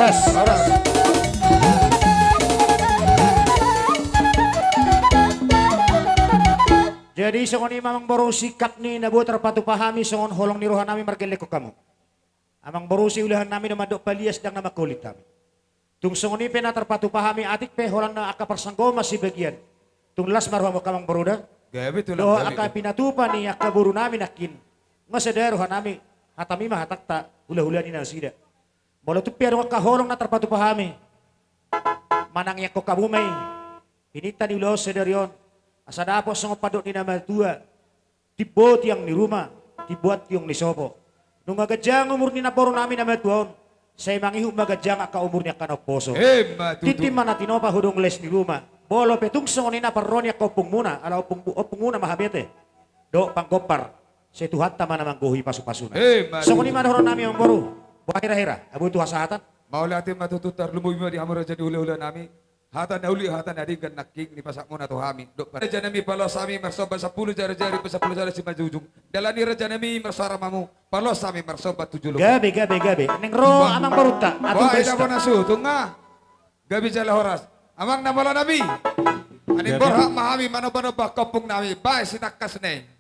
Horas. Jadi songon ni mamang borusi kap ni nabu terpatu pahami songon holong ni rohan nami margele ko kamu. Amang borusi ulahan nami na madok palias dang nama kulit kami. Tung songon ni pena terpatu pahami atik pe holang na aka persanggo masih bagian. Tung las marwa mo kamang boruda. Gabi tu Do lah. aka pinatupa ni aka buru nami nakin. Ngasadero rohan nami hatami mah hatakta hula-hula ni nasida. Bolo tu pero aka holong na terpatu pahami. Manang yak ko kabumay. Pinita ni ulo sederion. Asada po sa padok ni nama tua, tibot yang ni rumah, dibuat yang ni sopo. Nung agajang umur ni naporo namin nama tuon, say mangihu magajang aka umur niya kanoposo. Titi man natin pa hudong les ni rumah. Bolo petung sa ni naparon niya kopong muna, ala opong muna mahabete. Do pangkopar, say tuhat tama namang guhi pasu-pasuna. So ni manhoron namin ang boro, buhira-hira, abu itu hasahatan. Maula atin matututar lumubi mo di amor jadi ula-ula nami. Hatan nauli hatan adik kan naking ni pasak mo na to hami. Dok para raja nami palos sami marsoba 10 jari-jari pa 10 jari si majujung. Dalani raja nami marsara mamu palos sami marsoba 7 lupa. Gabi. Neng ro amang baruta atau Wah, ida besta. mo nasu tunga. Gabi jala horas. Amang namala nami. Aning borhak mahami mano-mano ba kopong nami. Bay sinakas ne.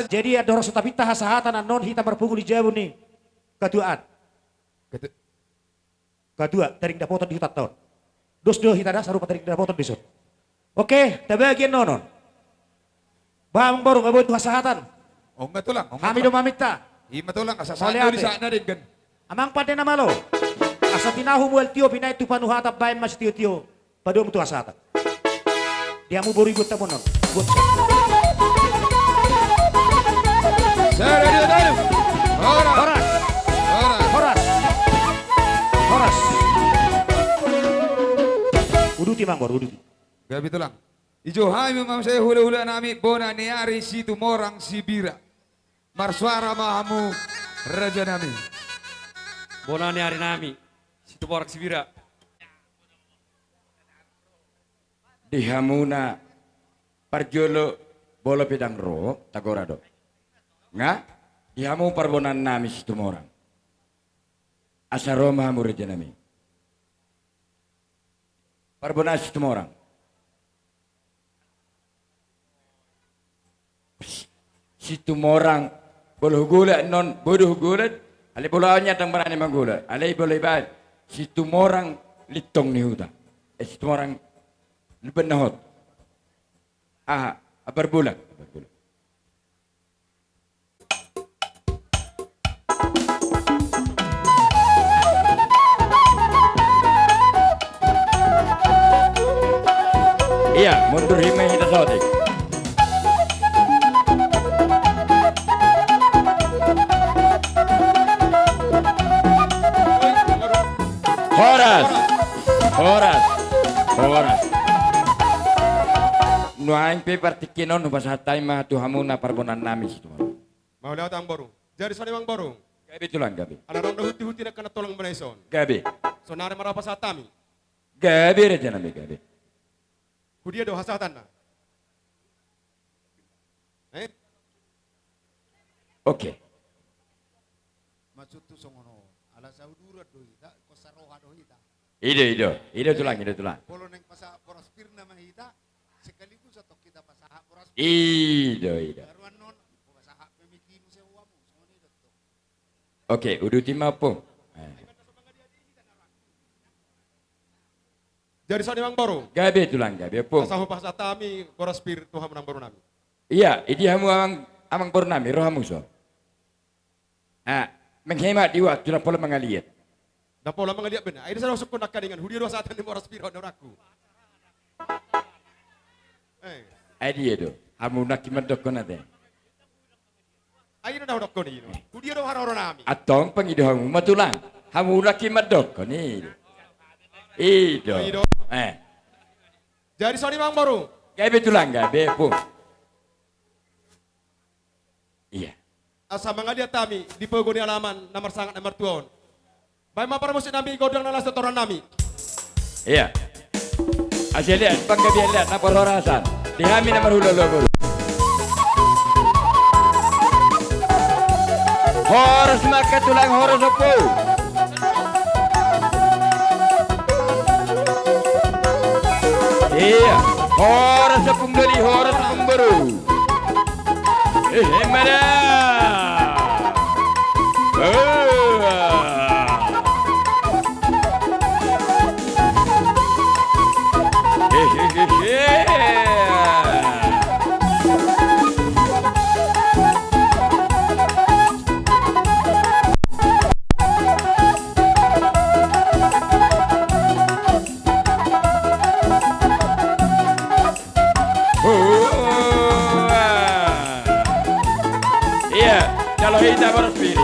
Jadi ada orang sutapita hasahatan non hita berpunggu di jabu nih. Ketuaan. Kedua, tarik dapotan di hutan tahun. Dos do hita dah sarupa tarik dapotan besok. Oke, tabagian nonon. Bang baru ngabo itu hasahatan. Oh enggak tulang. Kami do mamita. Ima tulang asa Soleh sana di ate. sana din kan. Amang pade na malo. Asa tinahu mual tio pinay tu panuhatap bayan mas tio. Pado mo tu hasahatan. Dia mo boribut ta monon. Saya dia dalam. Horas. Uduti manggor, uduti. Gabi tulang. Ijo hai memang saya hula-hula nami bona neari situ morang sibira. Marsuara mahamu raja nami. Bonane hari nami, situ borak sibira. Di hamuna parjolo bolo pedang ro tagorado. Nga, di hamu parbonan nami situ morang. Asaro mahamu raja nami. Parbonan situ morang. Situ morang bolo gulat non bodoh gulat. Ale bolanya tang berani manggulat. Ale boleh baik. Situ morang litong ni huda. Situ morang benahot. Berbulan. Iya, mundur hime kita sotik. Horas. Nuaing pe partikinon nu pasatay ma tuhamuna parbonan nami situ. Mau lewat ang borong. Jadi sana mang borong. Gabi tulang gabi. Ana rong huti-huti na kana tolong menaison. Gabi. Sonare marapa satami. Gabi reja nami gabi. Hudia do hasatan na. Oke. Maksud tu songono. Ala saudura do ita, kosaroha do ita. Ide tulang. Polo neng pasa poraspirna mahita, sekaligus atau kita pasaha poraspirna. Ide. Baruan non, pasaha pemikinu sewamu, songono ida to. Oke, udah timah pun. Jadi sana mang borong. Gabi tulang gabi pun. Asahu pasatami poraspir Tuhan menang borong nami. Iya, idi hamu amang purnami rohamu so. Menghemat di waktu dan pola mengaliat. Dan pola mengaliat benar. Ini saya masuk konak dengan hudia dua saat ini poraspir orang aku. Dia do. Hamu nak kimedok kona deh. Ayo dah dok koni. Hudia dua hari orang nami. Atong pengido hamu matulang. Hamu nak kimedok koni. Ido. Jadi sana mang borong. Gabi tulang gabi pun. Iya. Asa mangaliat tami di pegoni alaman nomor sangat nomor tuon. Baik ma para musim nami godang nalas setoran nami. Iya. Asyik lihat, panggabi lihat, napor horasan. Dihami nomor hulu. Horas maka tulang horas opo. Iya, horas sepung dari horas sepung baru. Mana? Kalau kita berspiri.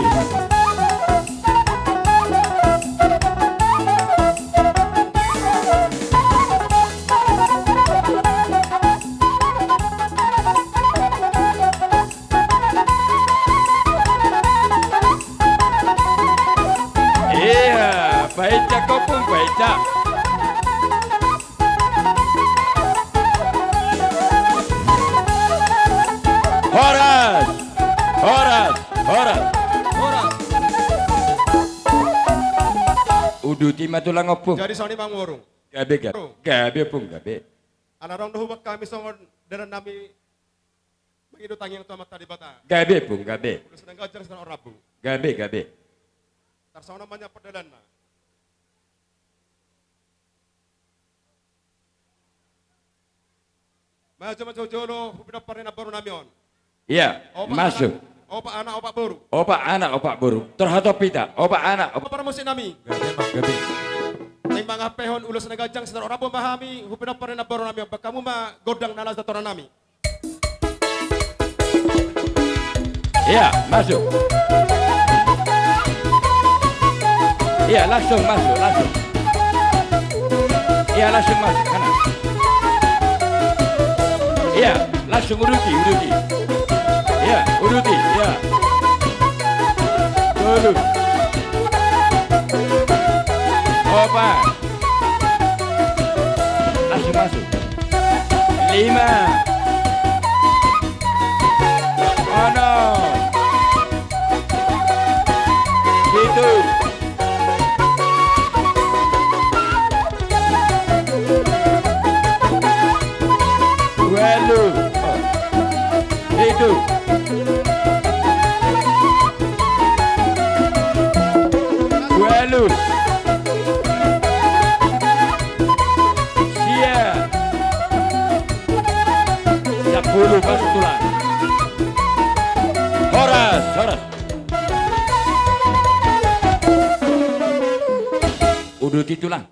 Iya, baiknya kau pun baiknya. Horas. Uduti matulang opung. Jadi sana mang borong. Gabi pun. Ana rong hubak kami songon dengan nami Mengido tangi yang tuamat tadi bata. Gabe pun gabe. Udah sedang gajar sedang orabu. Gabe. Tarsau namanya perdalan na. Maju jolo, hubina parena baru namion. Iya, masuk. Opa anak, opa baru. Opa anak, opa baru. Terhadap pita. Opa anak, Opa para musim nami. Gabi. Timbang apehon ulos nagajang sedang orabu mahami, hubina parena baru namion. Kamu mah godang nalas datoran nami. Iya, masuk. Iya, langsung masuk, langsung. Iya, langsung masuk, kanan. Iya, langsung uruti. Iya, uruti, iya. Dulu. Opa. Langsung masuk. 5. Oh no. Itu. Walu. Oh. Itu. Walu. Sia. 10 masuk tulang. Horas. Uduti tulang.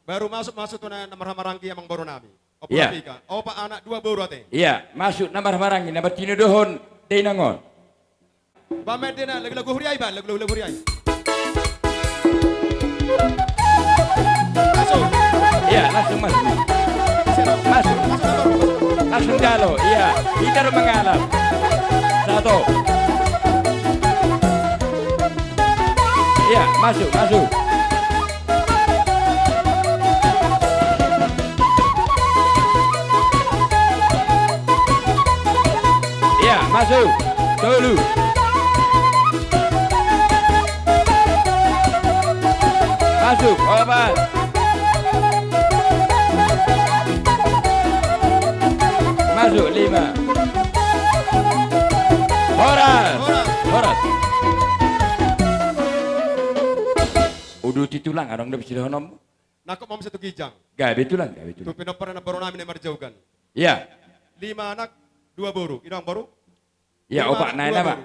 Baru masuk tuh nomor hamarangki yang baru nami. Opa Iya. Pika. Opa anak 2 baru ate. Iya, masuk nomor hamarangki, nomor tino dohon, dinangon. Bamet dina lagu-lagu huriai ban, lagu-lagu huriai. Masuk. Iya, langsung masuk. Masuk. Langsung jalo, iya. Kita mengalap. 1. Iya, masuk. Iya, masuk. Dulu. Masuk, obat. Masuk 5. Horas. Uduti tulang, arang dah bisa honom. Nakop mau satu gijang. Gabe tulang. Tu pinopar na baru nami nemar jauhkan. Iya. 5 anak, 2 baru. Idang baru? Iya, Lima opak anak, nana 2 pak.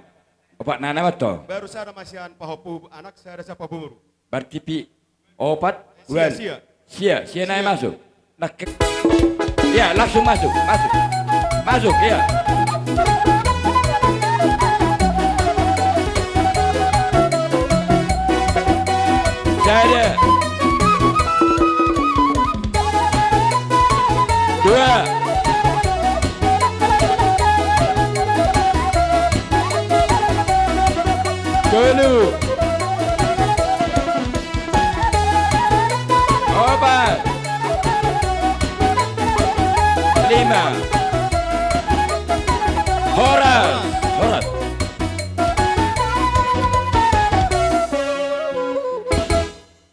Opak nana pak toh. Baru saya ada masihan pahopu anak, saya ada siapa baru. Berarti pi opat. Sia. Sia naik masuk. Nak. Iya, langsung masuk. Masuk, iya. Saya 2. Dulu. Obat. 5. Horas.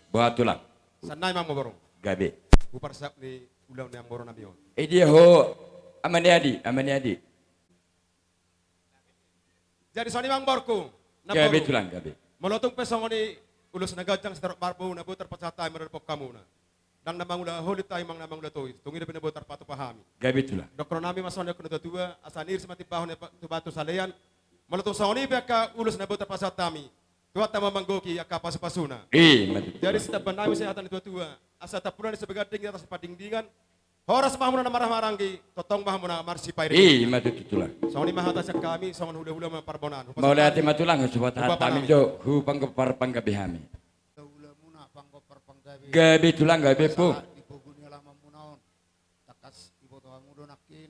Buat tulang. Sanay mang baru. Gabe. Upar sap ni ulang yang baru nami on. Dia ho amaniadi. Jadi soni mang borku. Gabe tulang gabe. Molotung pesong ni ulus nagajang sa barbo na butar patsatay marapok kamu na. Dang namang ula holit tayo mang namang ula toy. Tungi na pinabutar pato pahami. Gabe tulang. Dokter nami masonnya kuno tatua asanir sa matipahon na tubatu salean. Molotung soni ka ulus na butar pasatami. Tuat tama manggoki aka pasupasuna. Mati. Jadi setiap nami saya hatan tua. Asa tapunan sa begading atas padingdingan. Horas mahmuna na marah-maranggi, totong mahmuna marsipai. Mati tulang. Soni mahata sa kami, songon hula-hula maparbonan. Mau lihat matulang supaya hatami jo hu panggapar panggabihami. Gabe tulang gabe po. Takas ibu tuang mudo nakin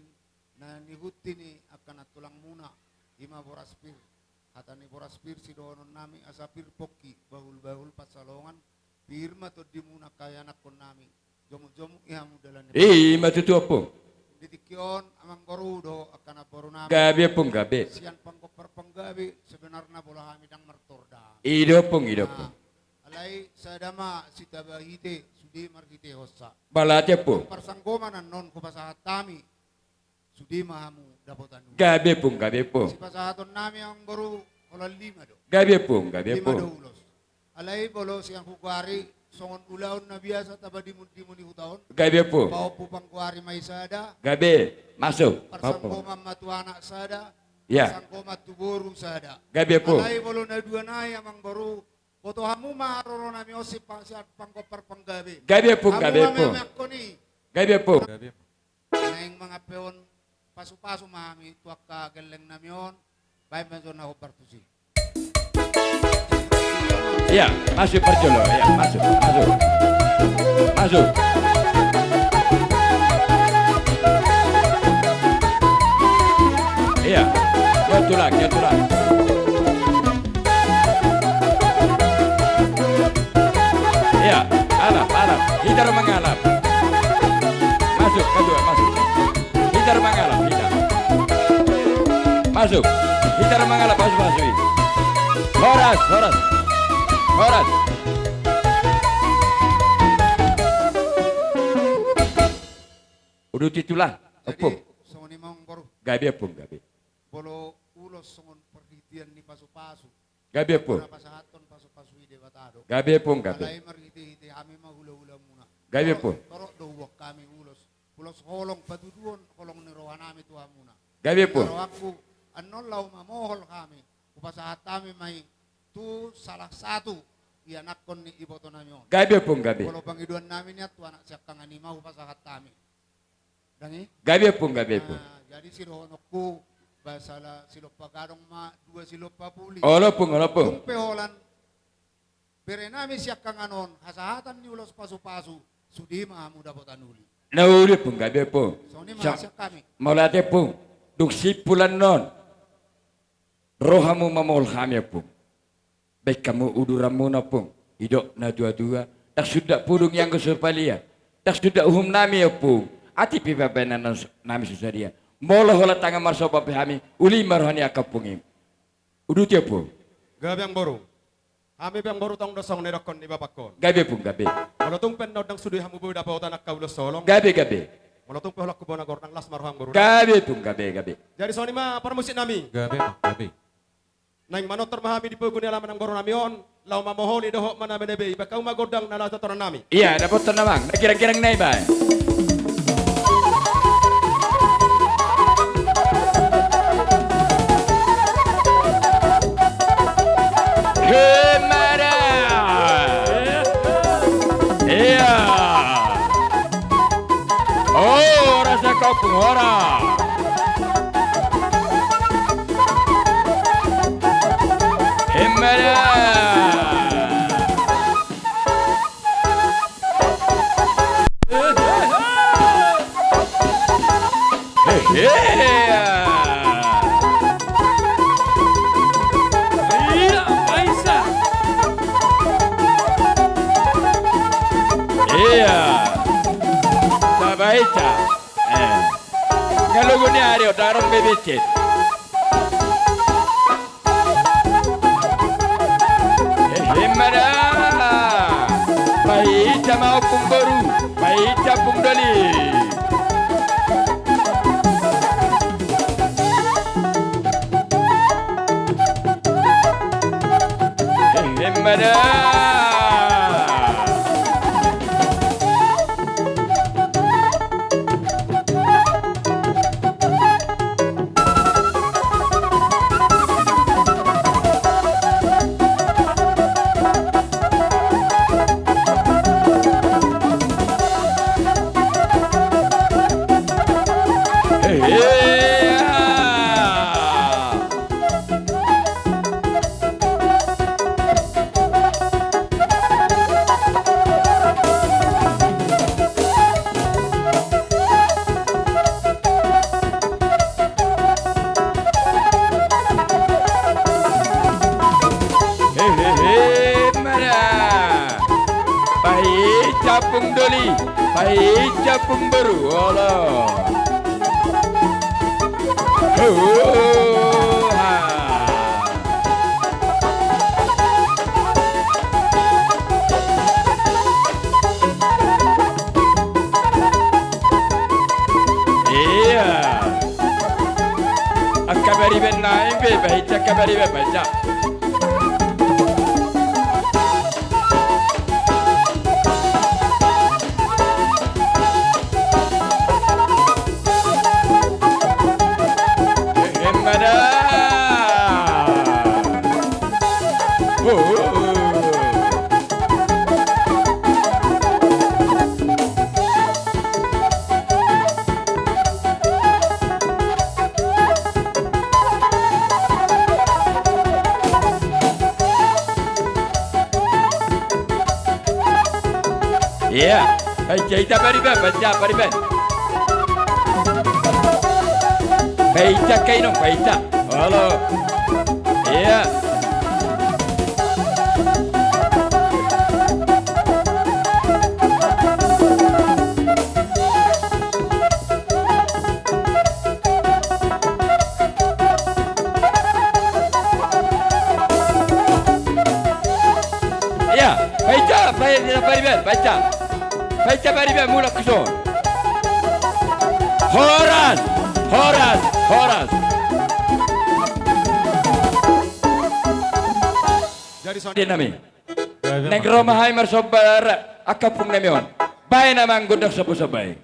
na nihuti ni akan tulang muna ima boraspir hatani boraspir si donon nami asapir poki bahul pasalongan pirma to di muna kaya nakon nami jomu ihamu dalan Mati tu apa? ditikyon amang borudo akan boru nami Gabe pun gabe. sian pangkopar panggabi sebenarnya bola kami dang mertorda Idop pun. alai sadama sitabahite sudi marhite hossa Balate po. parsanggoman non ko pasahat tami Sudi mahamu dapotan. Gabe pung, gabe pung. Si pasahaton nami ang baru kolal 5 do. Gabe pung, gabe 5 pung. do ulos. Alay bolo siyang kukwari songon ulaon na biasa taba dimuni hutaon. Gabe pung. Pau pupang kuari may sada. Gabe, masuk. Parsang Apa? koma matuana sada. Ya. Parsang koma tuboru sada. Gabe pung. Alay bolo na dua na amang baru. Boto hamu maaroro nami osip pang siat pangkopar panggabe. Gabe pung, gabe pung. Gabe pung. Naing mga peon pasu-pasu mami tuak ka geleng namion. Baik menso na opartusi. Iya, masuk perjolo, ya, masuk, masuk. Masuk. Iya, ya tulak, ya tulak. Iya, alap, alap, hidar mengalap. Masuk, kedua, masuk. Hidar mengalap, hidar. Masuk, hidar mengalap, masuk, masuk. Horas, horas. Horas. Udah titulah. Opung. Songon imong baru. Gabi opung, gabi. Bolo ulos songon perhitian ni pasu-pasu. Gabi opung. Pasahaton pasu-pasu ide batado. Gabi opung, gabi. Alay marhiti-hiti kami mahula-hula muna. Gabi opung. Torok do kami ulos. Ulos holong patuduon, holong ni rohanami tuha muna. Gabi opung. Pero aku anon law mamohol kami. Kupasahat kami may tu salah satu ianak kon ni iboto namin. Gabi opung, gabi. Kalau pangiduan namin ya tu anak siap kang animau pasahat kami. Dangi? Gabi opung, gabi opung. Jadi si rohonokku basala silop pagarong ma dua silop papuli. Olopung, olopung. Tumpe holan. Bere namin siap kang anon hasahatan ni ulos pasu-pasu sudi mahamu dapotan uli. Nauli pung, gabi opung. So ni mahasyak kami. Molate pung. Duk sipulan non. Rohamu mamol kami pung. Baik kamu uduramu na pung. Hidok na dua-dua. Tak sudah purung yang kesepalia. Tak sudah uhum nami ya pung. Ati pipapenan nami susadia. Molo hola tangan marso papi kami. Uli marhani akapungim. Udut ya pung. Gabi ang boru. Kami yang boru tong dosong ni dokon di bapakon. Gabi pung, gabi. Molotung penod ng sudi hamu bu dapat anak kaulos solong. Gabi, gabi. Molotung peholak kubona gornang las marhang boru. Gabi pung, gabi, gabi. Jadi soni ma permusik nami. Gabi, gabi. Naing manot termahami di puguni alaman ng boru nami on. Lau mamoholi dohok mana benebe. Bakau magodang na lato toran nami. Iya, dapat tenang. Kira-kira naik bay. Kemana? Iya. Oh, rasa kau penghora. Kemana? Iya, Aisyah. Iya. Sabaita. Kalau gini hari darong bebecet. Himara. Baita mau pungbaru. Baita pungdali. Himara. Capung doli, baik capung baru, Allah. Iya. be baca kabari be baca. Hemmada. Iya, baca bariban, baca bariban. Baca kaino, baca. Halo. Iya. Iya, baca bariban, baca. Baca bariban mula kuson. Horas, horas, horas. Jadi soal Dia nami. Negro mahai marsobar akapung namion. Bae namang gondok sabu-sabay.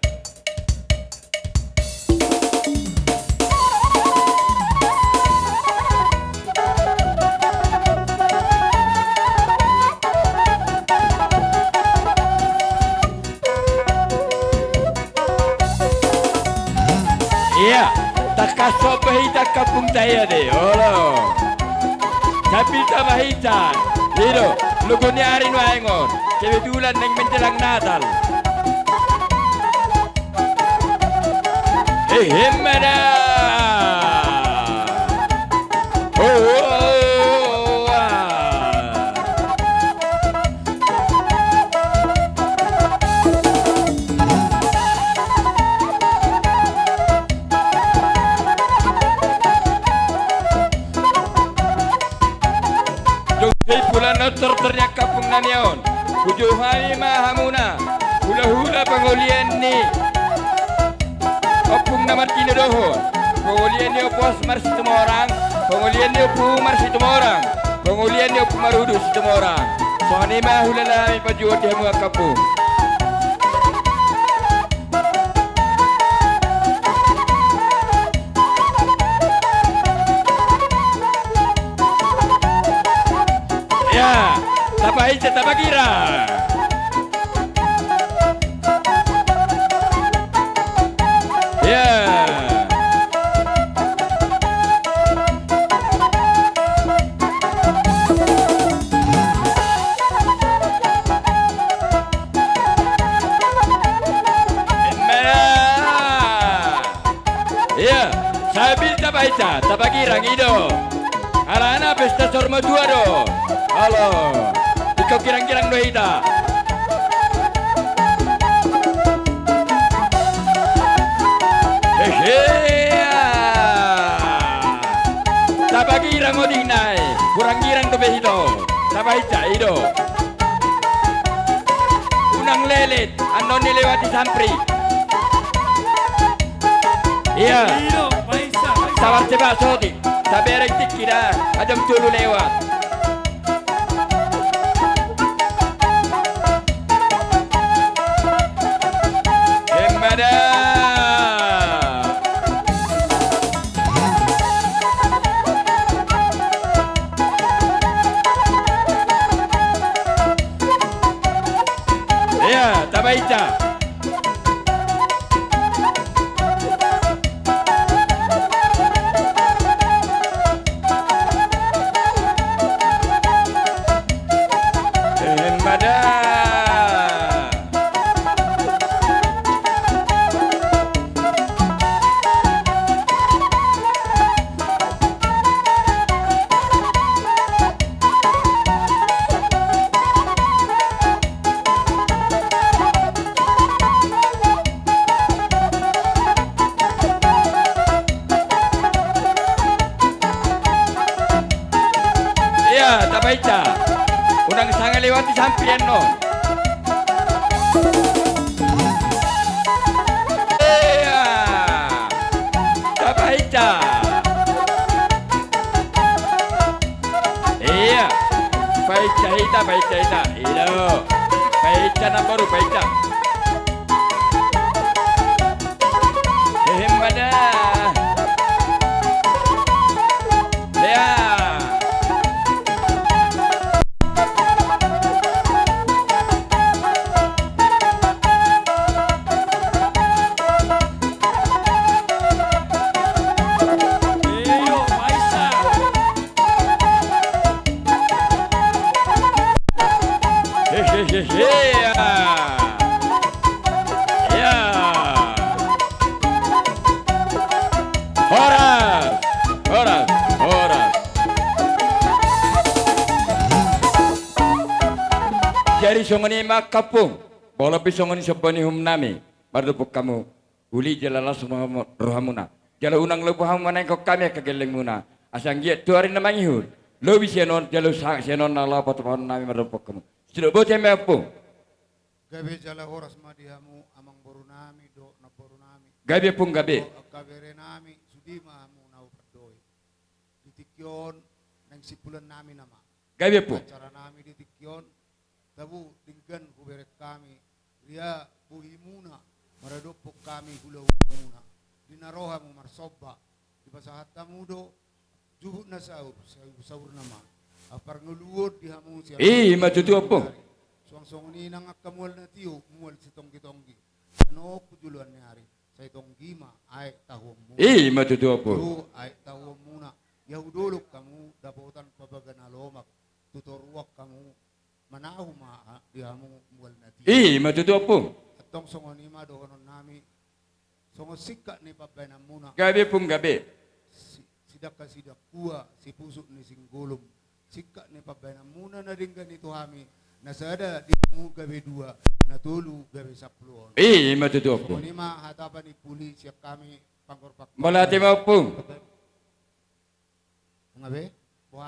Iya, takaso bahita kapung taya de. Olo. Kapita bahita. Lido, lugunya hari nu aengon. Kebetulan neng menjelang Natal. Hemmada. Terternya kapung nanion Pujuh hari mahamuna Hula-hula pengolian ni Opung namat kini dohon Pengolian ni opos marsi semua orang Pengolian ni opu marsi semua orang Pengolian ni opu marudu semua orang Sohani mah hula lami pajuh di hamua kapung Ya, tapai tapagira. Ya. Ya, sabil tapai tapagira ngido. Alana pesta sorma dua do. Halo, ikaw kirang-kirang dohita. Tabagirang o dinay, kurang-girang dobehito. Tabahica, ido. Unang lelet, ano nilewati sampri. Iya. Sawar seba soti, saberek tikira, adem tulu lewat. Ya, tabaita. Tabaita, unang sanga lewati sampian no. Tabaita. Paita. Iyo. Paita na baru Paita. Himada. Ya. Horas. Jari songoni mak kapung, bola pisongoni sebani humnami, bardupuk kamu, uli jalala semua rohamuna, jala unang lebu hamana kau kami kegeleng muna, asang giat tu hari namangi hud, lobi senon jalu sang senon nala patupon nami bardupuk kamu, sudah bocah meapung. Gabe jala horas madihamu amang boru nami do na boru nami. Gabe pung gabe. Kabere nami sudi mahamu nau perdoi. Ditikyon nang sipulan nami nama. Gabe pung. Acara nami ditikyon tabu dinggan huberet kami. Ria buhimuna maradopok kami hula-hula muna. Dinarohamu marsoba. Di pasahat tamudo juhud na sahur nama. Apar nguluod dihamu siya. Majutu apung. Suang-suang ni nang akamual na tiyo, mual si tonggi-tonggi. Ano ko duluan ni Ari? Sa itong gima, ay tahom muna. Matutu apung. Yo, ay tahom muna. Yahudulok kamu, dapotan pabaga na lomak. Tutoruak kamu, manahu maa, dihamu mual na tiyo. Matutu apung. At tong songon ni madohonon nami, songon sika ni papay na muna. Gabe pung gabe. Sidak ka sidak kuwa, si puso ni singgulong. Sika ni papay na muna na rin ganito hami. Nasada di mu gabe dua, natulu gabe 10. Matutu apung. Kung lima hatapan ni puli siya kami pangkorpak. Malati maupung. Ngabe?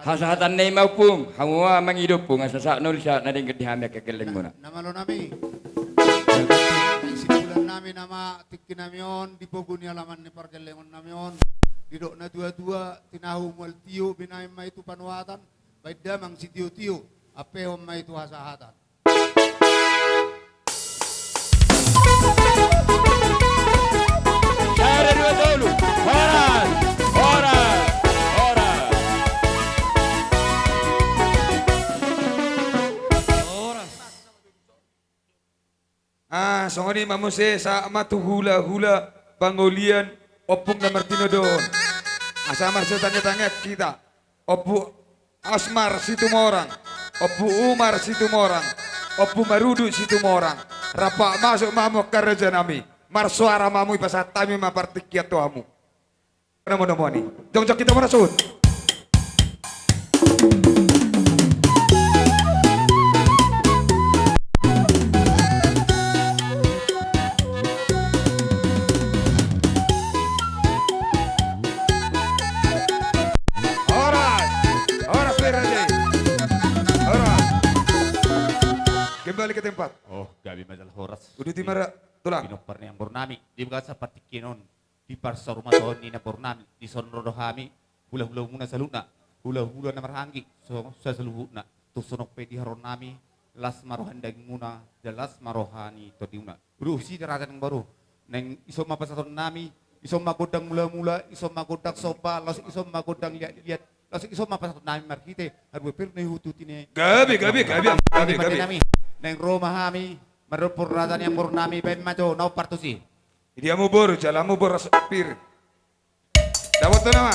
Hasahatan na maupung. Hamua mangidup pung. Asasa nul siya na rin kadihami kakeleng muna. Namalo nami. Sipulan nami nama tikin namion, dipoguni alaman ni parkelengon namion. Didok na dua-dua, tinahu mual tiyo, binayam ma itu panuatan. Baik damang si tiyo-tiyo. Apa yang itu hasahatan? Cara dua dulu. Horas. Songoni mamuse sa matu hula pangolian opung na Martino doon. Asamar sa tanya-tanya kita. Opu Asmar situ morang. Opu Umar situ morang. Opu Marudu situ morang. Rapa masuk mamu kerja nami. Marsuara mamu ipasat tami mapartikiat tuamu. Namo ni. Jong kita mana sud. Kembali ke tempat. Oh, gabi madal horas. Udah timara tulang. Pinopar ni ang Bornami. Di ba sa patikinon, di parsa rumah sohon ni na Bornami, di sonro hami, hula-hula muna sa luna, hula-hula na marhangi, so sa saluhu na, tusunok pe di haron nami, las marohan daging muna, las marohani to di una. Bro, si daratan ng baru, neng iso mapasaton nami, iso magodang mula-mula, iso magodang sopa, las iso magodang liat-liat, las iso mapasaton nami markite, harwe per na hututin Gabi. Neng Roma hami, marupur rata yang Bornami pen majo nau partusi. Dia mubur, jalamu bor pir. Dapat tu nama.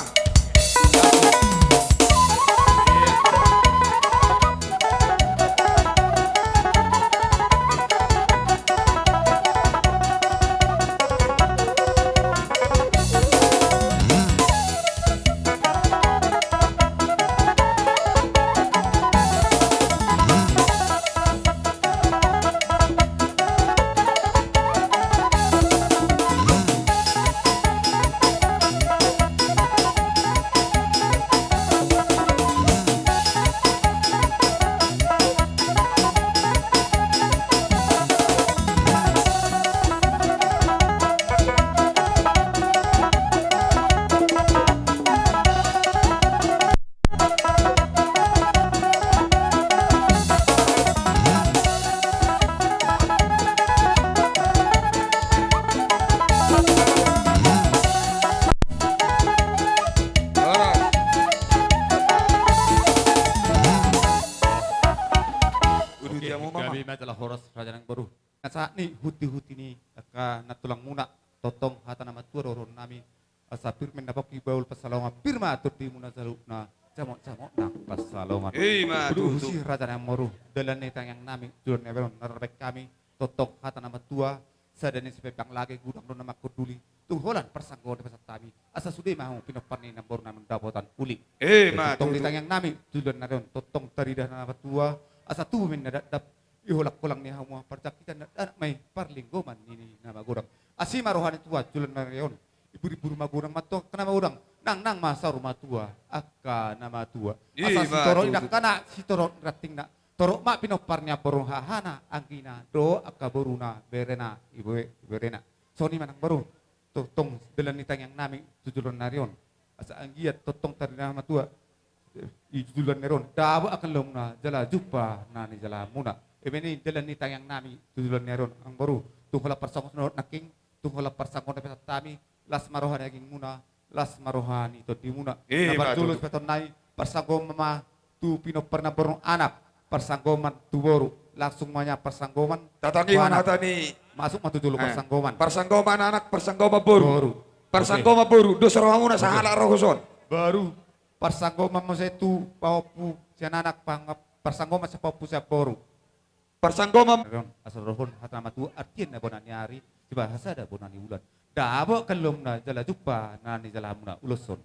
saat ni huti-huti ni aka natulang muna totong hata nama tua roron nami asa pirmen napok ibaul pasalonga pirma atur di muna salukna camok-camok nak pasalonga kudu si raja namoru dalan netang yang nami tuan neberon narbek kami totong hata nama tua sadani sepepang lagi gudang do nama kuduli tungholan persanggo de pasat tami asa sudi mau pinopan ni nambor namun dapotan uli totong netang yang nami tuan naron totong taridah nama tua asa tu men dap iholak kolang ni hamu percakitan anak may parlinggoman ini nama gurang asima rohani tua julan narayon ibu-ibu rumah gurang mato kenapa urang nang masa rumah tua aka nama tua asa si toro indak kana si toro rating nak toro mak pinoparnya porong hahana angkina do aka boruna berena ibu berena soni manang baru totong belan nitang yang nami tujulan narayon asa anggiat totong tari nama tua ijulan narayon dawa akan lomna jala jumpa nani jala muna ini jalan ni tayang nami tujuan neron ang baru tunghola persangkon norot naking tunghola persangkon na pesat tami las marohan naging muna las marohan ito di muna nabar tulus peton nai persangkon mama tu pinoper na borong anak persanggoman tu boru langsung manya persanggoman tatani mana tani masuk matu dulu persanggoman persanggoman anak persanggoman boru persanggoman boru dos rohamu na sahala rohoson baru persanggoman mo setu paupu sian anak pangap persanggoman sa paupu sa boru persanggoman asal rohon hatama tu artian na bonan nyari di bahasa ada bonan ulan dabo kelum na jala jumpa nani jala muna uloson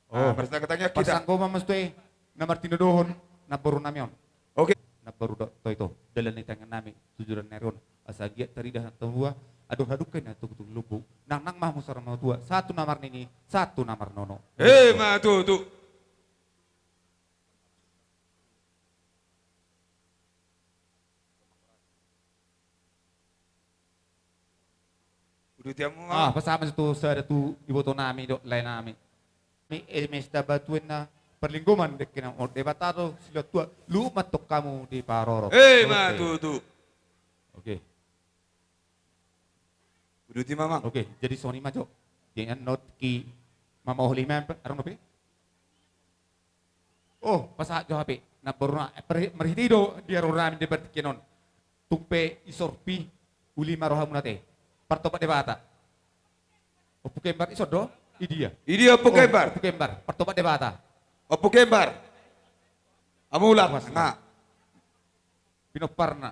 katanya kita persanggoman mesti namar tinodohon na boru namion oke na boru to itu dalan ni tangan nami tujuran neron asagia teridah na tua aduh haduk na tung lubuk nang mah musar mau tua satu namar nini satu namar nono ma tu udah tiamu pasama itu sada tu ibu to nami dok lain nami mi mes da batuin na perlingkuman dek kena debatado sila tua lu matok kamu di paroro ma tu oke udah ti mamang oke jadi Sony majo dengan note ki mama holi mem arang nopi oh pasa jo HP na boruna merhitido dia rurami debat kenon tupe isorpi uli marohamu nate partopat debata opo kembar isodo idia opo kembar partopat debata opo kembar amulat nga pinoparna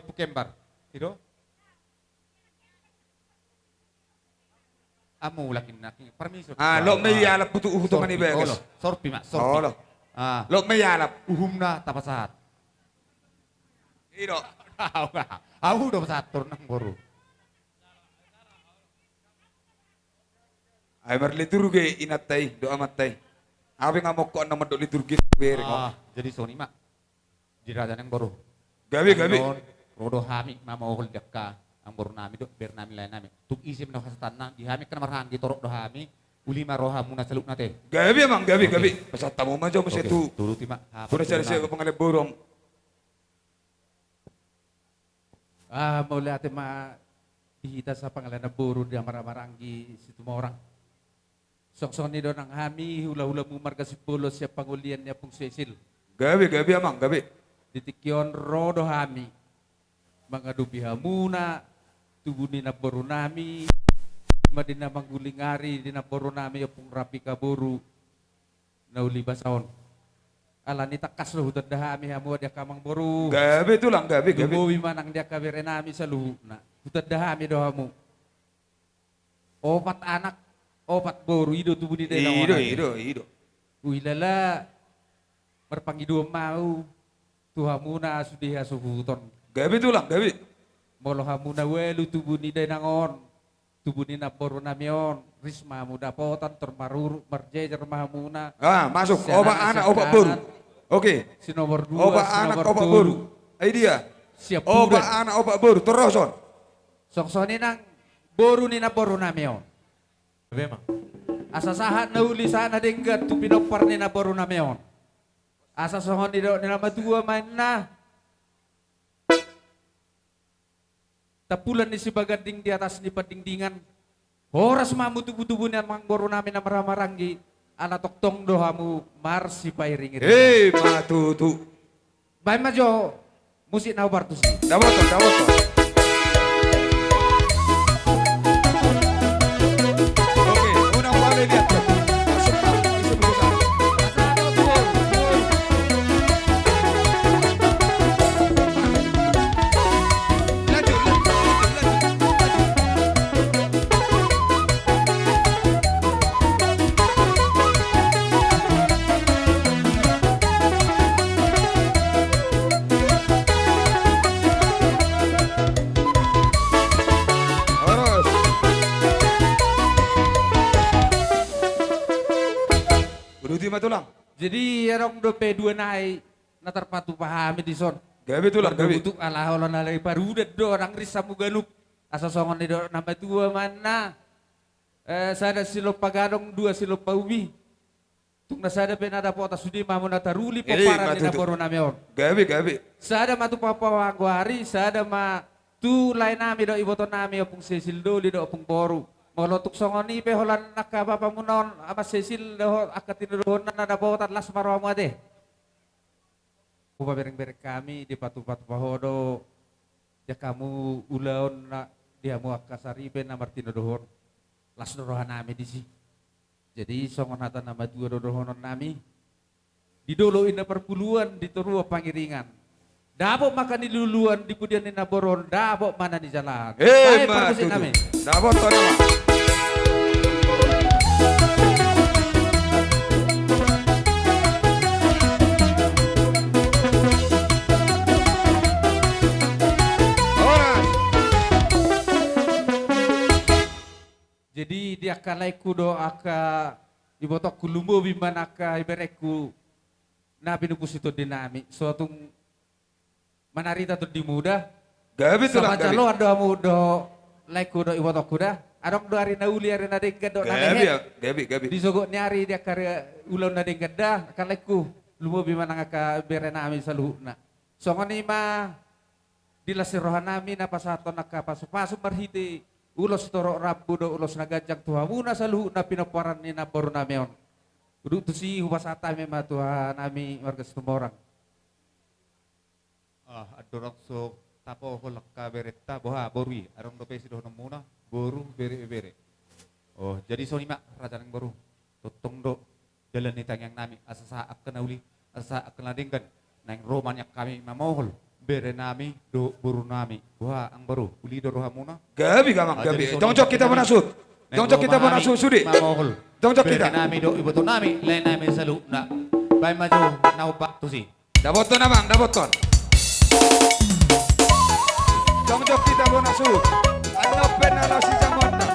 opo kembar ido amu lakin permiso lo may yalap putu uhuto mani beges sorpi mak sorpi lo may yalap uhumna tapasahat ido aku udah pasatur nang boru ay marliturgi inatay do amatay abi nga mo ko na madok liturgi bere ko jadi Sony mak di raja nang boru gabi rodo hami mamahol dakka ang boru nami do ber nami lain nami tuk isim na kasatan na di hami kan marhan di torok do hami uli maroha muna saluk nate gabi emang gabi pasat tamu majo mas itu turuti mak puna cari siya pangalip borong mauli ate ma dihita sa pangalan na buru di amaramaranggi situ mo orang sok-sok ni do ng hami hula-hula mo marga si pulo siya pangulian niya pong Cecil gabi emang gabi ditikyon rodo hami mga dubiha muna tubuh ni na boru nami madin na manggulingari di na boru nami pong rapi kaburu na uli basaon ala ni takas lo hutad dahami hamu dia kamang boru gabi tulang gabi dubuwi manang dia kabire nami sa luhu na hutad dahami do hamu opat anak opat boru ido tubuh ni dahil ido uilala marpangido mau tuhamu na sudiha suhuton gabi tulang gabi molo hamuna welu tubuh ni denangon tubuh ni naporo namion risma muda potan termaruru marjejer mahamuna masuk oba anak oba boru oke si nomor 2 oba anak oba boru ay dia siap oba anak oba boru teroson soksoni nang boru ni naporo namion memang asa sahat na uli sana denggat tu pinopar ni naporo namion asa sohon ni do ni nama tua main na tapulan ni si bagading di atas ni padingdingan. Horas mamu tubuh-tubuh ni mang boru namin na maramaranggi. ala toktong dohamu marsi pairing. Matutu. Baik majo musik nau bartusi. Daboton. Oke, unang wale lihat. Tulang. Jadi erong dope dua naik natar patu pahami di son. Gabi tulang gabi. Untuk ala holan alai baru udah do orang risamu ganuk. Asa songon di do nambah tua mana. Sada silo pagadong dua silo paubi. Tung nasada penada pota sudi mamu nataruli poparan di naboro nameon. Gabi. Sada matu papa wangguari, sada ma tu lain nami do iboto nami opung sesil do di do opung boru. Molotuk songoni pe holan nakka bapa munon ama sesil do akatinuhon na nadapotan las maramu ade. Kupa bereng-bereng kami di patu-patu pahodo. Ya kamu ulaon na diamu akasari pe na martino dohon. Las dorohan nami di si. Jadi songon hata nama dua dohonon nami. Di dolo ina perpuluhan di terua pangiringan. Dabok makan di luluan di pudian ina boron, dabok mana di jalan. Matutu. Dabok to nama. Jadi dia kalaiku do aka ibotok kulumbo bimanaka ibereku na pinupus itu dinami suatu manarita tu di muda gabi tu sama calo ada mudo laiku do ibotok kuda adong do hari nauli hari nadengga do gabi disogok nyari dia karya ulang nadengga dah kalaiku lumbo bimanaka berenami saluhna songoni ma dilasir rohanami na pasaton naka pasu marhiti ulos torok rabu do ulos nagajang tuhamuna saluh na pinaparan ni na baru nameon. Udu tu si hubasata memang Tuhan nami warga setumorang. Adorang so tapo holak ka beretta boha borui arong do pesi do muna boru bere. Oh jadi so nima raja nang baru totong do jalan ni tangyang nami asa akan uli asa akan ladingkan nang romanyak kami mamohol. Bere nami do buru nami wah ang baru uli do rohamuna gabi dongcok kita menasut sudi dongcok kita nami do iboto nami lain nami salu na bay maju naupak tu si daboton dongcok kita menasut ano penalo si jamona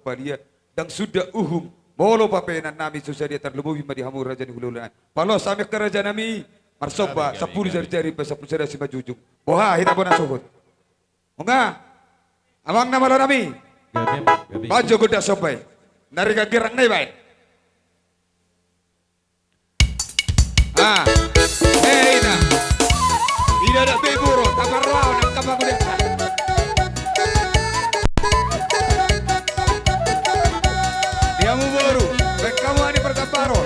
palia dan sudah uhum molo papenan nami susadia terlebih madi hamur raja ni hululan palo sami kerajaan nami marsoba 10 jari-jari pas 10 jari si majujung boha hita bona sohot onga amang nama lo nami baju goda sopai nari gerang nai bai ah hey na ida ada beburo tabarwao nak kabagude Diamu baru, kamu ani perkaparo.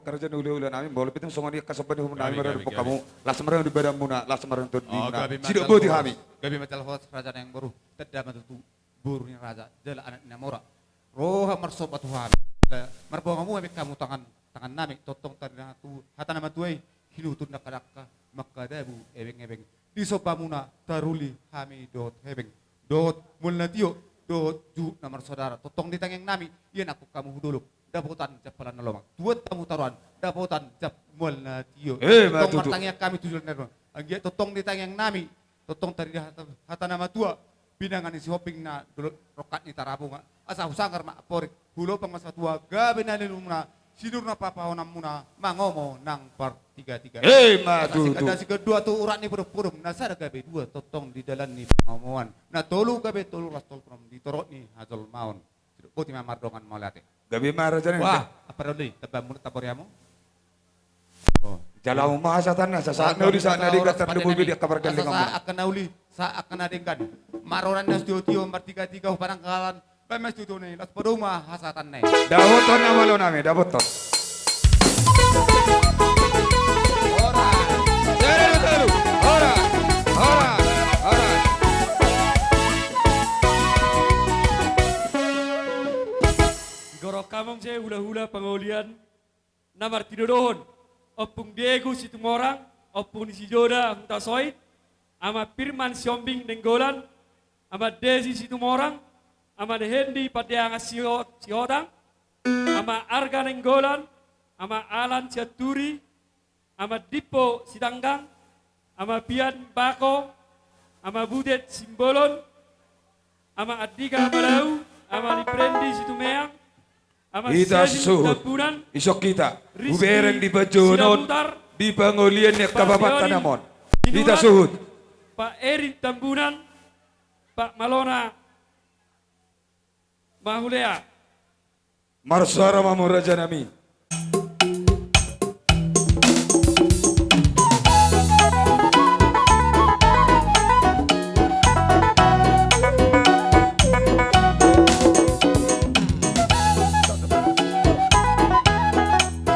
kerja ule-ule nami boleh pitung songon dia kasaban di nami mereka pok kamu lah semarang di badan muna lah semarang tu di muna sido bodi kami gabi matal hot raja yang baru tidak matu burunya raja jala anak namora roha marsobat tuhan marbo kamu kamu tangan nami totong tanah tu hata nama tuai hinutun nakadaka makadabu ebeng di sopa muna taruli kami dot hebeng dot mulna tio dot ju nomor saudara totong di tangan nami iya aku kamu dulu dapotan japalan nalomang tuat tamu taruhan dapotan jap mulna tio totong martangnya kami tujuan nero anggia totong di tangan nami totong tari hata nama tua binangan isi hoping na rokat ni tarabunga asa usangar mak porik hulo pangmasa tua gabe na lilumna sidur na papahonam muna mangomo nang part 33 ada si kedua tu urat ni purum nasada gabe dua totong di dalam ni pengomongan na tolu gabe tolu rastol from di torot ni hazol maun boti mamardongan maulate gabe marajan wah apa dulu tabamun taboriamu oh jalau mahasatan sa saat na uli sa na di katar de mobil dia kabar galing sa akan nauli sa akan adengkan maroran nas tio part 33 parang kalan Mas tutu nih, las peduma hasatan nih. Daboton nama lo nami, daboton. Ora, jadi betul. Ora. Gorok kamong saya hula-hula pengolian. Namar tidodohon. Opung Diego situ orang, opung si Joda hunta soit, ama Firman Siombing Denggolan, ama Desi situ orang. Ama Hendi Padeanga Sihodang, ama Arga Nenggolan, ama Alan Ciaturi, ama Dipo Sidanggang, ama Pian Bako, ama Budet Simbolon, ama Adika Malau, ama Liprendi Situmeang, ama Kita Sesin suhut, Tabunan, isok kita, Rizky ubereng di Bajonon, Sidaputar, di Bangolian ya Pak Kababat Leonin Tanamon. Sinurat, Kita suhut. Pak Erin Tambunan, Pak Malona Mahulea. Marsara Mamuraja Nami.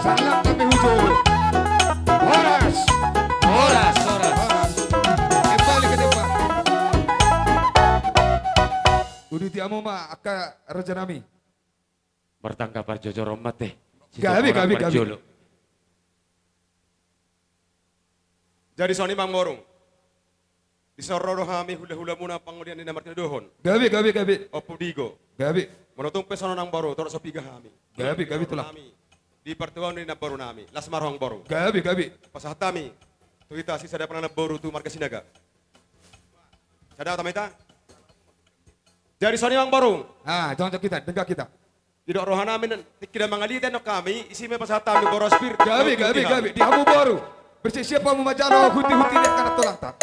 Salam kami hujung. Horas. Horas, horas. Kembali ke depan. Udah tiamu mah aka Raja Nami. Bertangkap parjojo romat teh. Gabi. Jadi soni mang morung. Di sororo hami hula-hula muna pangudian di namar dohon. Gabi. Opo digo. Gabi. Menotong pesono nang baru, toro sopiga hami. Gabi tulang. Di pertuan di nabaru nami. Las marhong baru. Gabi. Pasahatami. Tuita si sada pernah baru tu marga sinaga. Sada tamita. Jadi soni mang baru. Ah, jangan kita, dengar kita. Tidak rohana namin tidak mangalitan no kami isi me pasahatami borospir. Gabi. Di hamu baru. Bersiap mau majalo huti-huti dia karena tulang tak.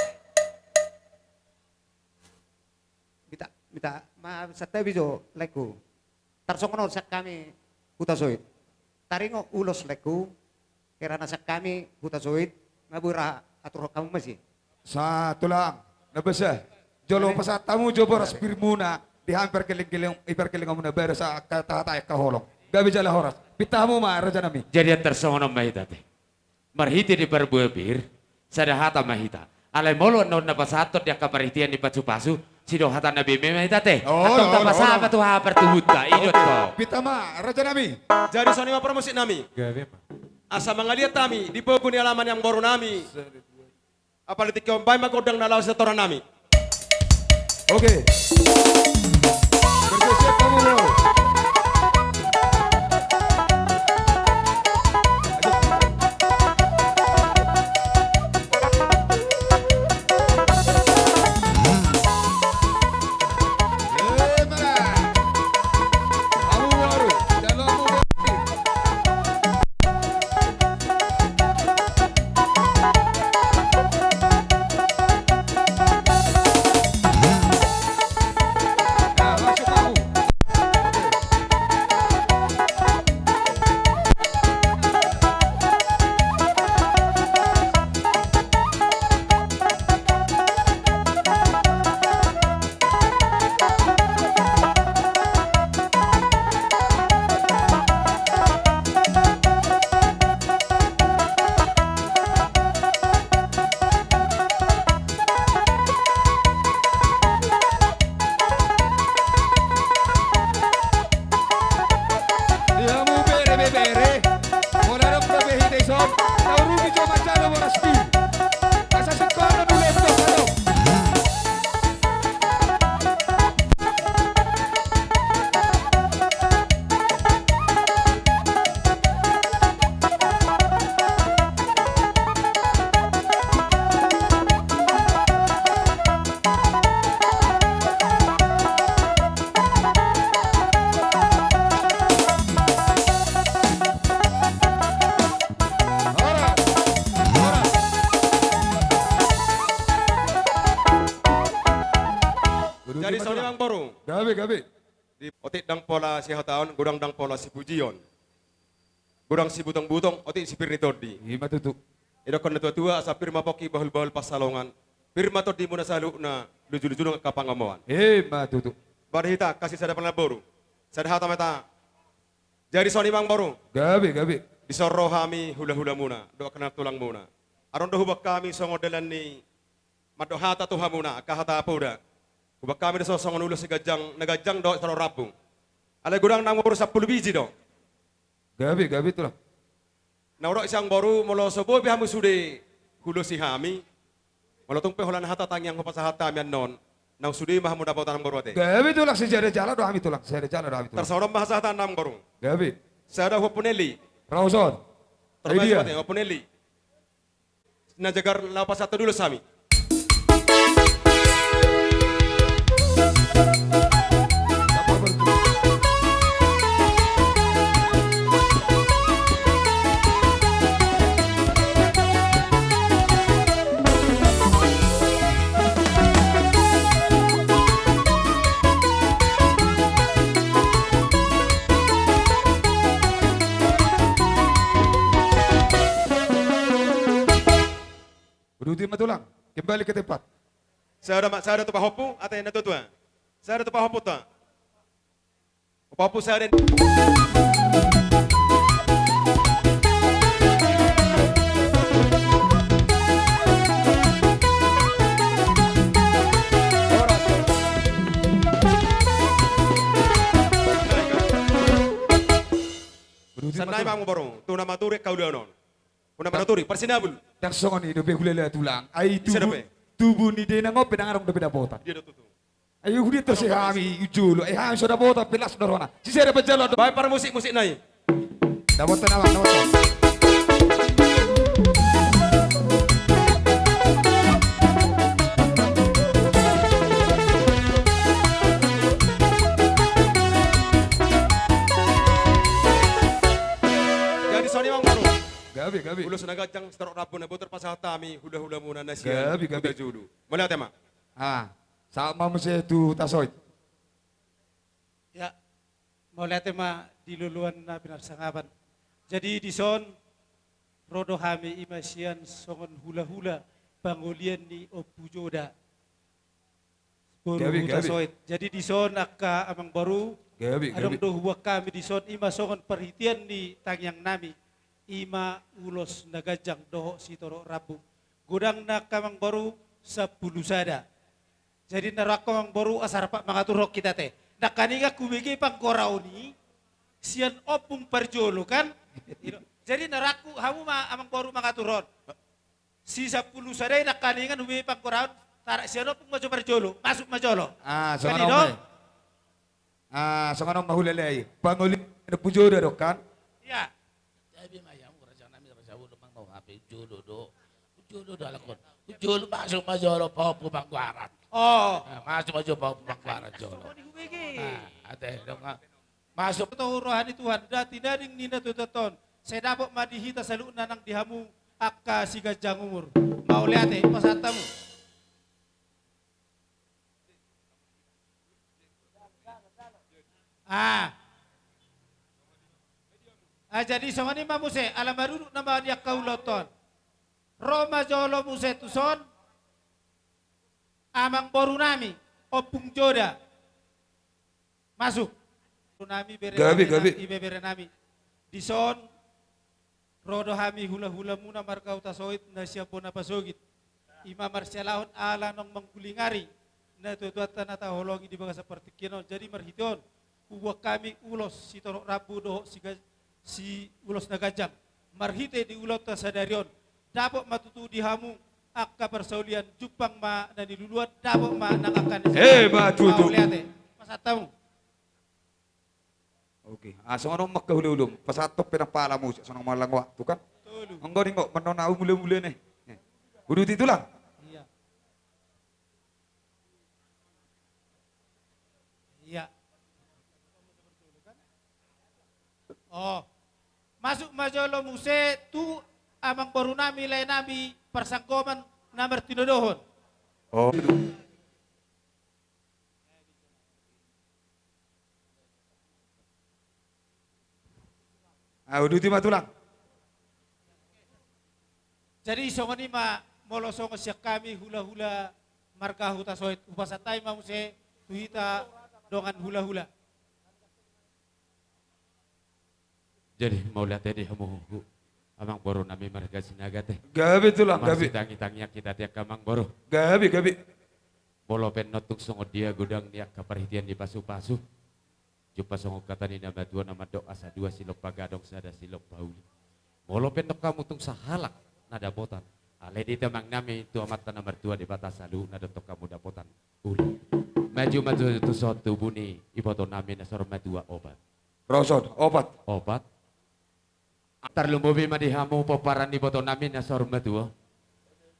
Mita sa bijo leku. Tarsongono sa kami hutasoit. Taringo ulos leku. Karena sa kami hutasoit. Ngabura atur kamu masih. Sa tulang. Nabasa. Jolo pasatamu jo borospir muna. Di hampir keling-keling iperkeling kamu nabara sa kata-kata kaholong. Gabi jala horas. Pitamu mah Raja Nami. Jadi tersongono mahita teh. Marhiti di berbuabir, sadahata mahita. Alay molo non na pasatot dia kaparitian di pasu-pasu, sido hata nabi mahita teh. Atong tapasama tuh hapar tuhuta, idot to. Pitama, Raja Nami. Jadi soni ma promosi nami. Asa mangaliat nami di pokuni alaman yang baru nami. Apalagi kau bay magodang nalaw sa toran nami. Oke. Bersiap kamu bro. Jadi soni mang baru. Gabi. Di otik dang pola si hataon, gudang dang pola si pujion. Gudang si butong-butong, otik si pirni tordi. Ima tutu. Ida kon tua-tua asa pirma poki bahul-bahul pasalongan. Pirma tordi muna salu na luju-luju kapangamuan. Ima tutu. Barhita kasih sada pernah baru. Sada hata meta. Jadi soni mang baru. Gabi. Disoro hami hula-hula muna, doa kena tulang muna. Aron dohubak kami songodelan ni madohata tuha muna, kahata apuda. Hubak kami deso songon ulo nagajang do saro rapung. Alay gudang nang maburu 10 biji do. Gabi tulang. Nauro isang baru molo sobo bihamu sude hulo si hami. Molo tungpe holan hata tangyang hupasahata mian non. Nang sude mahamu dapat tanang baru ate. Gabi tulang sejarah jalan do hami tulang. Tersorong bahasa enam baru. Gabi. Saya ada hupuneli. Rawson. Terbaik opuneli. najagar lapas satu dulu sami. Berhenti matulang, kembali ke tempat. Saya ada tuh hopu atau yang itu tuh. Saya ada tuh hopu tuh. Hopu saya ada. Sanai bang baru, tu nama turi kau leonon. Una manaturi, parsinabul. Yang songon ini dobe hulele tulang. Ai tubuh ni dena ngope nang arong dobe da bota. Dia tuh. Ayo hudi tersi kami ujulu. Hami sudah bota pelas dorona. Si sere bajalo. Baik para musik naik. Da bota nama, da bota. Jadi Sony bang baru. Gabi. Ulo senagajang starok rapo na buter pasal tami hula-hula muna na siya. Gabi. Julu. Mula tema. Sama mesti itu tasoit. Ya, mulai tema diluluan na pinagsangaban. Jadi di son rodo hami imasian songon hula-hula pangulian ni Opujoda. Gabi. Jadi di son akka amang baru. Gabi. Adong dohuwa kami di son ima songon perhitian ni tangyang nami. Ima ulos nagajang doho si toro rabu. Gudang na kamang baru 10 sada. Jadi narako ang baru asar pak mangaturok kita teh. Nakaniga kumigi pang korao ni sian opung parjolo kan. Jadi naraku hamu amang baru mangaturon. Si 10 sada nakaningan humigi pang korao tarak sian opung majo parjolo masuk majolo. Songonom mahulele. Panguli pujoda dok kan. Ya. Tapi mayang kurang nami sama sabu mang mau HP jodoh do alakon. Jodoh masuk majoro papu pangguaran. Oh, masuk majoro papu pangguaran jodoh. Ate dong masuk tahu rohani Tuhan dati daring nina tuton. Saya dapat madihita salu nanang dihamu akka si gajang umur. Mau lihat pasatamu. Jadi songan ni mamuse alam marunuk nama dia kauloton. Roma jolo muse tuson amang boru nami opung joda masuk. Nami bere nami. Dison rodo hami hula-hula muna markau tasoit na siapo na pasogit. Ima marsialahon ala nong mangkulingari na tutuatan na taholongi di baga seperti kino. Jadi marhiton uwa kami ulos si torok rabu doho si ulos nagajang marhite di ulot sadarion dapat matutu dihamu akka persaulian jupang ma na niluluan dapat ma nang akan matutu pasatamu. Oke, songonom magkahululum pasatop pinapala mo sonong malang waktu kan. Ang galing ko manonao mula-mula nih. Budut itu lang. Iya. Iya. Oh. Masuk majolo muse tu amang baru nami lain nami persangkoman nomor tinodohon. Oh. Udah timah tulang. Jadi songon ima molo songo siak kami hula-hula marga huta soit upasatay mamuse tuhita dongan hula-hula. Jadi mau lihat tadi kamu amang baru nami marga sinaga teh. Gabi tulang gabi. Masih tangi-tangiak kita tiak kamang baru. Gabi. Bolo pen notuk songo dia gudang niak kaperhitian di pasu-pasu. Jumpa songo kata ni nama dua nama dok asa dua silok pagadong sada silok bauli. Bolo pen nok kamu tung sahalak nada botan. Ale di temang nami tu amat nomor 2 di batas salu nada tok kamu dapotan. Uli. Maju itu suatu buni iboto nami nasor dua obat. Rosot obat. Obat. Antar lumbubi madihamu poparan iboto nami nasor dua.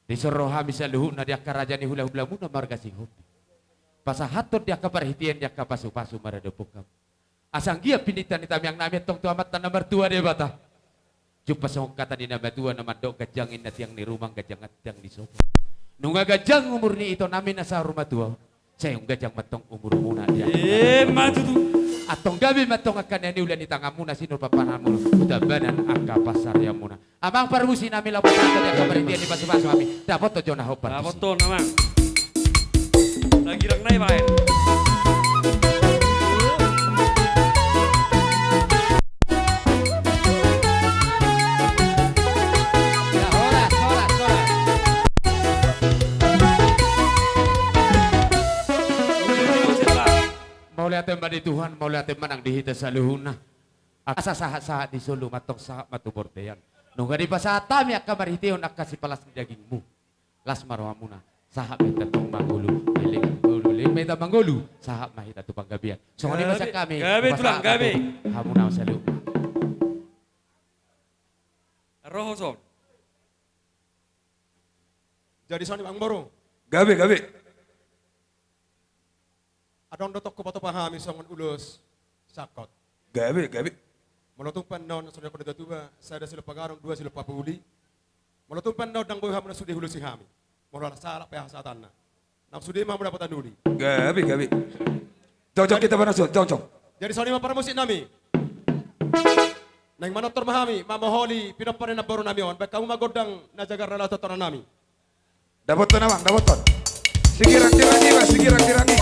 Disuruh habis luhuk na dia kerajaan hula-hula muna marga singhup. Pasahatot dia keperhatian dia kapasu-pasu maradepukam. Asang gia pinitan itam yang nami tong tu amat tanah mertua dia bata. Jumpa song kata di nama tua nama dok gajangin nat yang ni rumah gajang yang di sofa. Nunga gajang umur ni itu nami nasa rumah tua. Saya gajang matong umur muna dia. Matu tu. Atong gabi matong akan yang ulan di tangga muna sinur papanamu. Udah badan angka pasar yang muna. Amang parusi nami lapan atau dia keberhentian di pasu-pasu kami. Dapat to jona hopar. Dapat to nama. Lagi rak naik baik. Mau lihat di Tuhan, mau lihat menang di hita saluhuna. Asa sahat-sahat di Solo matong sahat matu bortean. Nunggu di pasata mi akan marhiteo nak kasih palas dagingmu. Las marwamuna. Sahat meta tong manggulu. Liling meta manggulu. Sahat mahita tu panggabian. So di masa kami. Gabi tulang gabi. Hamuna salu. Rohoson. Jadi soni Bang Boru. Gabi. Adong dotok ko pato pahami songon ulus sakot. Gabi. Molotumpan non sonyo ko datuba sada sila pagarong dua sila papuli. Molotumpan non dang boy hamna sudi hulu si hami. Molola sala pa hasatan na. Nang sudi ma mo dapat anuli. Gabi. Cocok kita panasut, cocok. Jadi soni ma para musik nami. Nang manotor mahami, mamoholi pinaparin na baro nami on. Baik kamu magodang na jaga relato toran nami. Dapat ton abang, dapat ton. Sige rangi, Mas, sige rangi.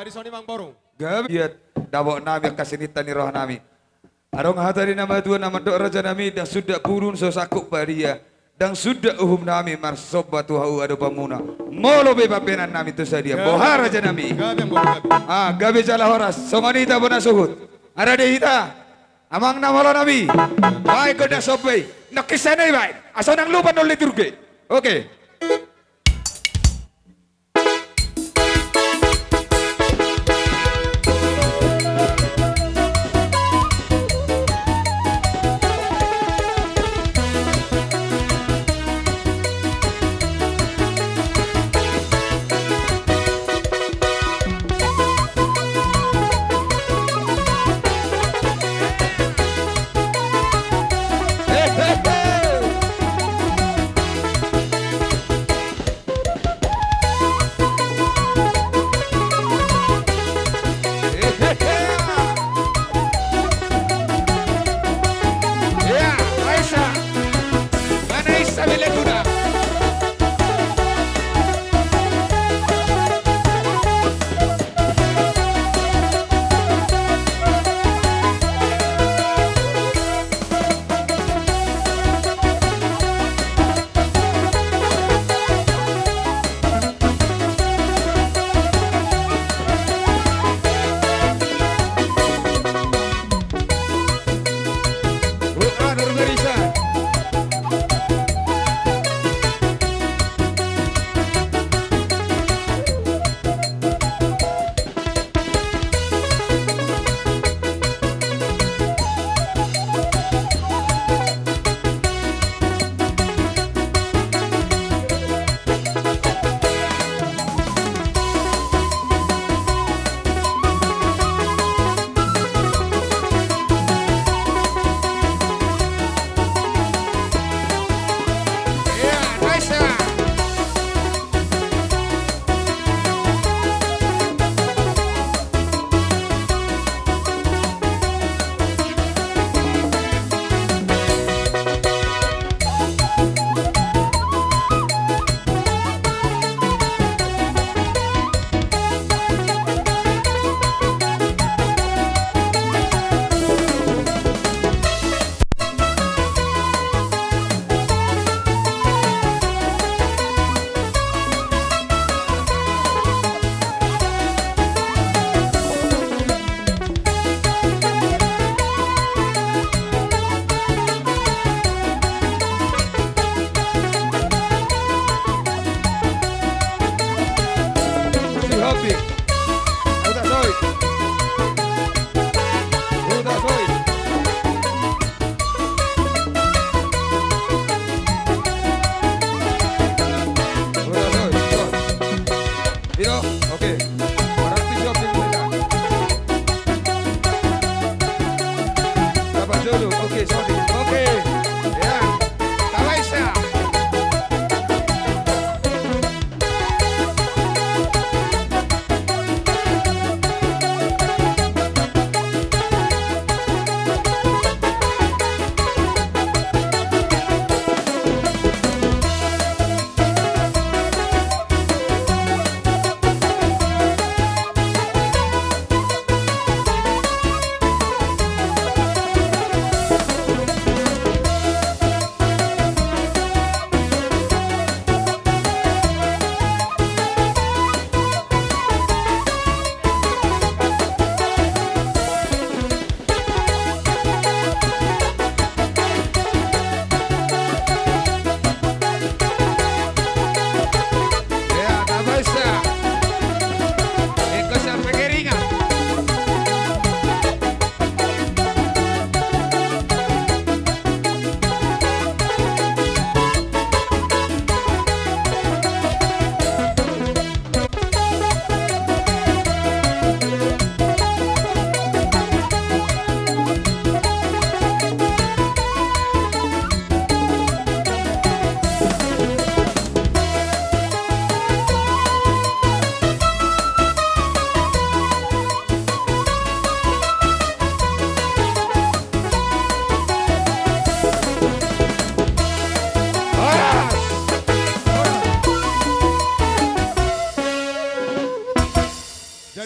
Mari soni mang borong. Gabiat dawak nami kasinita ni roh nami. Arong hatari nama Tuhan nama dok raja nami dah sudah purun sosakuk paria dan sudah uhum nami marsoba tuhau adu pamuna. Molo be bapenan nami tu sadia. Bohar raja nami. Gabi jala horas. Songonita bona suhut. Ada dehita. Amang namalo nami. Baik kena sopai. Nakisana baik. Asal nang lupa nol liturgi. Oke.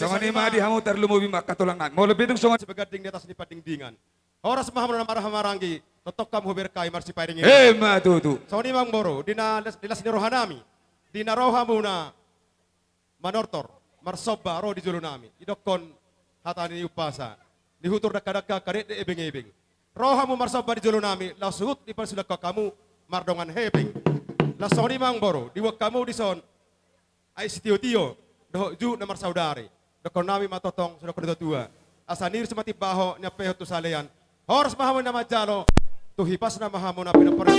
Songon ima di hamu terlumu bima katulang nang. Mau lebih dong songon sebegading di atas di padingdingan. Horas mahamuna marah marangi, totok kamu berkai marsi pairingi. Ma tu. Songon imang boro, dilas ni rohanami, dina rohamuna manortor, marsoba ro di julunami, idokon hatani upasa, dihutur dakadaka karet de ebeng-ebeng. Rohamu marsoba di julunami, lasuhut di sudah kamu mardongan hebeng. Lasoni mang boro, diwak kamu di son, ai sitio-tio, doh ju namar saudari, dokon nami matotong sudah kedua tua. Asanir semati baho nyapeho tu salean. Horas mahamun nama jalo, tuhipas nama hamun na pinaparin.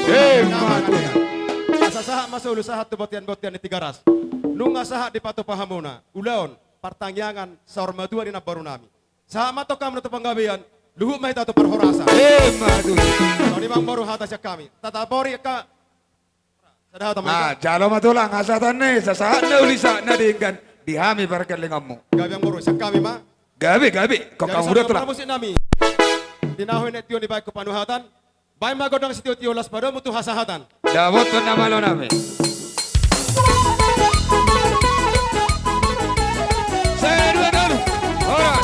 Asasaha masulu sahat tu botian-botian di tiga ras. Nunga sahat di patu pahamuna, ulaon, partangyangan, saur madua di nabaru nami. Sahat mato kamu tu panggabian, luhuk mahi tatu parhorasa. Soni mang baru hatasya kami. Tata bori ka. Jalo matulang asatan ne sasahat na ulisa na dengan dihami parkelingamu. Gabi ang baru siya kami ma. Gabi. Kau kamu udah tulang. Musin nami. Dinahoy net yun di baik kepanuhatan. Baik magodang si tio las pada mutu hasahatan. Dawot pun nama lo nami. Saya dua dulu. Horas.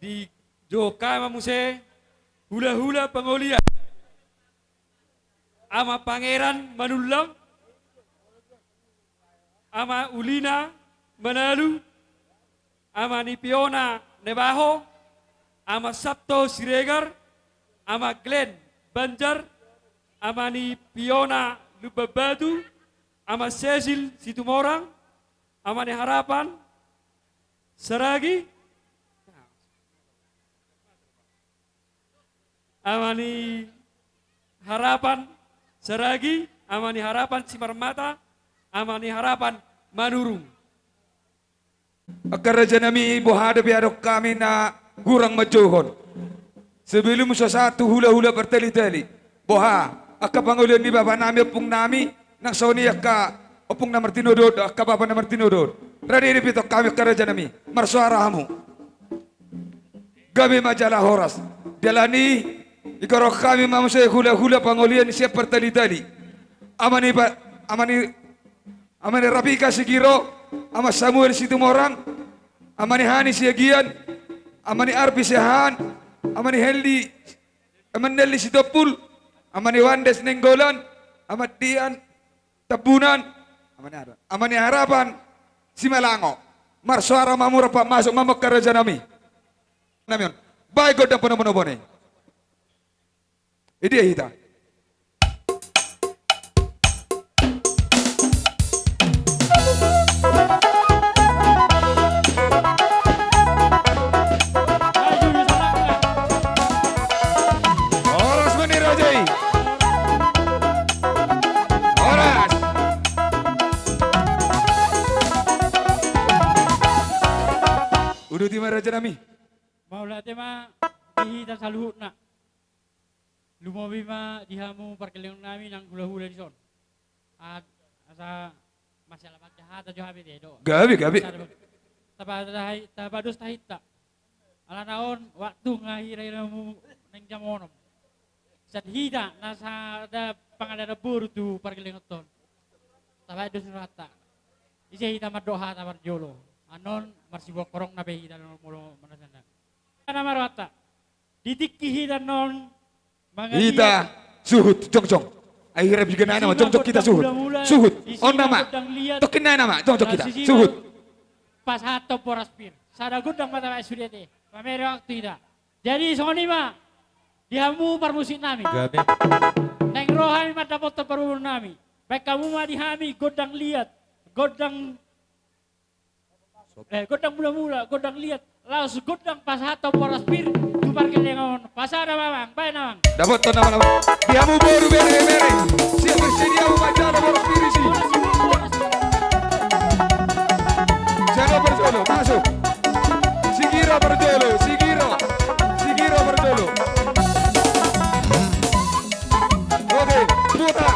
Di Joka Mamuse, hula-hula pengolia. Ama Pangeran Manulang, ama Ulina Manalu, ama Nipiona Nebaho, ama Sabto Siregar, ama Glenn Banjar, ama Nipiona Lubabatu, ama Cecil Situmorang, ama ni Harapan Saragi, amani harapan Saragi, amani harapan Simarmata, amani harapan Manurung. Akar raja nami ibu hadap adok kami na gurang majuhon. Sebelum satu hula-hula bertali-tali. Boha, akka pangulian ni bapa nami opung nami, nang soni akka opung na martinodod, akka bapa na martinodod. Radi ripito kami akar raja nami, marsuara hamu. Gabi majalah horas. Jalani ikaro kami mamusay hula-hula pangulian siap bertali-tali. Amani Rapika Sigiro, ama Samuel Situmorang, amani Hani Siagian, amani Arpi Sehan, amani Nelly Sitopul, amani Wandes Nenggolan, amat Dian Tabunan, amani Harapan Simalango. Marsuara mamura pak masuk mamak karaja nami. Namion, baik godang pono-pono bone. Ini kita. Horas meni rajai. Horas. Udah di mana raja nami? Maulah tema dihita saluhut nak. Lumawi ma dihamu perkeling nami nang hula-hula di son. Asa masalah jahat aja habis do. Gabi. Tabados tahita. Ala naon waktu ngahira-hiramu nang jamonom. Sadhida nasa ada pangadara buru tu perkeling ton. Tabados rata. Isi hita madoha tabar jolo. Anon marsibok korong nabe hita mulo manasana. Ana marwata. Ditikki hita non Kita suhut jong. Akhirnya juga nama jong kita suhut. On nama. Tokin nama jong kita suhut. Pas hato poraspir. Sada gudang mata mai sudete. Pamere waktu tidak. Jadi soni ma dihamu permusik nami. Neng rohani mata foto perurun nami. Baik kamu mah dihami godang liat. Godang mula-mula godang liat. Laos godang pas hato poraspir. Parkir dengan pasar mamang, baik namang. Dapat tuh nama. Diamu baru bere. Siap bersedia membaca nomor spirisi. Jangan berjolo, masuk. Sigiro berjolo. Oke, putar.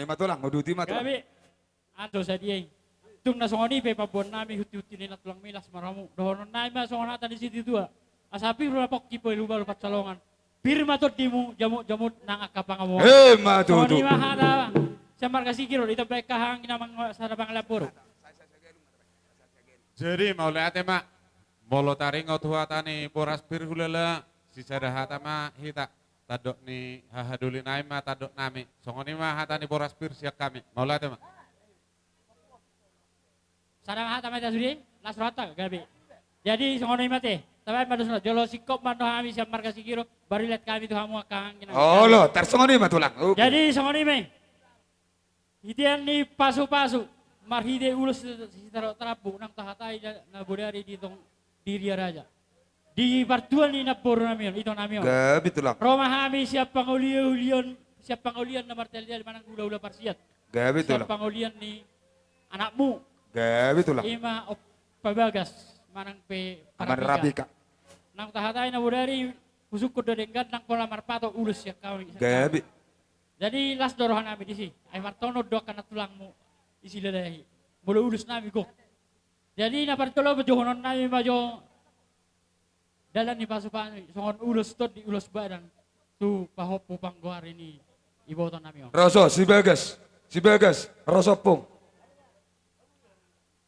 Songoni matulang, uduti matulang. Gabi, ando sa diay. Tung na songoni pe pabuan nami huti-huti nila tulang milas maramu. Dohonon nai ma songon hata di situ dua. Asapi rupok kipo lupa lupa calongan. Bir matot dimu jamut nang akapangamu. Matutu. Songoni ma hada. Samar kasih kiro itu baik kahang namang sada pangalapur. Jadi mau lihat mak, molo taring otuhatani boras bir hulala, si sadahata ma hita. Tadok ni hahaduli naima tadok nami. Songoni ma hatani boras bir siap kami. Mau lihat mak. Sada hata mata sudi, las rata gabi. Jadi songoni mate. Tapi pada sudah jolo sikop mano kami samar kasih kiro baru lihat kami tu hamu kahang. Oh lo, tersongoni matulang. Jadi songoni me. Hitian ni pasu-pasu. Marhide ulus sitaro terapu nang tahatai na budari di tong diri raja. Di partuan ni napor namion ito namion. Gabi tulang. Roma kami siap pangulian na martel dia manang ula-ula parsiat. Gabi tulang. Siap pangulian ni anakmu. Gabi tulang. Ima pabagas manang pe Rabika. Nang tahatai na budari usuk ko denggan nang pola marpato ulus siap kami. Gabi. Jadi las dorohan kami di sini. Ay martono dok kana tulangmu. Isi ladahi, mula ulus nami ko. Jadi na partolo bajohonon nami majo dalan ni pasupan, songon ulus tot di ulus badan tu pahopo pangguar ini iboto nami. Roso si Bagas, Roso pung.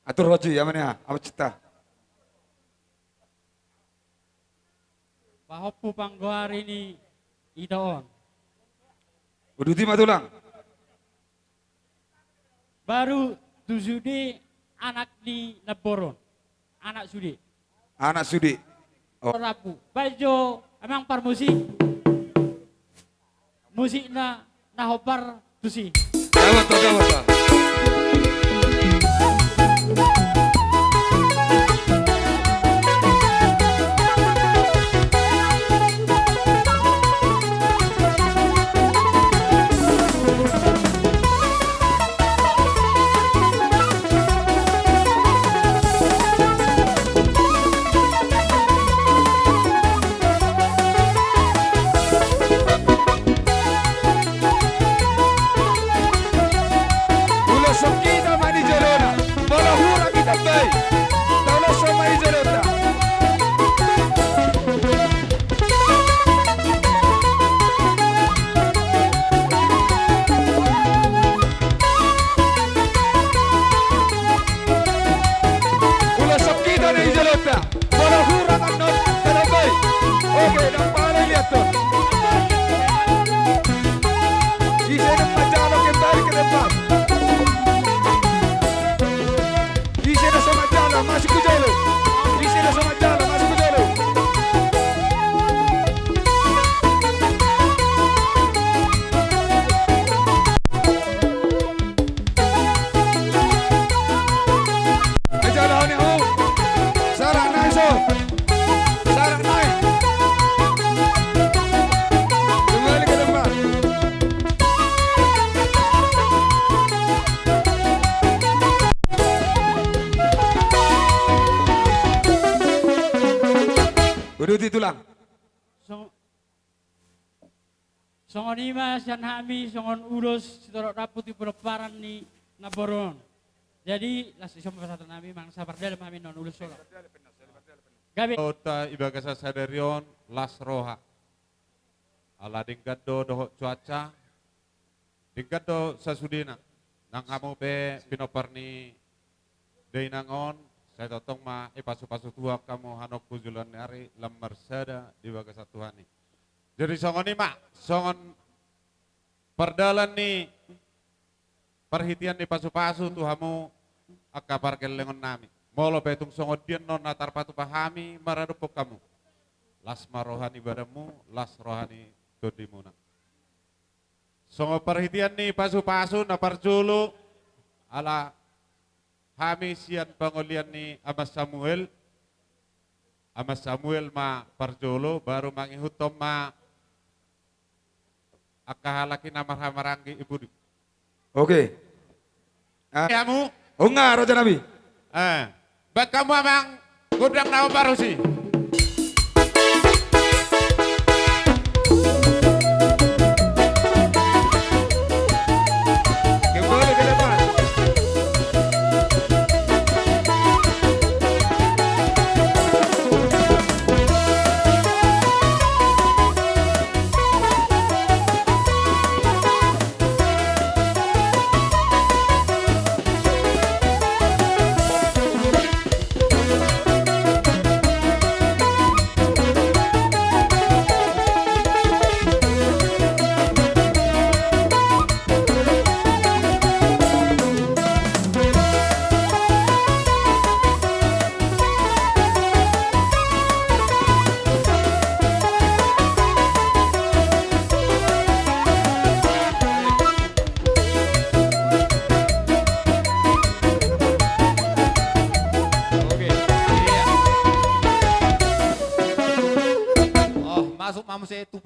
Atur hoji amannya, apa cita? Pahopo pangguar ini itoon. Uduti matulang. Baru tu sudi anak di Naboron, anak sudi. Anak sudi. Oh. Rapu, baju emang par musik na hopar tusi. Jawab. Uduti tulang. Songon ima sian hami songon ulus sitorok raput di peleparan ni Naboron. Jadi las isom pasatan nami mangsa pardel kami non ulus solo. Gabi. Kota ibagasa sadarion las roha. Ala dingkado doho cuaca. Dingkado sasudina. Nang kamu be pinoparni dainangon. Saya totong ma pasu-pasu tua kamu hanok kujulan hari lemar sada di bagasa Tuhani. Jadi songon ni mak, songon perdalan ni perhitian ni pasu-pasu tuhamu akapar kelengon nami. Molo petung songon dian non natar patu pahami maradupok kamu. Las marohani badamu, las rohani dodimuna. Songon perhitian ni pasu-pasu napar julu ala kami sian pangolian ni Amas Samuel ma parjolo baru mangihutom ma akahalaki namar hamarangi ibu. Oke. Kamu? Oh enggak, Raja Nabi. Bak kamu amang gudang nama baru sih.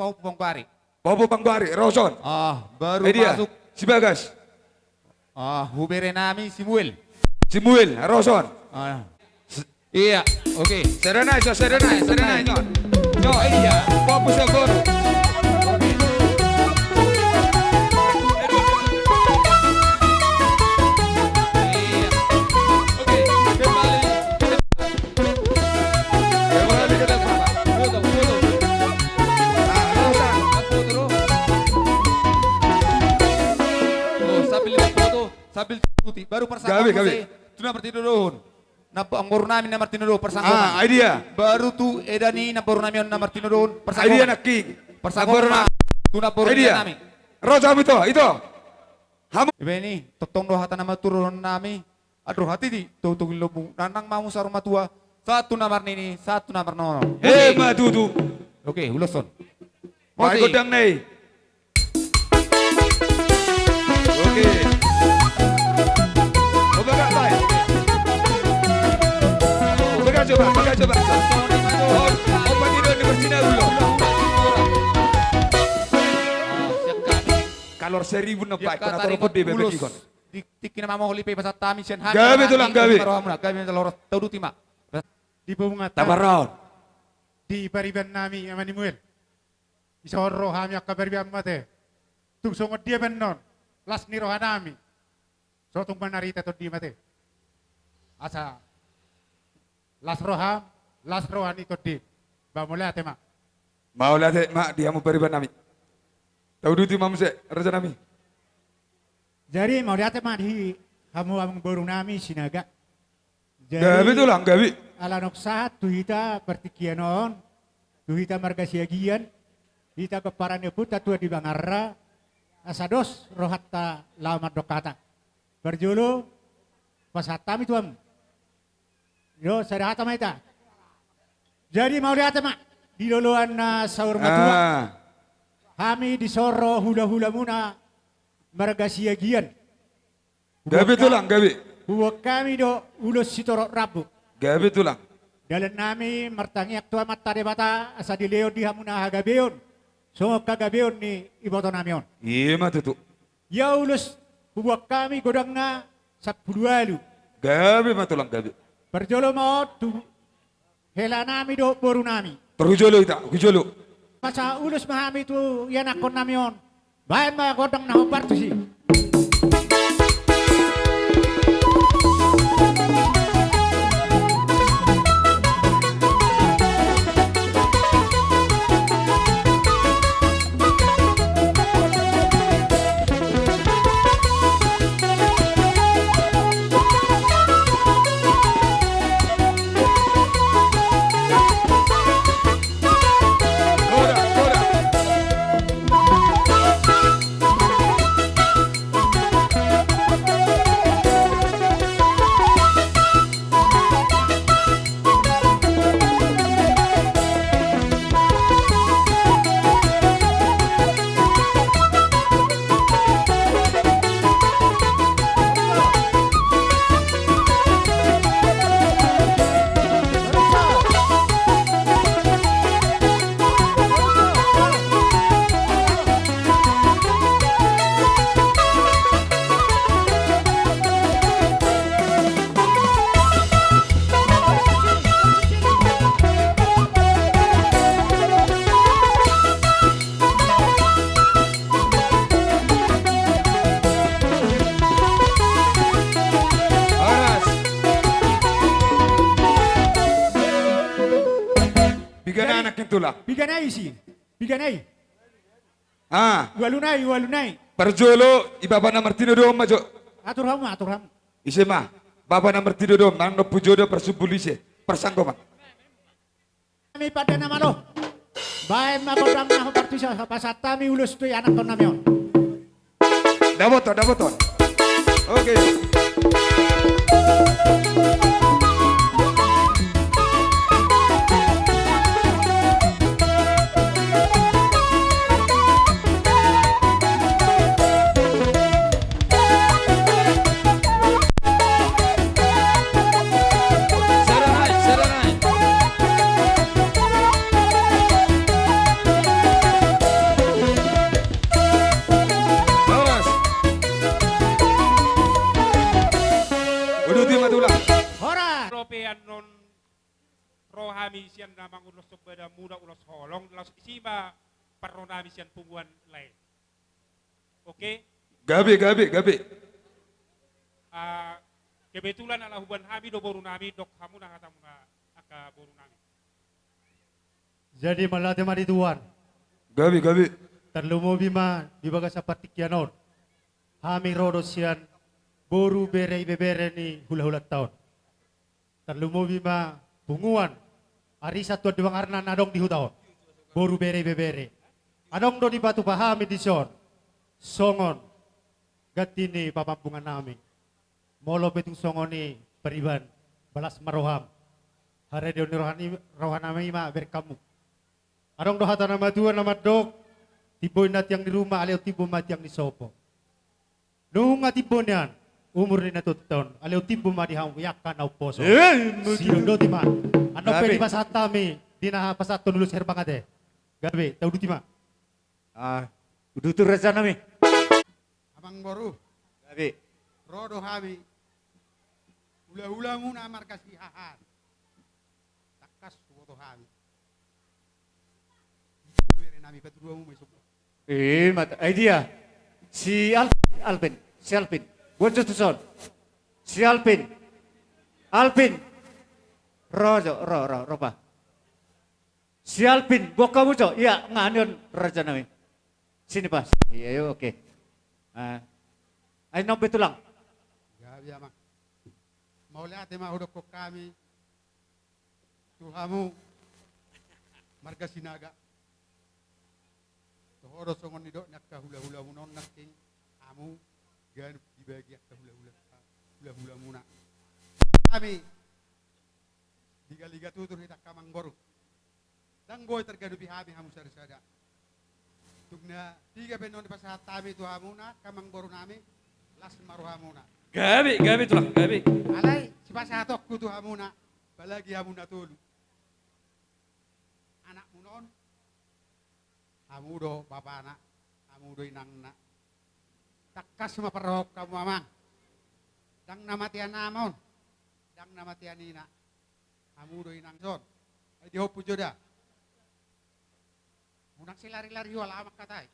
Pau Pangguari. Pau Pangguari, Roson. Baru dia. masuk. Si Bagas. Hubere nami Simuel. Simuel, Roson. Iya, oke. Serenai, nyon. No, iya. Fokus ya guru. Sambil tuti baru persangka Gabi. Tu na pertinudohon. Napa ang baru namin na martinudo persangka. Idea. Baru tu edani na baru namin na martinudohon persangka. Idea na king. Persangka. Tu na baru namin. Rosa itu. Hamu. Ibe ni totong do hata na maturun nami. Aduh hati di tutung lobu. Nanang mau sa rumah tua. Satu namar nini, satu namar nono. Madudu. Oke, uloson. Mai godang nei. Oke. Coba. Pagi dulu bersina dulu. Kalor 1000 na pa ko na toro de bebe kon. Diktik na mamo holipe pasat tami sen ha. Gabi tulang gabi. Gabi na loro taudu tima. Di bunga Tabaron. Di pariban nami Emmanuel. Isoro hami akabariban mate. Tungsong dia benon. Las ni rohanami. So tung manarita to di mate. Asa las rohan itu di. Ba mulai ate mak. Mau lihat mak dia mau pariban nami. Tahu duti mamse raja nami. Jadi mau lihat mak di hamu amung baru nami sinaga. Gabi tulang gabi. Ala noksa tuhita pertikianon. Tuhita marga siagian. Hita keparan puta tua di bangarra. Asados rohatta lama dokata. Berjulu pasatami tuam. Yo sadahata maita. Jadi mau lihat mak di luluan sahur matua. Kami disoro hula-hula muna marga siagian. Gabi tulang gabi. Huwag kami do ulos sitorok rabu. Gabi tulang. Dalam nami martangiak tua mata debata asa di leo di hamuna hagabeon. So kagabeon ni iboto namion. Iya mah tutu. Ya ulus huwag kami godang na sa pulualu. Gabi mah tulang gabi. Perjolo mo tu hela nami do boru nami. Terhujolo ita, hujolo. Masa ulus mahami tu yan akon namion. Bayan mga godang na hubar tu si. Biganai sih, biganai. Walunai. Perjolo ibaba na Martino do majo. Atur ham. Isema, baba na Martino do nang no pujodo persubulise, persanggoman. Kami pada nama lo. Bae magodam na partisa pasatami ulus tu anak ton namion. Daboton. Oke. hami sian namang ulos sobada muda ulos holong ulos isiba parro nami sian punguan lain. Oke? Gabi. Kebetulan ala huban hami do boru nami dok hamuna hatamuna aka boru nami. Jadi malatih mari tuan. Gabi. Terlumo bima di baga sapatik yanon. Hami rodo sian boru bere ni hula-hula tahun. Terlumo bima bunguan. Arisa tua diwang arna nadong di hutaon. Boru bere. Adong do di batu pahami di son. Songon. Gatini papampungan nami. Molo betung songoni periban. Balas maroham. Hare dia rohanami ma berkamu. Adong do hata nama tua nama dok. Tiboy nat yang di rumah aleo tibo mat yang di sopo. Nunga tibo niyan. Umur ni natutton. Aleo tibo ma di hang yakan au poso. Sino do ti ma. Ano pwede pa sa tami. Di na pasato nulus herbangade. Gabi, tau duti ma. Udutur raja nami. Amang boru. Gabi. Rodo hami. Hula-hula muna markasihahan. Takas woto hami. Bere nami petrua mu mesok. Mata idea. Si Alpin. Wajah tuson. Si Alpin. Ropa. Si Alpin, boka muco. Iya, nganion raja nami. Sini pas. Iya, yuk, oke. Ay nompe tulang. Gabi amang. Mauliate mahudok ko kami. Tuhamu. Marga sinaga. Horo songon ni dok nakka hula-hula munon nakking amu gan dibagi akka hula-hula muna. Kami liga tutur hitak kamang boru. Danggoy tergadu bihami hamu sada. Tugna tiga benon di pasahat tami tu hamuna kamang boru nami las maru hamuna. Gabi tulang, gabi. Alay si pasahatok ku tu hamuna balagi hamuna tulu. Anak munon amudo bapana, amudo inangna. Takas maparok kamu amang. Dang namatian namon, dang namatian ina. Amudo inang son. Ay di hopu joda. Unak si lari-lari wala amak katay.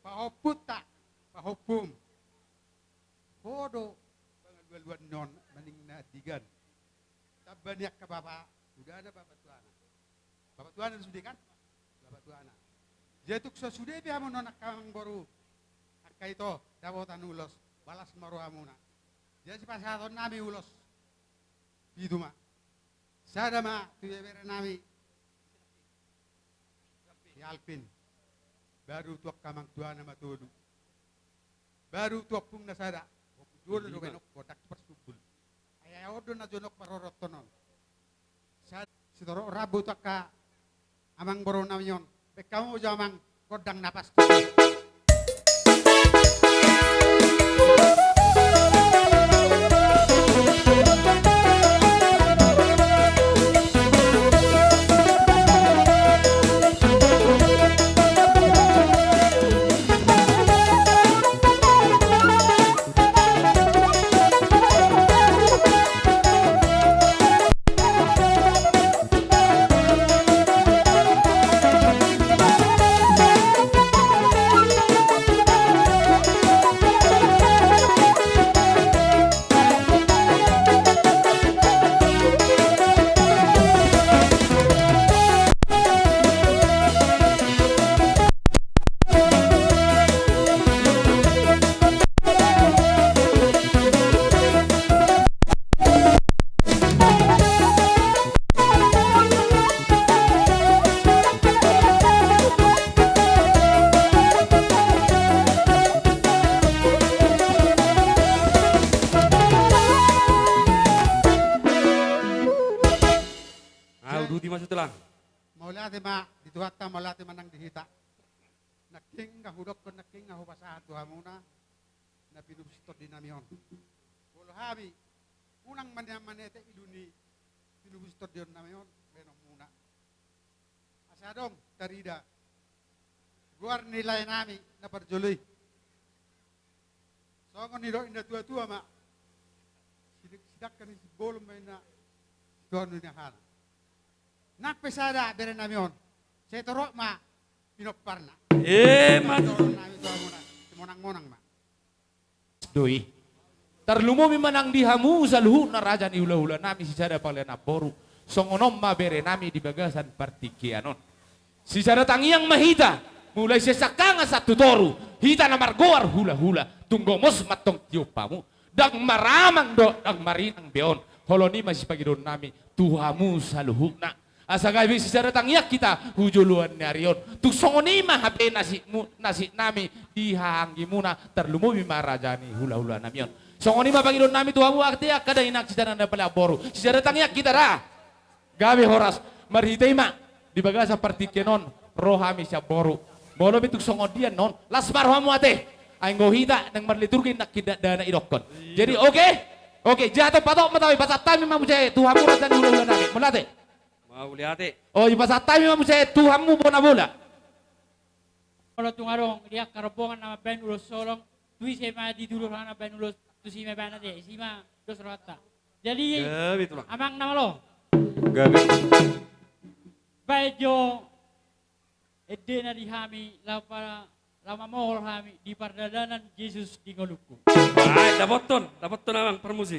Pahoput tak, pahopum. Bodo, bangal-baluan non, maning na digan. Tabaniak ka bapa. Sudah ada Bapak Tuana. Bapak Tuana sudah kan? Bapak Tuana. Jetuk sesudah dia mau nonak kamang boru. Akka itu dawotan ulos. Balas maru amuna. Jadi pas haton nami ulos. Itu mah. Sada mah tuya bere nami. Si Alpin. Baru tuak kamang Tuana matudu. Baru tuak pung nasada. Dulu do benok kotak persubul. Ayaw do na jonok parorotonon. Si toro rabu taka amang boru namyon. Bekamu jamang kodang napas. Maulate ma dituhatta maulate manang dihita. Naking kahudok ko naking ngahubasahan tuhamuna na pinubsito dinamion. Kulo hami unang manete iduni pinubsito dion namion benong muna. Asadong tarida. Guar nilai nami na parjoloy. Songon nido inda tua-tua ma. dakkan si bolom may na tuan ni hana. Nakpesada bere namion. Saya torok ma pinopar na. Man. Monang-monang ma. Doi. Tarlumo mi manang dihamu sa luhut na raja ni hula-hula nami si sada pala na boru. Songonom mabere nami di bagasan partikianon. Si sada tangiang mahita. Mulai sesakanga sa tutoru. Hita na margoar hula-hula. Tunggomos matong tiupamu. Dang maramang do. Dang marinang beon. Holoni masih pagidon nami. Tuhamu sa luhut na. Asa gabi si sada tangiak kita hujuluan ni arion. Tu songoni mahabe nasi nami dihanggi muna terlumu bima raja ni hula-hula namion. Songoni mapagidon nami tuhamu aktia kada inak si sada na pala boru. Si sada tangiak kita ra. Gabi horas marhitay ma di baga sa partikenon rohami siya boru. Bolo bituk songodian non las marhamu ate. Ay ngohita nang marliturkin nak kidat dana idokon. Jadi oke jatuh patok matawi pasat tami mamu saya tuhamu raja ni hula-hula nami. Mulate. Mau lihat Oh, iba sa tayo mo saya Tuhanmu bola-bola. Kalau tungarong dia karopongan nama ben ulos solong, tui sema di dulu hana ben ulos tu si me bana de, sima dos rata. Jadi amang nama lo. Gabi. Bajo edena di hami lama mohol hami di pardadanan Yesus di ngolukku. Baik, dapat ton amang permusik.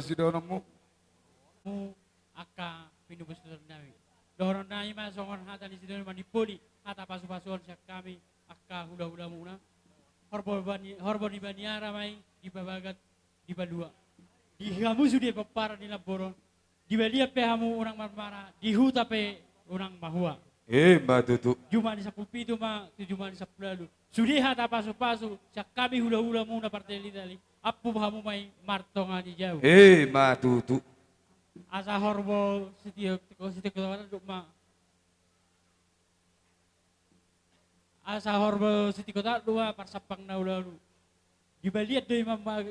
si donomu. Mu aka pinubus nami. Doron na ima songon hata di situ manipuli hata pasu-pasuan siak kami aka hula-hula muna. Horbon di Baniara mai di Babagat di Badua. Di kamu sudah pepara di Laboron. Di Balia pe hamu orang marmara, di huta pe orang mahua. Mbak Tutu. Cuma di 10 itu mah, cuma di 10 lalu. Sudah hata pasu-pasu, siak kami hula-hula muna partai lidali. Apu hamu mai martonga di jauh. Mbak Tutu. Asa horbo setiap kota ma asa horbo setiap kota dua parsapang na ulalu di baliat deh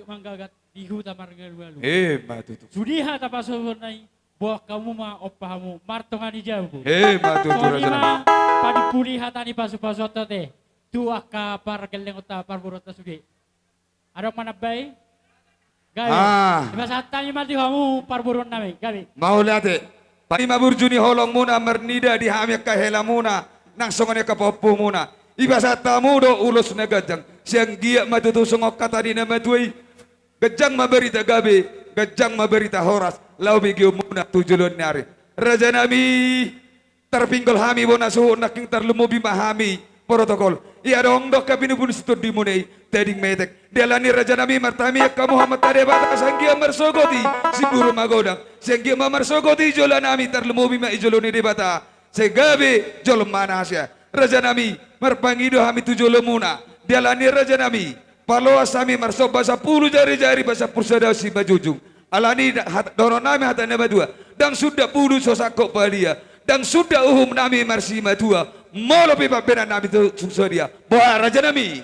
manggagat di huta marga ulalu Mbak Tutu. sudiha tapaso nai buah kamu ma opahamu martongan di jauh Mbak Tutu soalnya padi puli hatani pasu-pasu teh tu aka par geleng ota par burota sudi ada mana bay Gabi, masa tanya mati kamu parburon nami, Gabi. Mau lihat Panima burjuni holong muna mernida di hamyak kahela muna nang songone kapopo muna. Ibasa tamu do ulus negajang siang giak matutu songok kata di nama tuai gejang maberita Gabi, gejang maberita Horas, lau bigio muna tujulun nari. Raja nami terpinggol hami bona suhu naking terlemu bima hami protokol. Iya dong dok kabinu pun situ dimunai teding metek. Delani raja nami martami ka Muhammad tade bata sanggia marsogoti si buru magodang. Sanggia marsogoti jola nami terlemu bima ijoloni de bata. Segabe jol mana asya. Raja nami marpangido hami tujolo muna. Delani raja nami palo asami marso basa 10 jari-jari basa pursada si bajujung. Alani doron nami hata nama dua. Dan sudah puluh sosako palia. Dan sudah nami marsi matua. Molo pipa pena nami tu suksodia. Boa raja nami.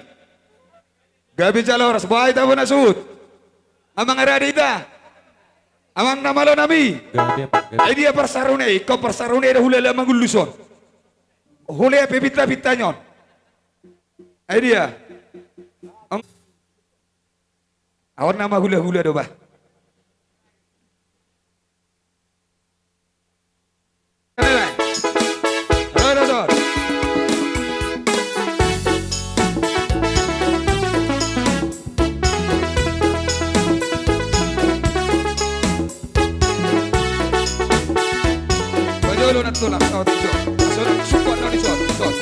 Gabi jaloras boa ita bona sud. Amang arada ita. Amang namalo nami. Dia persarune, kau persarune dah hulala manguluson. Hulaya pepita-pita nyon. Dia. Awan nama hula-hula do bah. Tulak kau tujuh, support no disuat, support.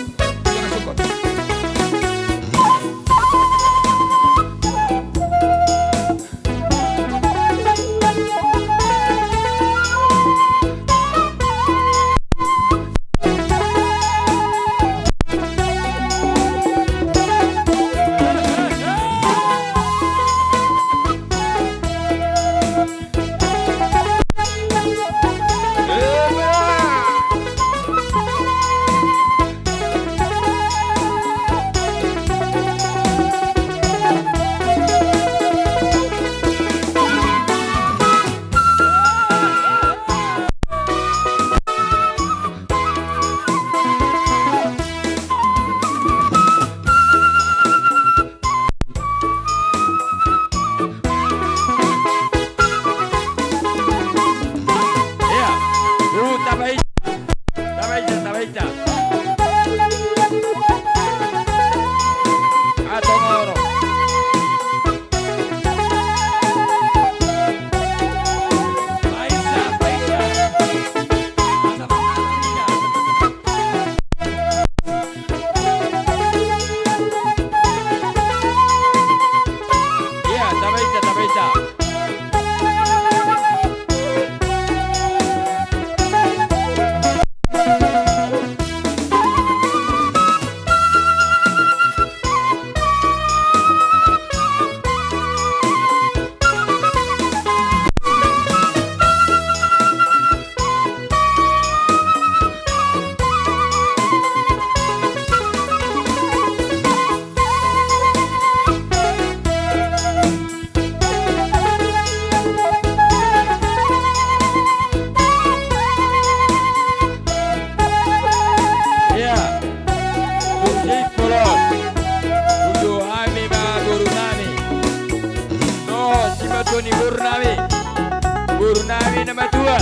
Burnami nama dua,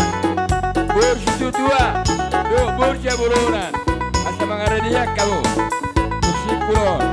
Bursitu dua, Bursia Buronan, asa mangaradia kamu, Bursipuron.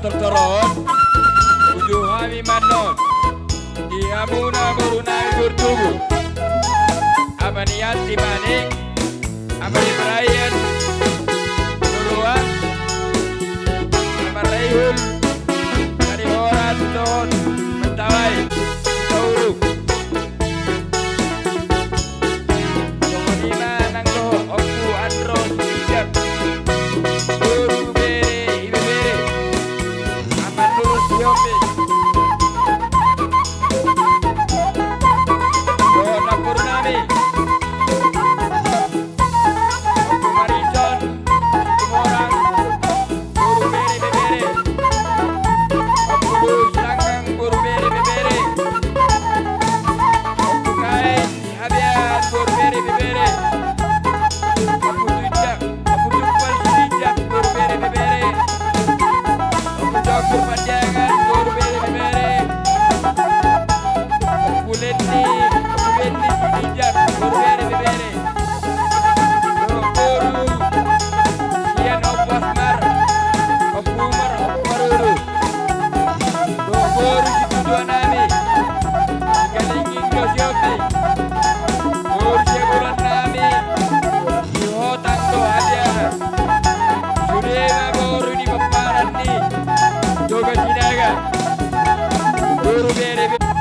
tertoron ujung kami manon diamuna berunai bertubuh abaniat timanik abani Brian duluan Amarayul dari Horas Don Mentawai Tauruk Somonima Nanggo Oku Andro Sujak Guru Bere Ibe Bere Amanul Siopi Dona Purnami Oku Marison Tumorang Guru Bere Bebere Oku Sanggang Guru Bere Bebere Oku Kain Habian Guru Bere Bebere Oku Tujak Oku Tupal Sijak Guru Bere Bebere Oku Jokur Panjangan Guru Bere Bebere Oku Leni Sijak Guru Bere Bebere Guru Sian Oku Asmar Oku Umar Oku Maruru Guru Situdua Nami Galingin Gosiopi Guru Sebulan Nami Siho Tangto Adia Surema Guru di Paparan ni Joga Sinaga Guru Bere Bebere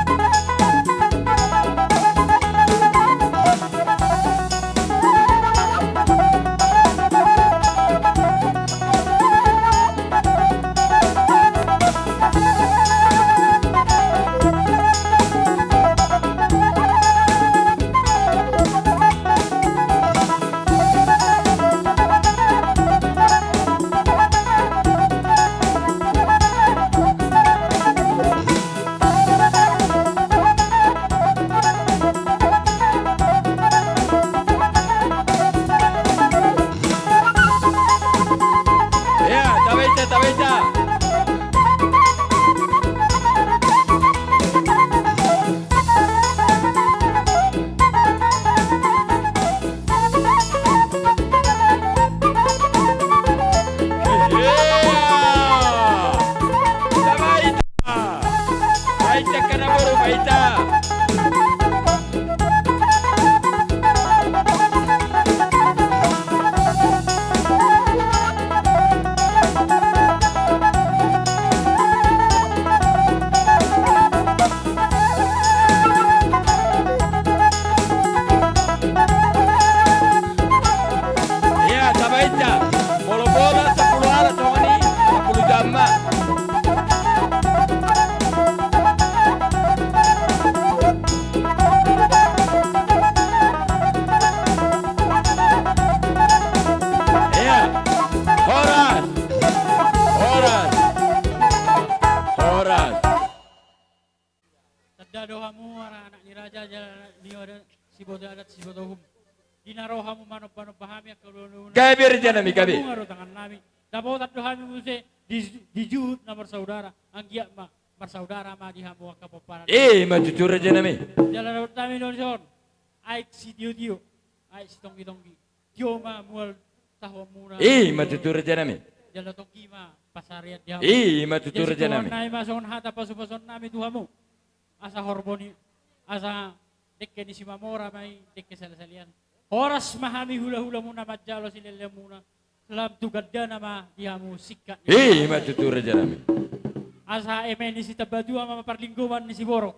Ya, tabeca. Baita kana boro baita. Ya, tabaita. Bola-bola 10 ala tongani 10 jamma. Ya. Horas. Tadda dohamu anak ni raja ni ada si bodoh adat si bodoh hum. Dinarohamu manop pahami kalau Kabir janami kabi. Ngaro tangan nami. Dapat dohamu muse dijut nomor saudara. Anggia ma bersaudara ma dihamu kapoparan. Maju curah janami. Jalan utami Indonesia. Aik si dio. Aik si tonggi. Dio ma mual tahu murah. Maju curah janami. Jalan tonggi ma pasarian dihamu. Maju curah janami. Nai mason hata pasu-pasun nami tuhamu. Asa horboni. Asa dekke ni si mamora mai dekke sel-selian. Horas mahami hula-hula muna majalo silele muna. Lam tugadda nama dihamu sikka. Maju curah janami. Asa emeni si tabadu ama parlingguman ni si Boro.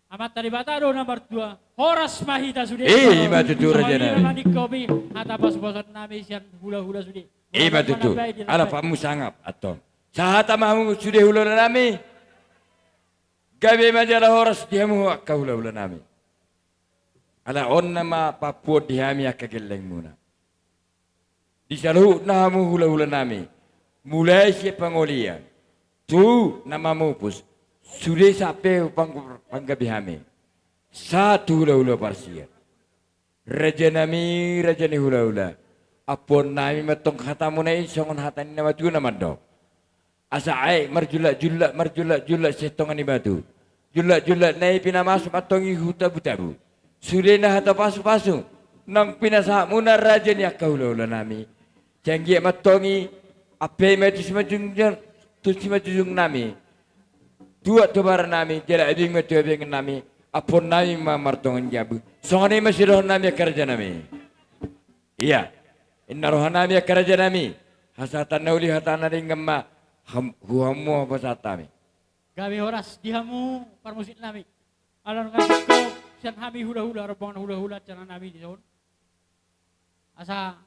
Amat tadi batado nomor 2. Horas mahita sudah. Maju curah janami. Mani kopi hata pas-pasan nami sian hula-hula sudah. Maju tu. Ala pamu sangap atau. Sahata mahu sudah hula nami. Gabi majalah horas dihamu akka hula nami. Ala on nama Papua dihami akka geleng muna. Di saluh namu hula nami. Mulai si pengolian. Tu nama mupus. Sudah sampai panggabi hami. Satu hula parsia. Raja nami hula. Apon nami matong hatamu nai songon hatani nama tu nama do. Asa ai marjulak setongan batu. Julak nai pina masuk matongi huta butabu. Sudah hata pasu. Nang pina sa muna raja ni akka hula nami. Canggih matongi ape mati semacam tu si majujung nami dua tobar nami jela ebing metu ebing nami apun nami ma martongan jabu songane masih roh nami kerja nami iya inna roh nami kerja nami hasatan nauli hatana ringamma huamu pasatami gawe horas dihamu parmusit nami alon kasih ko sian hami hula-hula rebong hula-hula cana nami di son asa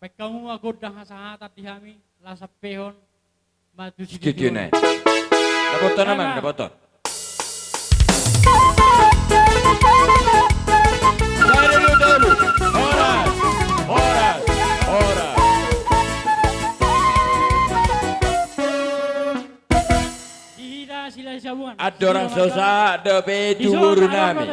baik kamu godang asa hatat dihami lasa pehon matu setuju nih dapat naman dapat dulu horas horas horas sila sabungan. Ada orang sosa, ada betu buru nami.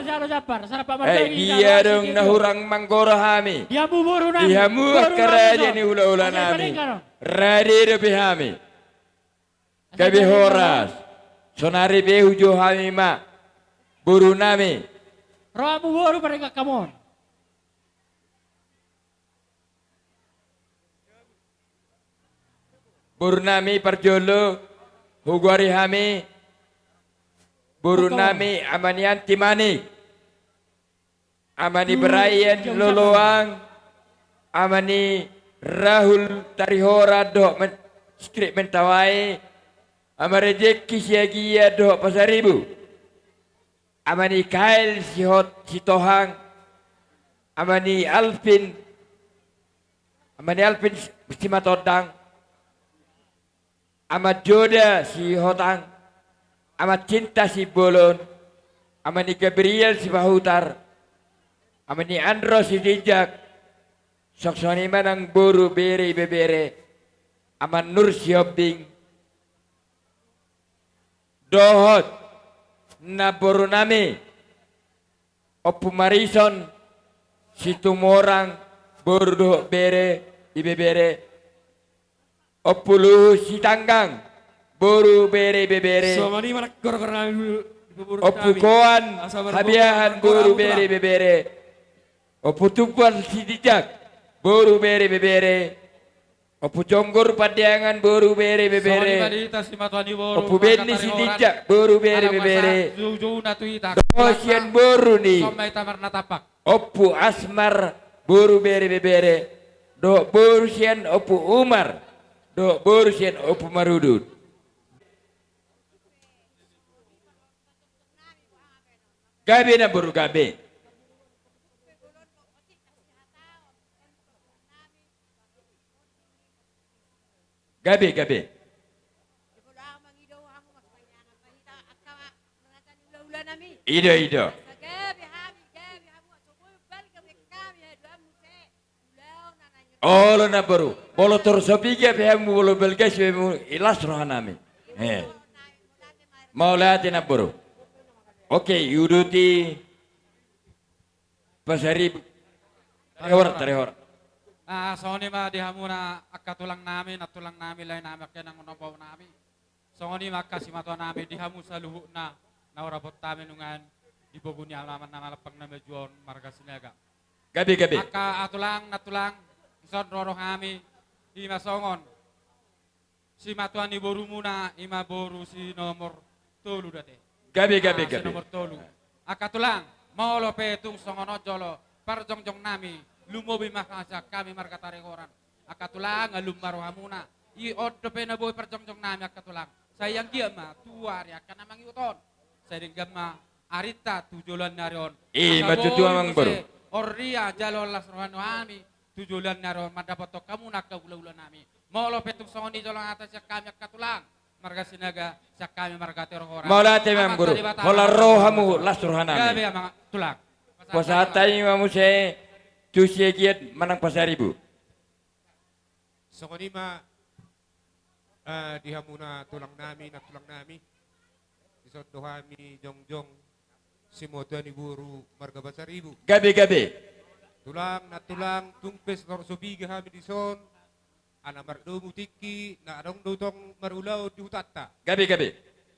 Dia dong nahurang manggoro hami. Dia buru nami. Dia muak kerja ni ula-ula nami. Radi lebih hami. Kabi horas. Sonari behu jo hami ma. Buru nami. Rohamu buru mereka kamon. Buru nami perjolo. Hugwari hami. Buru nami amanian timani. Amani Brian Loloang. Amani Rahul Tarihora dok skrip mentawai. Amarejeki siagia dok pasaribu. Amani Kail si Tohang. Amani Alvin si Matodang. Amat Joda si Hotang. Amat Cinta si Bolon, amani Gabriel si Bahutar, amani Andro si Dijak, soksoni manang buru bere bebere, aman Nur si Obding, Dohot, na boru nami, Opu Marison, si Tumorang, boru dohot bere, ibebere, Opu Luhu si Tanggang, boru bere bebere opukoan habiahan boru bere bebere oputukuan sidijak boru bere bebere opu jonggor padiangan boru bere bebere opu benni sidijak boru bere bebere dosian boru ni opu asmar boru bere bebere do boru sian opu umar do boru sian opu marudut gabe na buru gabe. Gabe. Ido. Olo na baru. Bolo torsopiga peham bolo belgas peham ilas rohanami. Mau lihat na baru. Oke, yuduti pasari tarihor. Soni ma dihamuna akka tulang nami lain nami akka nang unabaw nami. Soni ma akka simato nami dihamu sa luhu na naurabot tami nungan iboguni alaman na malapang na medyon marga sinaga. Gabi. Akka natulang ison roro kami di masongon. Si matuan ni boru muna ima boru si nomor tolu date. Gabi. Nomor tolu. Akatulang, mau lo petung songono jolo, parjongjong nami, lumobi makasa kami markatari koran. Akatulang, alum marohamuna, i odo pena boy parjongjong nami akatulang. Sayang dia ma, tuari akan namang yuton. Sayang gama, arita tujulan narion. Matutu amang baru. Orria jalo las rohano ami, tujulan narion, madapato kamu nakka ula nami. Mau lo petung songoni jolo atas kami akatulang. Marga sinaga sa kami marga terora. Maula temam guru. Hola rohamu lasrohanami. Gabe mga tulak. Pasatay mamu se tusie giat manang pasaribu. Sokonima dihamuna tulang nami. Isot dohami jongjong simoto ni guru marga basaribu. Gabe. Tulang tungpes norsobiga hami dison. Ana mardo mutiki na adong dutong marulaw di utata. Gabi.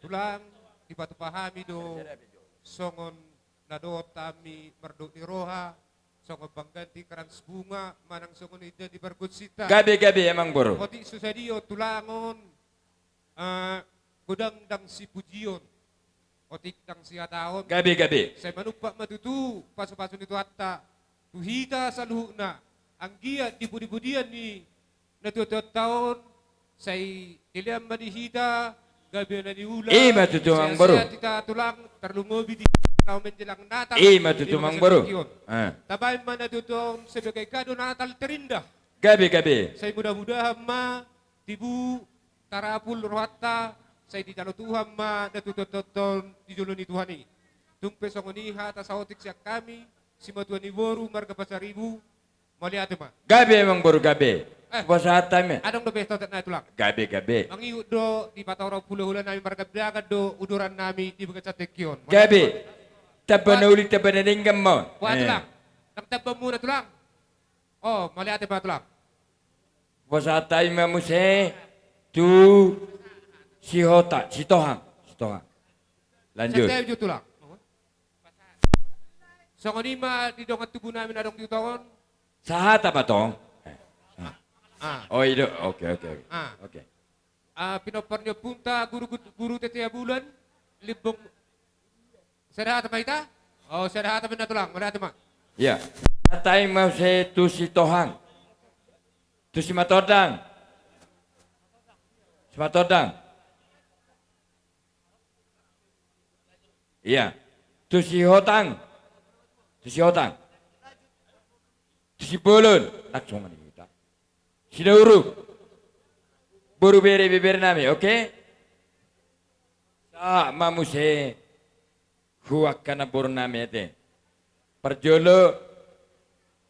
Tulang di batu pahami do songon na do tami mardo iroha songon pangganti kerans bunga manang songon ida di bargut sita. Gabi emang boro. Koti susadio tulangon Godang dang si pujion. Otik dang si hataon. Gabi. Saya manupak matutu pasu-pasu itu hatta. Tuhita saluhna. Anggia di-budi-budian ni natutut tahun. Saya diliam madihita. Gabi na diula. Matutu ang baru. Saya tita tulang terlungobi di now menjelang Natal. Matutu ang baru. Tabay man natutong sebagai kado Natal terindah. Gabi. Saya mudah-mudahan ma tibu tarapul rohatta saya di dalam Tuhan ma natututon di julun Tuhan ini. Tumpe songoniha tasaotik siak kami si matuan ni boru marga pasaribu malihat ma. Gabi emang baru gabi. Puasa hatam. Adong do besto na tulang. Gabi. Mangiut do di patawraw puluh-hulan namin marga biagad do uduran nami di begat tekyon. Gabi. Tabanuli tabananingam mo. Buat tulang. Nagtabam muna tulang. Oh, malihat ba tulang? Puasa hatam mamuse tu si Tohang. Lanjut. Saya tulang. Songonima di dongat tubuh namin adong di tahun. Sahat apa tong? Oh itu, oke. Pinoparnya punta guru tetea bulan libong. Saya apa ita? Oh, saya apa na tulang? Mana teman? Ya. Hatam mamuse tu si Tohang. Tu si Matodang. Iya. Tu si Hotang. Tu si Bolon. Langsung kita. Si Dauru. Buru bere nami, oke? Sa mamuse. Huak kana buru nami ete. Perjolo.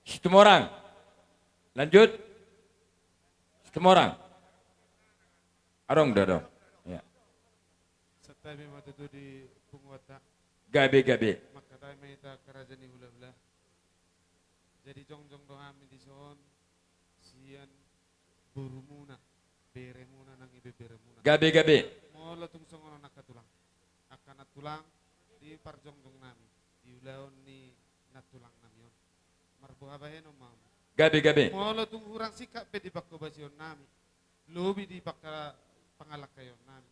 Situmorang. Lanjut. Situmorang. Arong dodo. Ya. Setabi mata tu di Punguata. Gabi. Maka tayo may ita kerajaan ni hula-hula. Jadi jong-jong dohami di son. Sian buru muna. Bere muna nang ibe bere muna. Gabi. Mola tung songono nakatulang. Akan natulang di parjong-jong nami. Di ulaon ni natulang nami yon. Marbuha bahen o mam. Gabi. Mola tung hurang sikap pe di bakobasyon nami. Lobi di bakka pangalak kayo nami.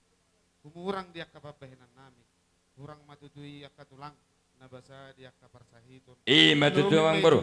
Humurang dia kapabahinan nami. Hurang matutui yakka tulang. Nabasa dia kaparsahiton. Matutu ang baru.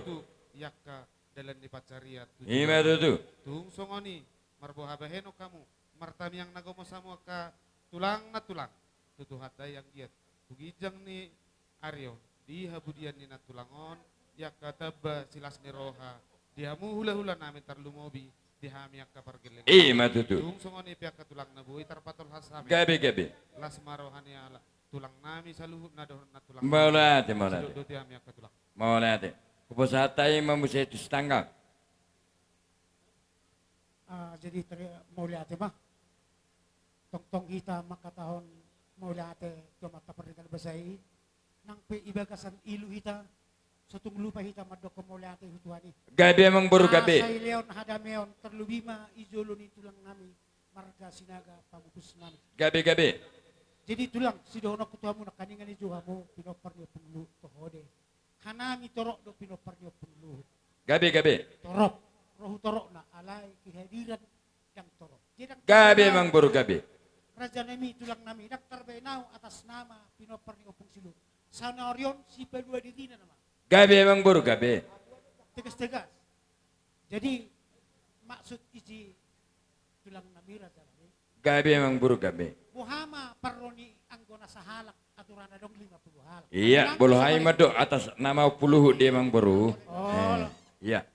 Yakka dalan di pacariat. Matutu. Tung songoni. Marbohabaheno kamu. Martami yang nagomo samo ka tulang na tulang. Tutuhata yang giat. Tugijang ni Aryo. Di habudian ni natulangon. Yakka taba silas ni roha. Dihamu hula-hula namin tarlumobi. Dihami yakka pargeleng. Matutu. Tung songoni pihak tulang na buhi tarpatol hasami. Gabi. Las marohani ala. Tulang nami saluhut na doon na tulang. Maulate. Doti hami yakka tulang. Maulate. Puasa hatam mamuse tu setanggang. Jadi mau lihat mah tong kita makatahon mau lihat cuma tak pernah bersai nang pe ibagasan ilu kita sotong lupa kita madok mau lihat hutuani. Gabi emang baru gabi. Saya leon hadameon terlubima izoloni tulang nami marga sinaga pamupus nami. Gabi. Jadi tulang si dono kutuamu nak kaningan itu kamu pinoparnyo penglu tohode. Hanami torok do pinoparnyo penglu. Gabi. Torok. Rohu torok na alay kehadiran yang torok. Gabi emang baru gabi. Raja nami tulang nami daftar benau atas nama pinoparni opung silu. Sanarion si pedua ditina nama. Gabi emang baru gabi. Tegas. Jadi maksud isi tulang nami raja nami. Gabi emang baru gabi. Muhama paroni anggona sahalak aturan dong 50 hal. Iya, bolo hai madok atas nama 10 dia emang baru. Iya.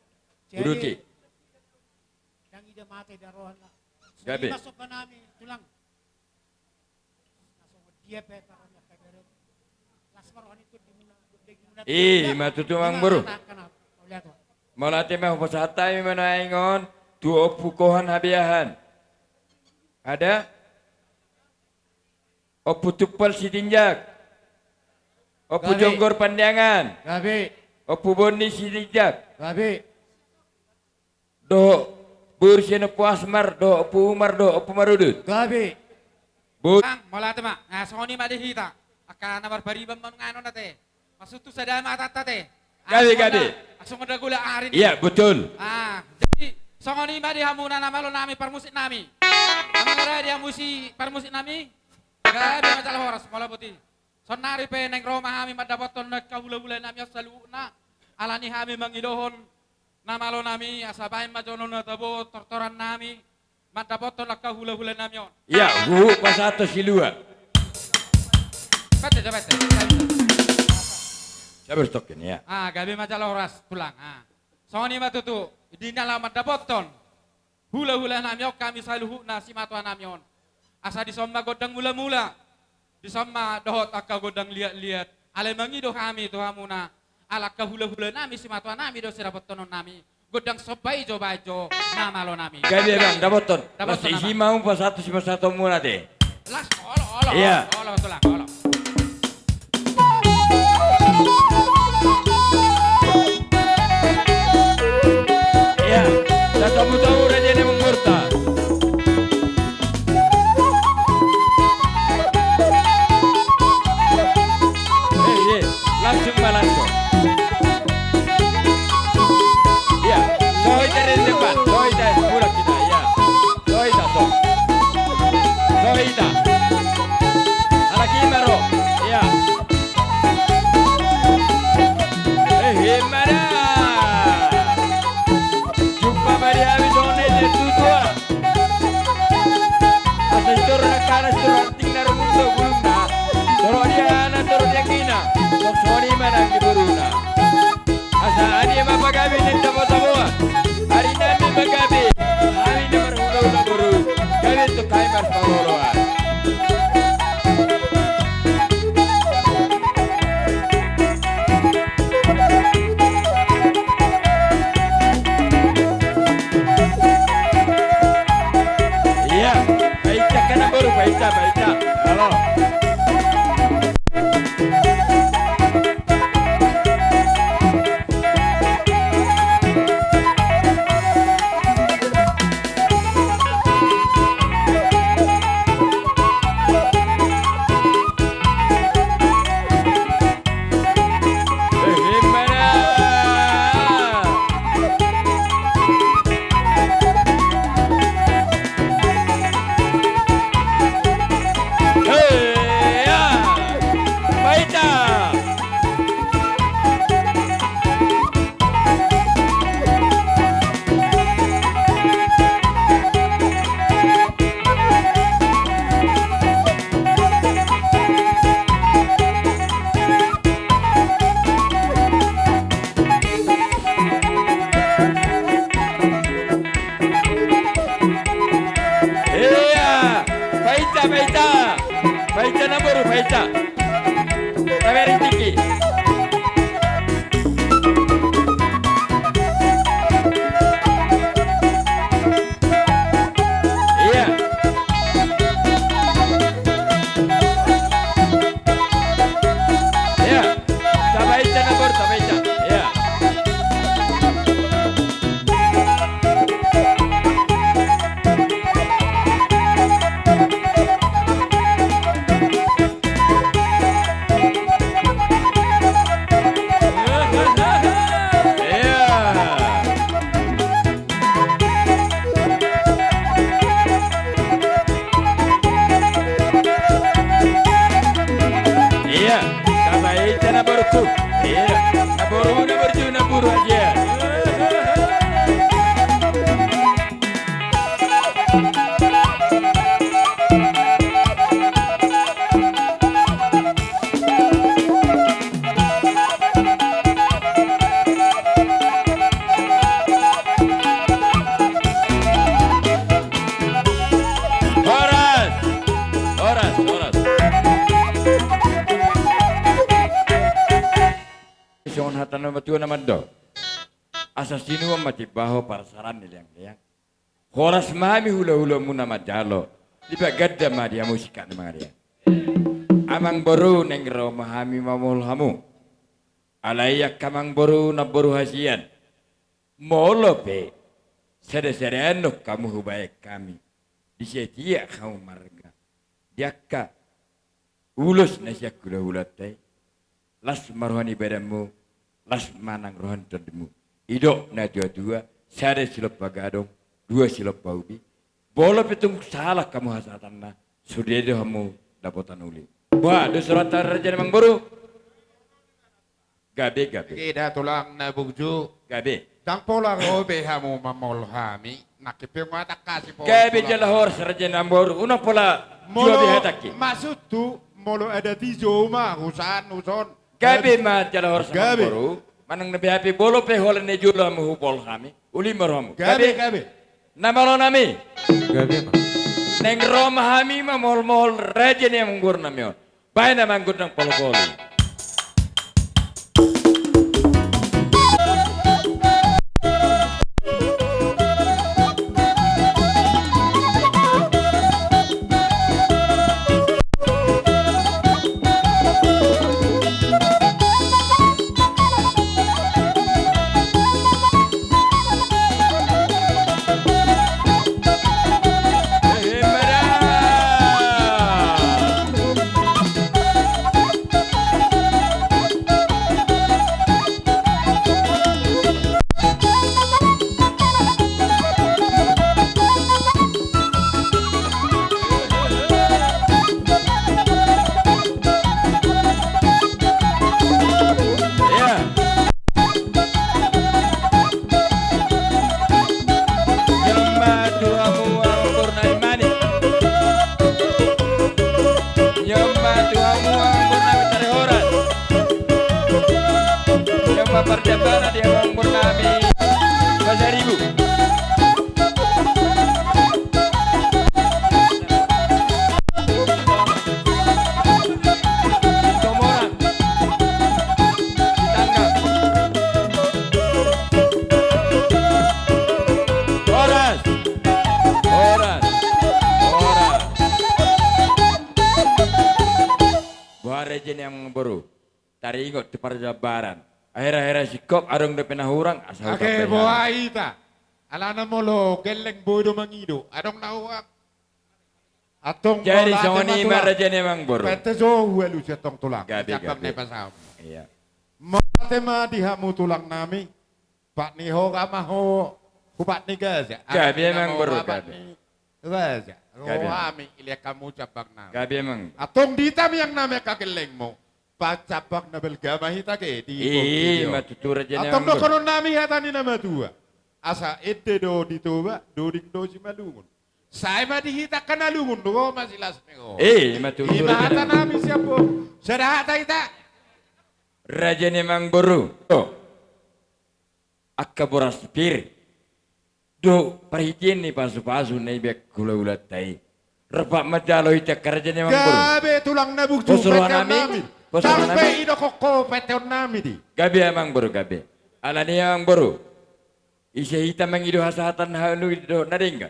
Buruti. Ida mate darohan na. Gabi. Masuk ka namin, tulang. Nasong dia pe paranya kageret. Las marohan itu di muna. Matutuang baru. Malati mah pasatay manaingon tuo pukohan habiahan. Ada? Opu tupal sitinjak. Opu jonggor pandangan. Gabi. Opu boni sitinjak. Gabi. Do Bursian opo asmar do opo umar do opo marudut. Gabi. Bang, malate ma. Songoni ma dihita. Akana barbariban man ngano nate. Masutu sa dama tatate. Gabi. Asong ada gula arin. Iya, betul. Jadi songoni ma dihamuna na malo nami parmusik nami. Amang ada dia musi parmusi nami. Gabi masalah horas mola putih. Sonari pe neng Roma kami madapaton nak kahula-hula nami asaluna. Alani kami mangidohon namalo nami asabahin majono na tabo tortoran nami. Madapaton nak kahula-hula nami. Ya, hu pasatu silua. Bete. Saya berstokin ya. Gabi majalah horas pulang. Soni matutu di dalam madapaton. Hula-hula nami kami saluhu nasi matwa nami. Asa disomma godang mula-mula. Disomma dohot akka godang liat-liat. Ale mangido kami tuhamuna. Alakka hula-hula nami si matwa nami do sira botonon nami. Godang sobai jo bajo namalo nami. Gabi bang, dapaton. Dapaton Masih isi mau pasatu si pasatu muna deh. Las olo. Iya. Olo tulang, olo. Ya, saya tahu raja ini mengurta. Langsung langsung. Ya, soy dari depan, soy dari bulan kita, ya. Soy dah. Lagi baru, ya. Mana? Jumpa pada hari done itu tua. Asa itu rakana surat tinggal mundo gulungna. Toro dia anak toro dia kina. Sori mana kiburuna. Asa adi apa gabi nenta botaboa. Hari nami magabi. Hari ni berhula buru. Gabi tu kai mar pagoloa. Iya, baca kana baru baca. Halo. Baca na baru baca. Tawari tiki. Iya. Iya. Tabaca na baru tabaca. Iya. Iya, tabaca na baru tu. Iya, na buru aja. Horas. Songon hatan nama tuan nama do. Asa sinu mati baho parasaran liang. Horas mami hula mu nama jalo. Liba gadda ma dia musikan nama dia. Amang boru neng Roma hami mamul hamu. Alayak kamang boru na boru hasian. Molo pe. Sere anu kamu hubaik kami. Disetia kamu marga. Diakka. Ulus nasyak kula hulatai. Las marwani badamu. Las manang rohan terdemu. Idok na dua-dua. Sare silop bagadong. 2 silop baubi. Bola pitung salah kamu hasatan na. Sudah dia kamu dapatan uli. Wah, ada surat raja memang baru. Gabe. Kita tulang na bugju. Gabe. Dang pola robe hamu mamol hami. Nakipim mata kasih pola. Gabe jalahor raja nambor. Una pola Molo jual hataki. maksud tu molo ada tijo mah uson. Gabe ma jalahor sama baru. Manang nabi happy bolo pe holen ne jula mu bol kami. Uli marom. Gabe. Namalo nami. Gabe mah. Neng Roma hami ma mol raja ne menggur namio. Bae na manggur nang polo. Perdebana dia Bang Purnami 2000. Tomorang ditangkap. Horas. Buah rejen yang baru. Tari ingot di perjabaran. Akhirnya sikop arong de penahurang asal Oke, boa ita. Alana molo geleng bodo mangido. Adong nawak. Atong jadi soni maraja memang boro. Pete zo huelu setong tulang. Gabi. Ne pasam. Iya. Mate ma dihamu tulang nami. Pak ni ho kama ho. Kupat ni gaza. Gabi memang boro gabi. Gaza. Gabi. Rohami ilia kamu cabang nami. Gabi memang. Atong ditam yang nami kageleng mo. Pacabak na belgama hita ke di matutura jene atong do kono nami hatani nama tua asa ede do ditoba do ding do si malungun sai ma di hita kana lungun do masih las nego matutura hata nami siapo sada hata hita raja memang boru akka boras pir do perhitien ni pasu nei bek gula tai repak majalo hita kerja memang boru gabe tulang nabuk juga nami sampai ido koko peteon nami di. Gabi emang baru gabi. Alani yang baru. Isi hitam yang ido hasatan halu ido naringa.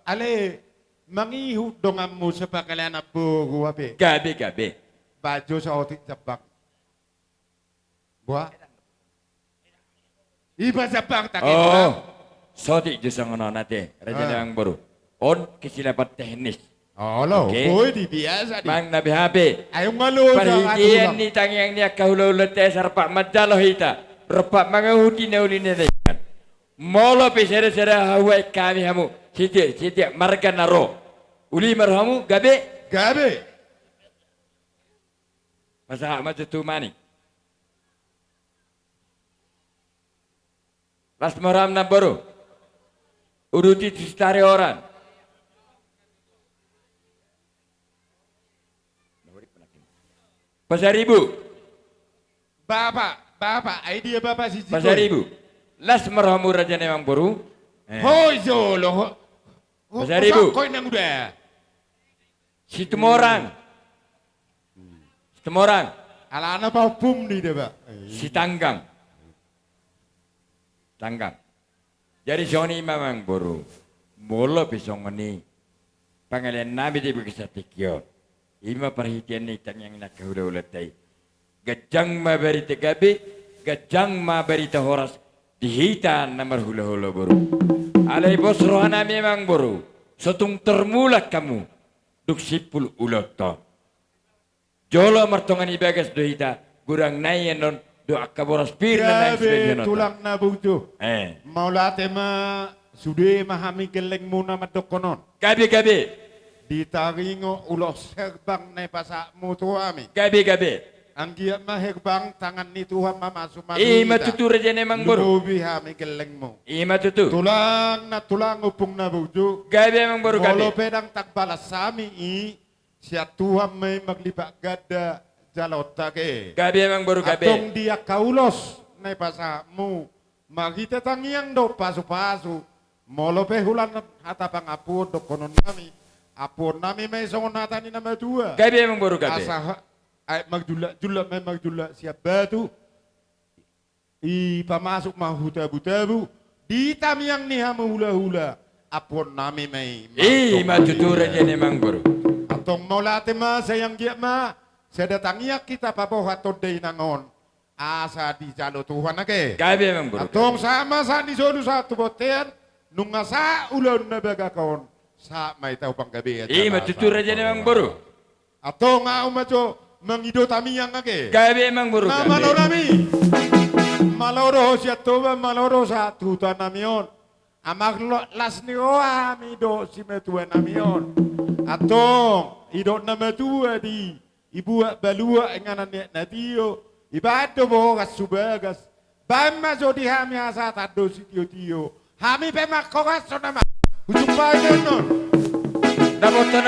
Ale mangihu dongamu sepakalian abu gua be. Gabi. Baju saotik jabang. Gua. Iba jabang tak oh. Sotik jusang nate. Raja yang baru. On kesilapan teknis. Oh lo, boy di biasa di. Mang nabi hape. Ayo ngalu. Perhatian ni tangyang niya kahulaw tesar pak majalo hita. Repak mga hudi na uli na dayan. Molo pisere-sere hawai kami hamu. Siti marga naro. Uli marhamu gabe. Masa maju mani. Las maram na baru. Uruti tistari orang. Pasar Ibu. Bapak, idea bapak si Pasar Ibu. Las marhamu raja memang baru. Hoi zolo. Pasar Ibu. Kau nang udah. Situ orang. Alana bau pum di deh pak. Si Tanggang. Jadi Sony memang baru. Mula pisong ini. Panggilan nabi di Begisatikyo. Ima perhatian ni tang yang nak kahula-hulatai. Gajang ma berita gabi, gajang ma berita horas dihitan nomor hula-hula baru. Alai bos rohana memang baru. Sotung termula kamu duk sipul ulot to. Jolo martongan ibagas dohita gurang nayen do akaboras pir na naik tulang na bugjo. Maulate ma sude mahami geleng muna madokonon. Gabi. Ditaringo ulos herbang ne pasakmu tuami. Gabi. Anggia mah herbang tangan ni Tuhan masuk Ima tutu raja nemang boru. Lubi hami gelengmu. Ima tutu. Tulang upung na bujuk. Gabi emang boru gabi. Kalau pedang tak balas sami siap Tuhan may maglipak gada jalotake. Gabi emang boru gabi. Atong dia kaulos ne pasakmu. Magita tangiang do pasu-pasu. Molo pe hulan hatapang apun do konon nami. Apun nami may songon hatani nama dua. Gabi emang boru gabi. Asa ay magjula siap batu. Pamasok mahuta-butabu. Di tamiang niha mahula-hula. Apun nami may. Matutura dyan emang boru. Atong molate ma sayang giat ma. Sedatangiak kita papohato day nangon. Asa di jalo Tuhan ake. Gabi emang boru. Atong sama sa di solu satu botean. Nunga sa ulon na bagakon. Sa may tau pang gabi. Matutura dyan emang boru. Atong nga umacho. Mengido tamiang ake. Gabi emang boru gabi. Maloro nami. Maloro siya toba maloro sa tuta namion. Amak las ni roa mi do si metua namion. Atong idot na metua di ibu balua enganan na tiyo. Ibado bo kasubagas. Bama so di hami asa tado si tiyo. Hami pemak kokas so nama. Ujung bayi non. Daboto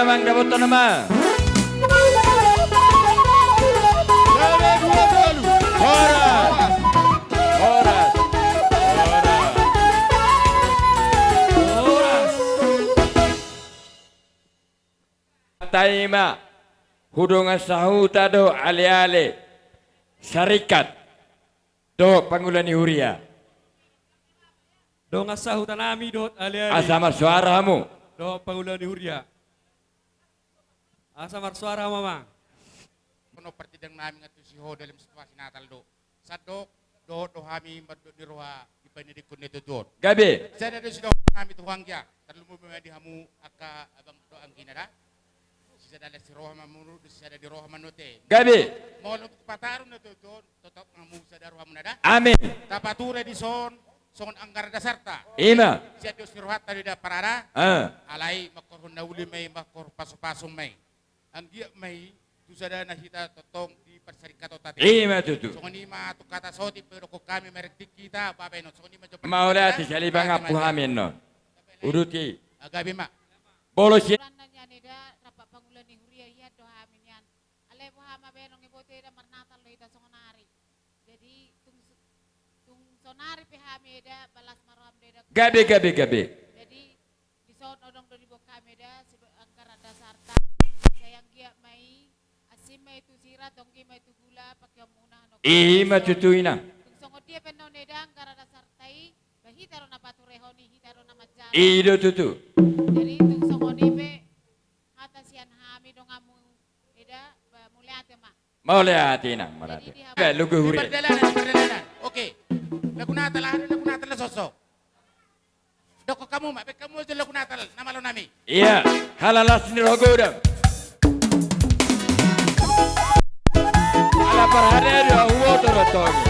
namang. Horas. Taima hudungan sahuta do ale-ale syarikat do pangulani huria. Do ngasahuta nami do ale-ale. Asamar suaramu. Do pangulani huria. Asamar suara mama. Kono partidang namin nga si ho dalam situasi natal do. Sa do hami maddo di roha ipani di kunito do. Gabi. Sa do si do kami tuwang kya. Terlalu di hamu aka abang do ang kinara. Si sa dala si roha mamunu si sa di roha manote. Gabi. Molo pataron na do totop ngamu sa roha munada. Amin. Tapature di son anggar dasarta. Ima. Si do si roha tadi da parara. Alai makor na uli may makor paso-pasong may. Ang dia may tusada na hita totong di perserikato tati. Matutu. So ni ma tu kata soti pero ko kami merektik kita apa no. So ni ma jopan. Maula ti salibang apu hamin no. Uruti. Agabi ma. Bolos ya. Rapat pangulan ni huria iya do hamin yan. Ale po hama benong ibote da marnatal lo ita songonari. Jadi tung sonari pe hami da balas maram da. Gabi. Jadi di son odong do di bok kami da angkara dasarta. Sayang gia mai asim mai tu sirat dongki mai tu gula pakai muna no. Matutu ina. Songo dia penau nedang angkara dasartai bahi taro na paturehoni hitaro na majara. Ido tutu. Jadi tung songo nibe hata sian hami dong amu eda muliate ma. Muliate na marate. Lugu huri. Berdelanan. Oke. Lagu natal sosok. Doko kamu mak kamu aja lagu natal nama lo nami. Iya, halalas ni rogodam. Ala parhade do woto rotogi.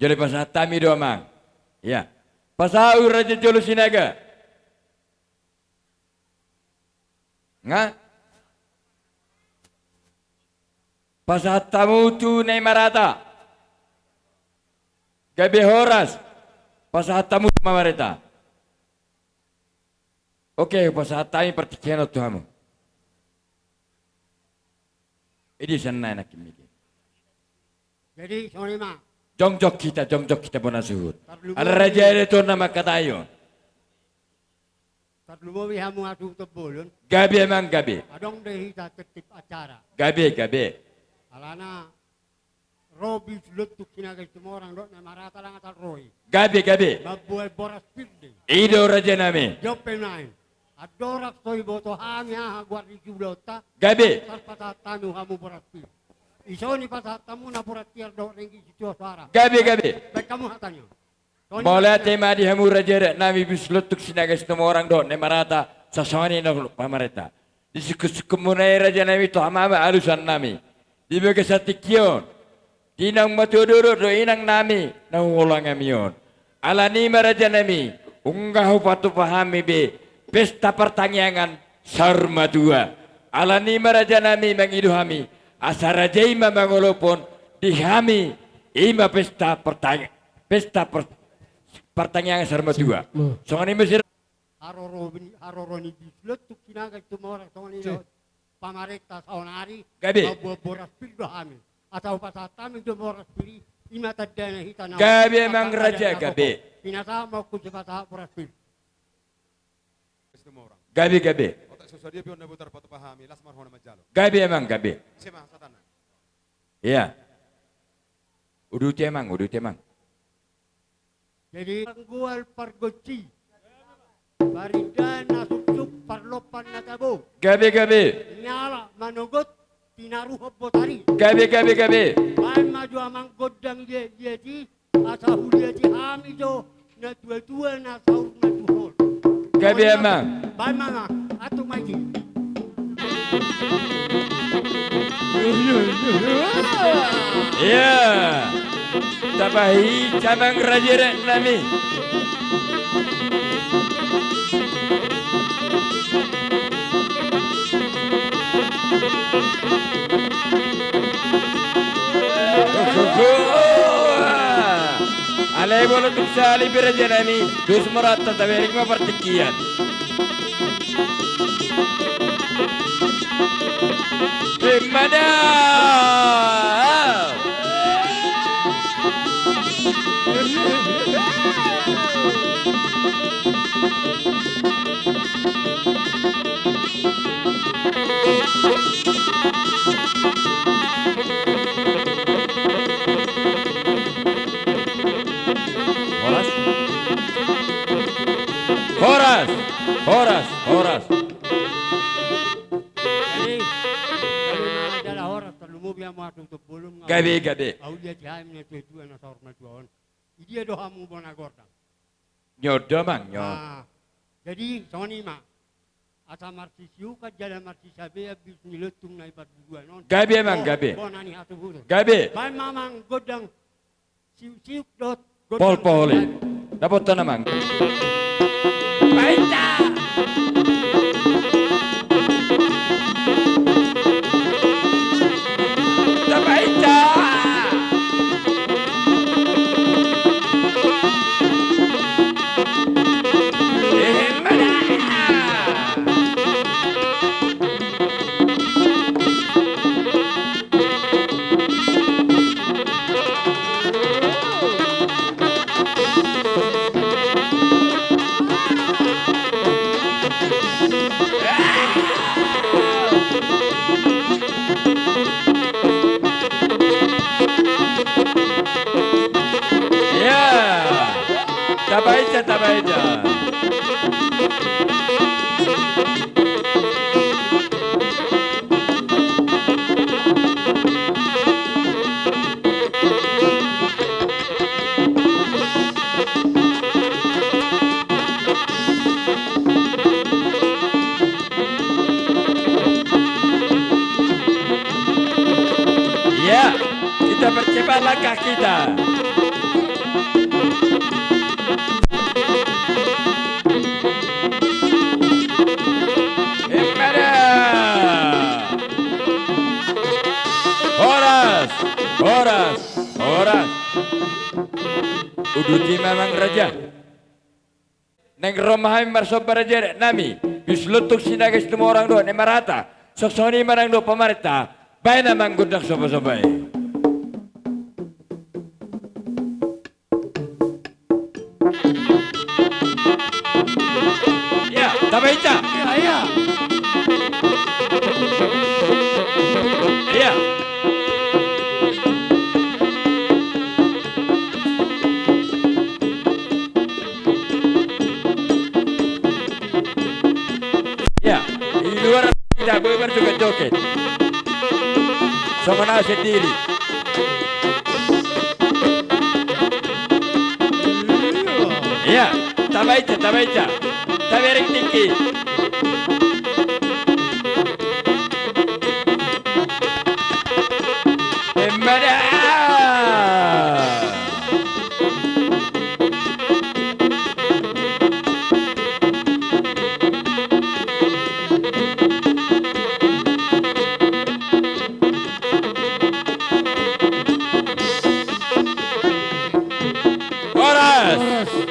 Jole pasatami do mang. Ya. Pasau Raja Jolo Sinaga. Nga? Pasatamu tu Nei Marata. Gabi Horas. Pasatamu Mamareta. Oke, pasatami pertikian Tuhamu. Ini sana nak kimi. Jadi sonima. Jongjok kita pun asuhut. Ada raja itu nama katayo. Terlumo hamu atu tebulun. Gabi emang gabi. Adong deh kita tertib acara. Gabi. Alana Robi sulut tu kinaga semua orang dok nama rata lang atal Roy. Gabi. Babuai boras pilde. Ido raja nami. Jopenain. Adorak soy boto hamia guardi julota. Gabi. Sarpata tanu hamu boras pilde. Isoni pasatamu na boras tiar dok rengi situ suara. Gabi. Baik kamu hatanyo. Mulai tema di hamu raja nami bislutuk sinaga semua orang dok nama rata sasoni nak pamareta. Di suku munai raja nami tu hama alusan nami. Di bagai satikion. Dinang matudurut do inang nami na ulang amion. Alani raja nami unggah patu pahami be pesta pertanyaan sarma dua. Alani raja nami mengiduhami asara jaima mangolopon dihami ima pesta pertanyaan sarma dua. Soalnya mesir Haroroni bislut tu kinaga semua orang soalnya pamareta saunari. Gabi. Boras pildo hami. Atau pasatami do boras pili ima tadana hitana. Gabi emang raja gabi. Pinasa mau kujebata boras pili. Gabi. Otak susah dia pion nabutar patu pahami las marhona majalo. Gabi emang gabi. Sema satana. Iya. Udu temang. Jadi gual pargoci. Baridana suksuk parlopan na tabo. Gabi. Nyala manugot tinaruh botari. Gabi. Baik maju amang godang dia di asa hulia di hamido na tua na saur na tuhol. Gabi emang. Baik mana atu maji. Iya. Tabahi camang raja nami. Alai bolo tuksali birajanami dus muratta taberik ma pertikian. Mana? Horas. Gabi. Aulia jahim na tuwa na saur na tuon. Idia do hamu bona gorda. Nyodo mang nyod. Jadi soni ma. Asa martisiu ka jala martisabe abis nilutung na ibat dua non. Gabi emang gabi. Bona ni hatu buru. Gabi. Bai mamang godang siu dot. Pol-poli. Dapat tanah mang. Baita. Tabaija. Ya, kita percepat langkah kita. uduti memang raja. Neng romah marsobar raja nami bislutuk sinagas semua orang doa nemarata. Soksoni marang do pemerintah. Baik namang gudak sobat-sobat. Ya, tambah itu. Iya. Iya. Ya, di luar tidak boleh berjoget-joget. Sama sendiri. Iya, tambah itu. Tambah ring tinggi.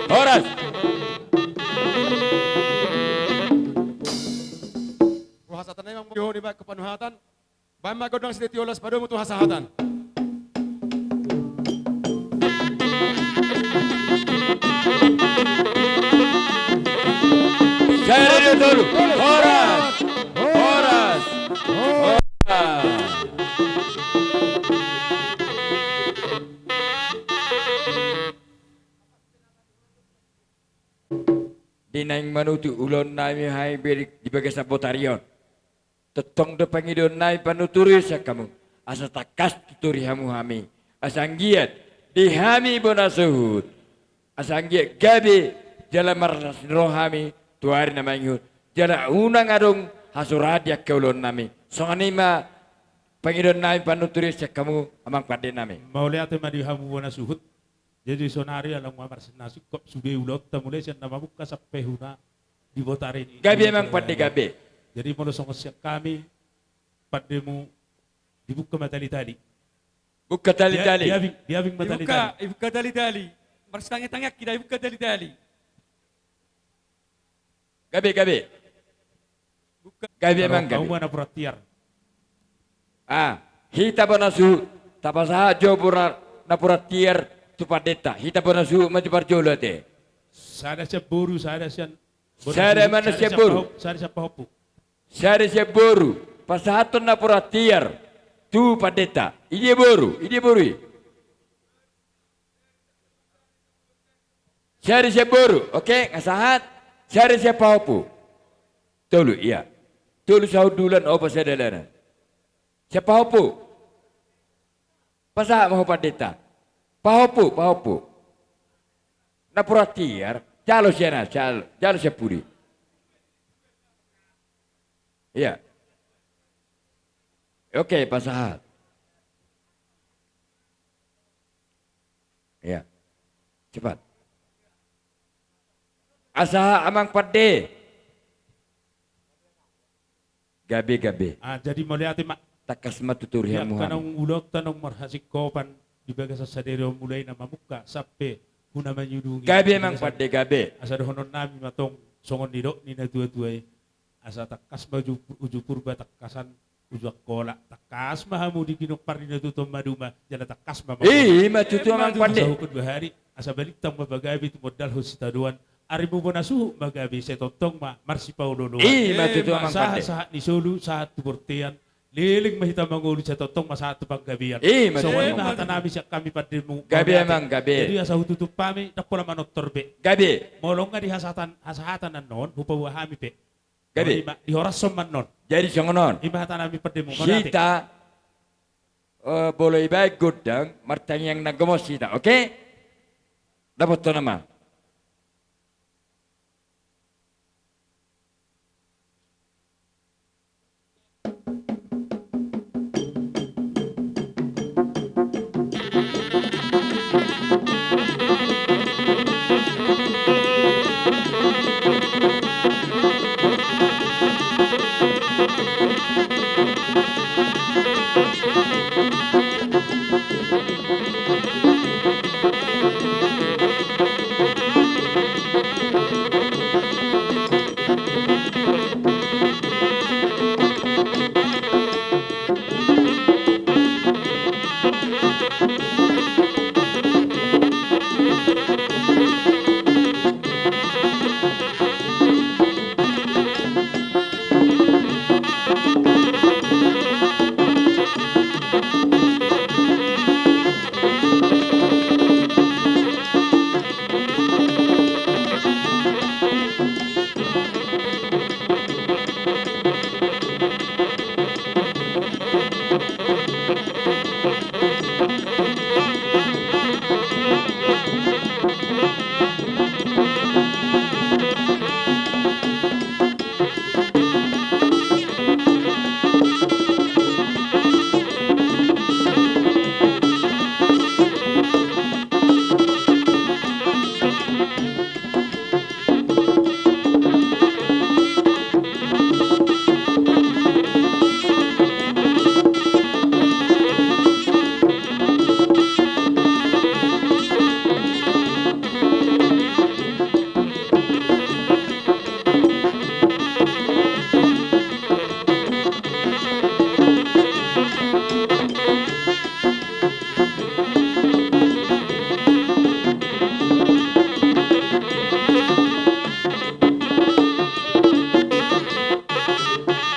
Horas. Ruhasatan memang yo di bak kepenuhatan. Bama godang sedeti olas padamu tu hasahatan. Saya dulu. Horas. Dinaing manutu ulon nami hai berik di bagai sabotarion. Tetong depan idon nai panuturi kamu. Asa takas tuturi hamu hami. Asanggiat di hami bonasuhut. Asanggiat gabi jala marnas rohami tuari nama ingut. Jala unang adong hasuradia ke ulon nami. Songanima pangidon nai panuturi kamu amang pade nami. Maulia tema di hamu bonasuhut. Jadi sonari alang mamar senasi kop suge ulot tamule sian nama buka sampai huna di botarin. Gabi emang pade gabi. Jadi mau songos kami pademu dibuka matali-tali. Buka tali-tali. Dia bing matali-tali. Ibuka tali-tali. Marsitangnya kita ibuka tali-tali. Gabi. Gabi emang gabi. Kamu mana perhatian? Hita bonasu tapasaha jo na perhatian. Tu padeta, hita bonasu maju parjolo te. Sada siya boru, sada siya. Sada mana siya boru? Sada siya pahopu. Sada siya boru. Pasahaton na perhatian. Tu padeta. Ini boru. Sada siya boru, oke? Ngasahat. Sada siya pahopu. Tulu, iya. Tulu saudulan o pasadalanan. Siya pahopu. Pasahat mau padeta. Pahopu. Na perhatian, jalo siya puri. Iya. Oke, pasahat. Iya. Cepat. Asaha amang pade. Gabe. Jadi melihat mak. Takas matuturi Ya, hamu. kanang ulok tanong marhasik kopan di bagas sa sadero mulai na mamuka sampai huna manyudungi. Gabe emang pade gabe. Asa dohonon nami matong songon nidok ni na tua-tuai. Asa takas maju uju purba takasan uju kola takas mahamu di ginok parina tutom maduma jala takas mama. Matutu amang pade. Sa hukun bahari asa baliktang mabagabi tu modal hositaduan. Ari mo bonasuh magabi sa tontong marsi paulono. Matutu amang pade. Sahat ni solo sahat tu portean. Liling mahita mangulo sa totong masato paggabian. So wala mahata namin siya kami padimo. Gabi emang gabi. Jadi asa hututup pami nakula manot torbe. Gabi. Molong nga di hasahatan nan non hupawa hami pe. Gabi. Di horasom man non. Jadi songonon. Imahata namin padimo. Kita boleh baik gudang martang yang nagamos kita, oke? Dapat to nama.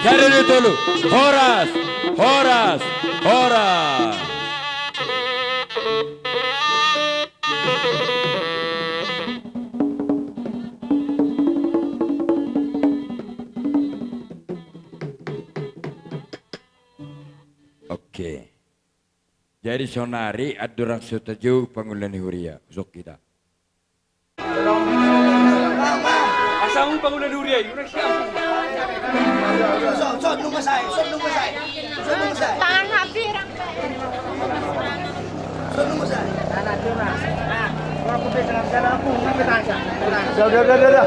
Cari dulu, Horas, Horas, Horas. Oke. Jadi sonari adurang setuju Pangulan Huria, usok kita. Asamu Pangulan Huria, yurek siapa? Son nunggu saya. Tangan hati orang. Son nunggu saya. Tangan hati orang. Nah, kalau aku bisa jalan aku, nanti tanya. Udah.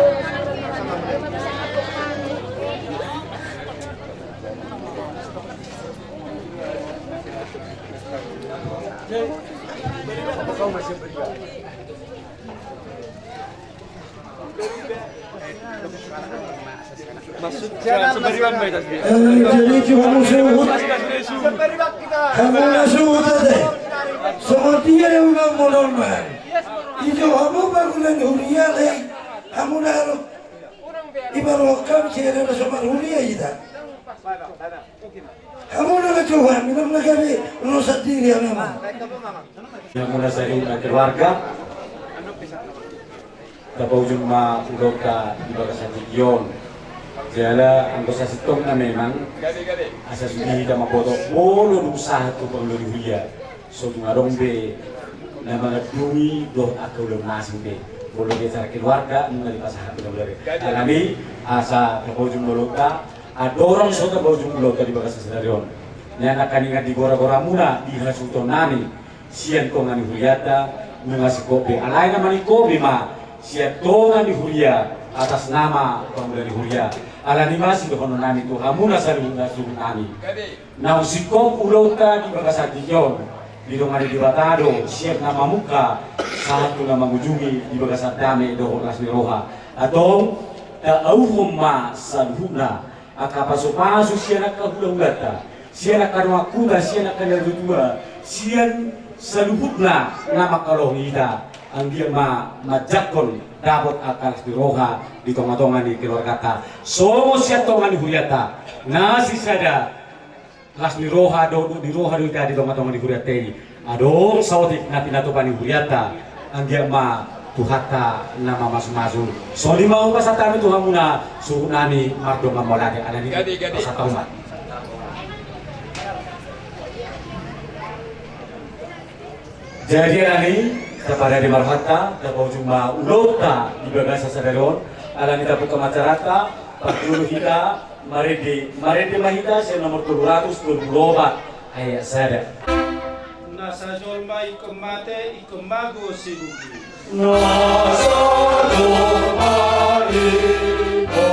Kau masih beribadah. Jadi cuma musuh. Kamu nasuh tadi. Seperti yang udah normal. Itu kamu Pangulan Huria lagi. Kamu naruh. Ibaratkan saya sama Huria kita. Kamu nak coba, minum lagi rusak diri yang memang. Yang mula saya keluarga. Dapat cuma udah di bagasan Tikion. Jala anggota sitong na memang asas di dama boto bolo usaha tu Pangulan Huria. So tungarong be na mga dumi do akaulo nasing be. Bolo ke cara keluarga mengali pasahan benar-benar. Alami asa kapojum bolota adorong so kapojum bolota di bagasan Sedarion. Nyana kaninga di gora-gora muna di hasutonani sian kongani Huriata mengasih kopi. Alai nama ni kopi ma sian tongani Huria atas nama Pangulan Huria. Alani masih dokono nami tu hamuna salu nami. Na usikom ulota di bagasan Tikion. Di dongari di Batado siap nama muka satu nama ujungi di bagasan dame dohon Lasmi Roha. Atau ta'auhum ma salhuna akapaso-paso siya nakahula-hulata. Siya nakaruakuda, siya nakanarutua. Siya saluhut na namakaloh ita. Ang dia majakon dapat akal Lasmi Roha di tonga-tonga ni keluarga ta. Somo siya tonga ni Huriata. Nasi sada Lasmi Roha do di Roha do di tonga-tonga ni Huriata ini. Adong sautik na pinatupan ni Huriata. Ang dia tuhata nama masu-masu. So di mau pasatami Tuhan muna suruh nani mardo mamolake alani pasataumat. Jadi ani kepada di marhata dapat cuma ulota di bagasa Sedarion alani dapat ke masyarakat pagdulu kita marede mahita saya nomor 224 ayat sada. Nasa jolma ikumate ikumago sibugi. Nasa jolma ikumate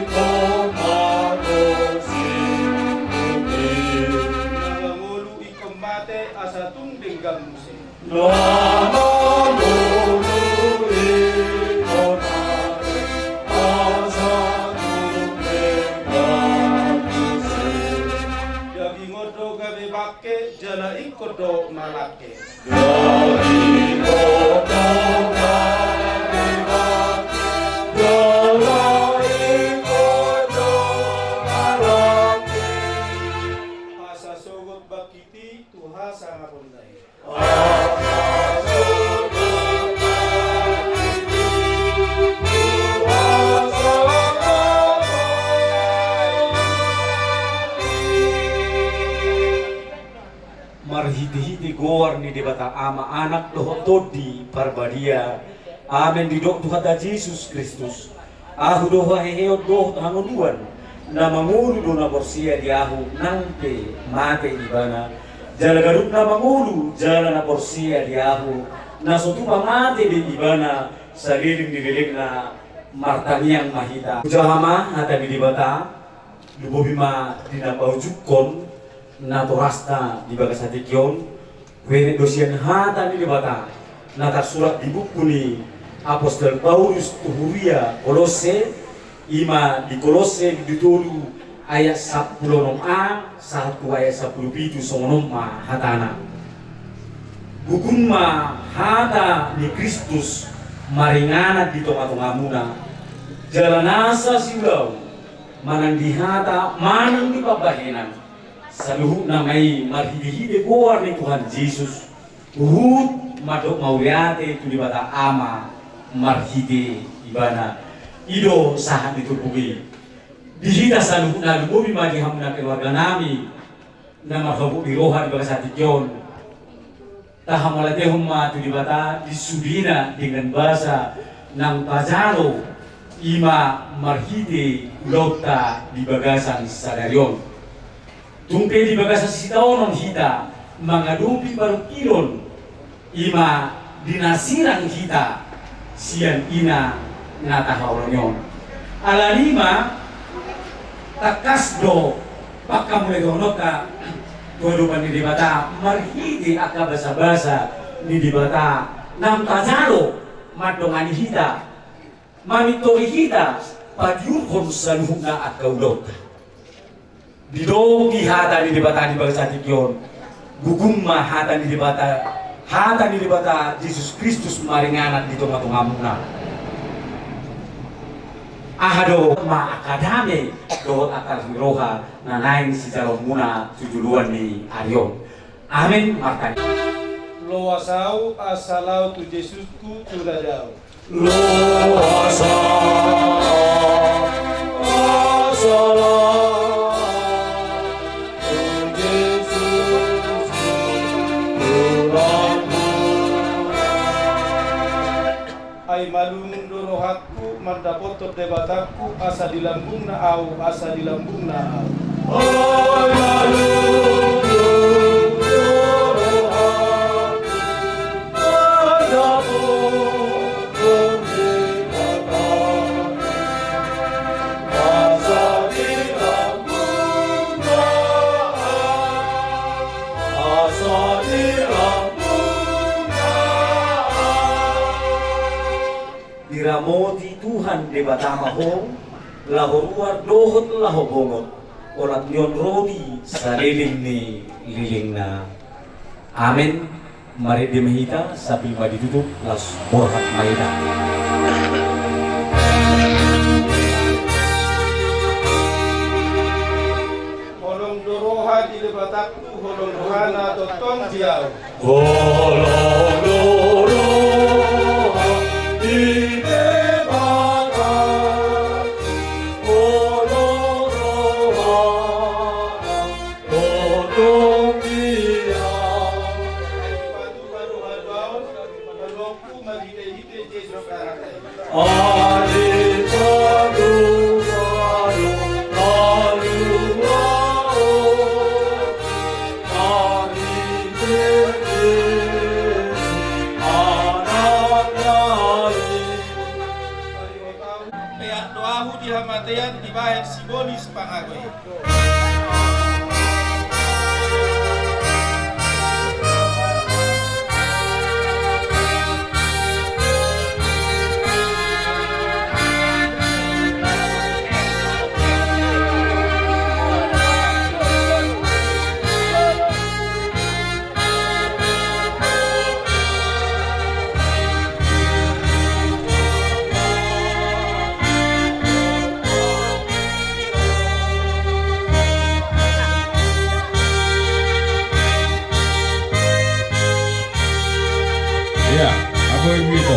ikumago sibugi. Namangulu ikumate asatung denggang musim. Namangulu ikumate asatung denggang musim. Yagi ngodo gabe bakke jala ikodo malake. Asa sogot bakiti tuha sangat bundai. Marhiti-hiti goar keluar ni dibata ama anak doh todi parbadia. Amen didok Tuhan Yesus Kristus. Ahu doh heheo doh hanguduan. Na mangulu do na porsia di ahu nangpe mate ibana. Jala garuk na mangulu jala na porsia di ahu. Na sotupa mate di ibana saliling dililing na martaniang mahita. Ujahama hata di dibata. Lubobima dinambau jukon na torasta di bagasati kion wene dosian hata di dibata na tersurat di buku ni Apostol Paulus Tuhuria Kolose ima di Kolose ditolu ayat 10a 1 ayat 10 songonom ma hatana bukun ma hata ni Kristus maringana di tonga-tongamuna jalanasa siulau manang dihata, manang di pabahinan. Saluhuk namai marhidi-hidi kuar ni Tuhan Yesus. Uhud madok mauliate tu di bata ama marhidi ibana. Ido sahat ditubuhi. Dihita saluhuk na lububi magi hamuna keluarga nami. Na marhabuk di roha di bagasati kion. Tahamalate humma tu di bata disudina dengan bahasa nang pajalo. Ima marhide lota di bagasan sadarion. Tumpe di bagasan sitaonon hita mangadupi baru kilon. Ima dinasirang hita sian ina natahaolonyon. Alanima takasdo pakamule donoka kehidupan di dibata marhide aka basa-basa di dibata nam kajalo madongani hita manitori kita padiurkon saluhna at kaulot. Didogi hata di debata di bagasati kion. Gugumma hata di debata Yesus Kristus maringanat di tonga-tongamuna. Ahado ma akadame dohot akal hiroha na nain si jalon muna sujuluan ni Aryon. Amin makanya. Loasau asalau tu Yesusku tudadau. Ai malungun dorohaku mardapotot debataku asa dilambung na au asa dilambung na au. Ai malungun Diramoti Tuhan de batamahong lahoruar dohot lahobongot orat nyon rodi saliling ni liling na. Amin. Mari dimahita sabi maditutup las borhat maida. Holong doroha di debatakku holong rohana totong diau. Holong doroha di Hamatean dibayar simbolis pangagoy. Ya, apa yang kita?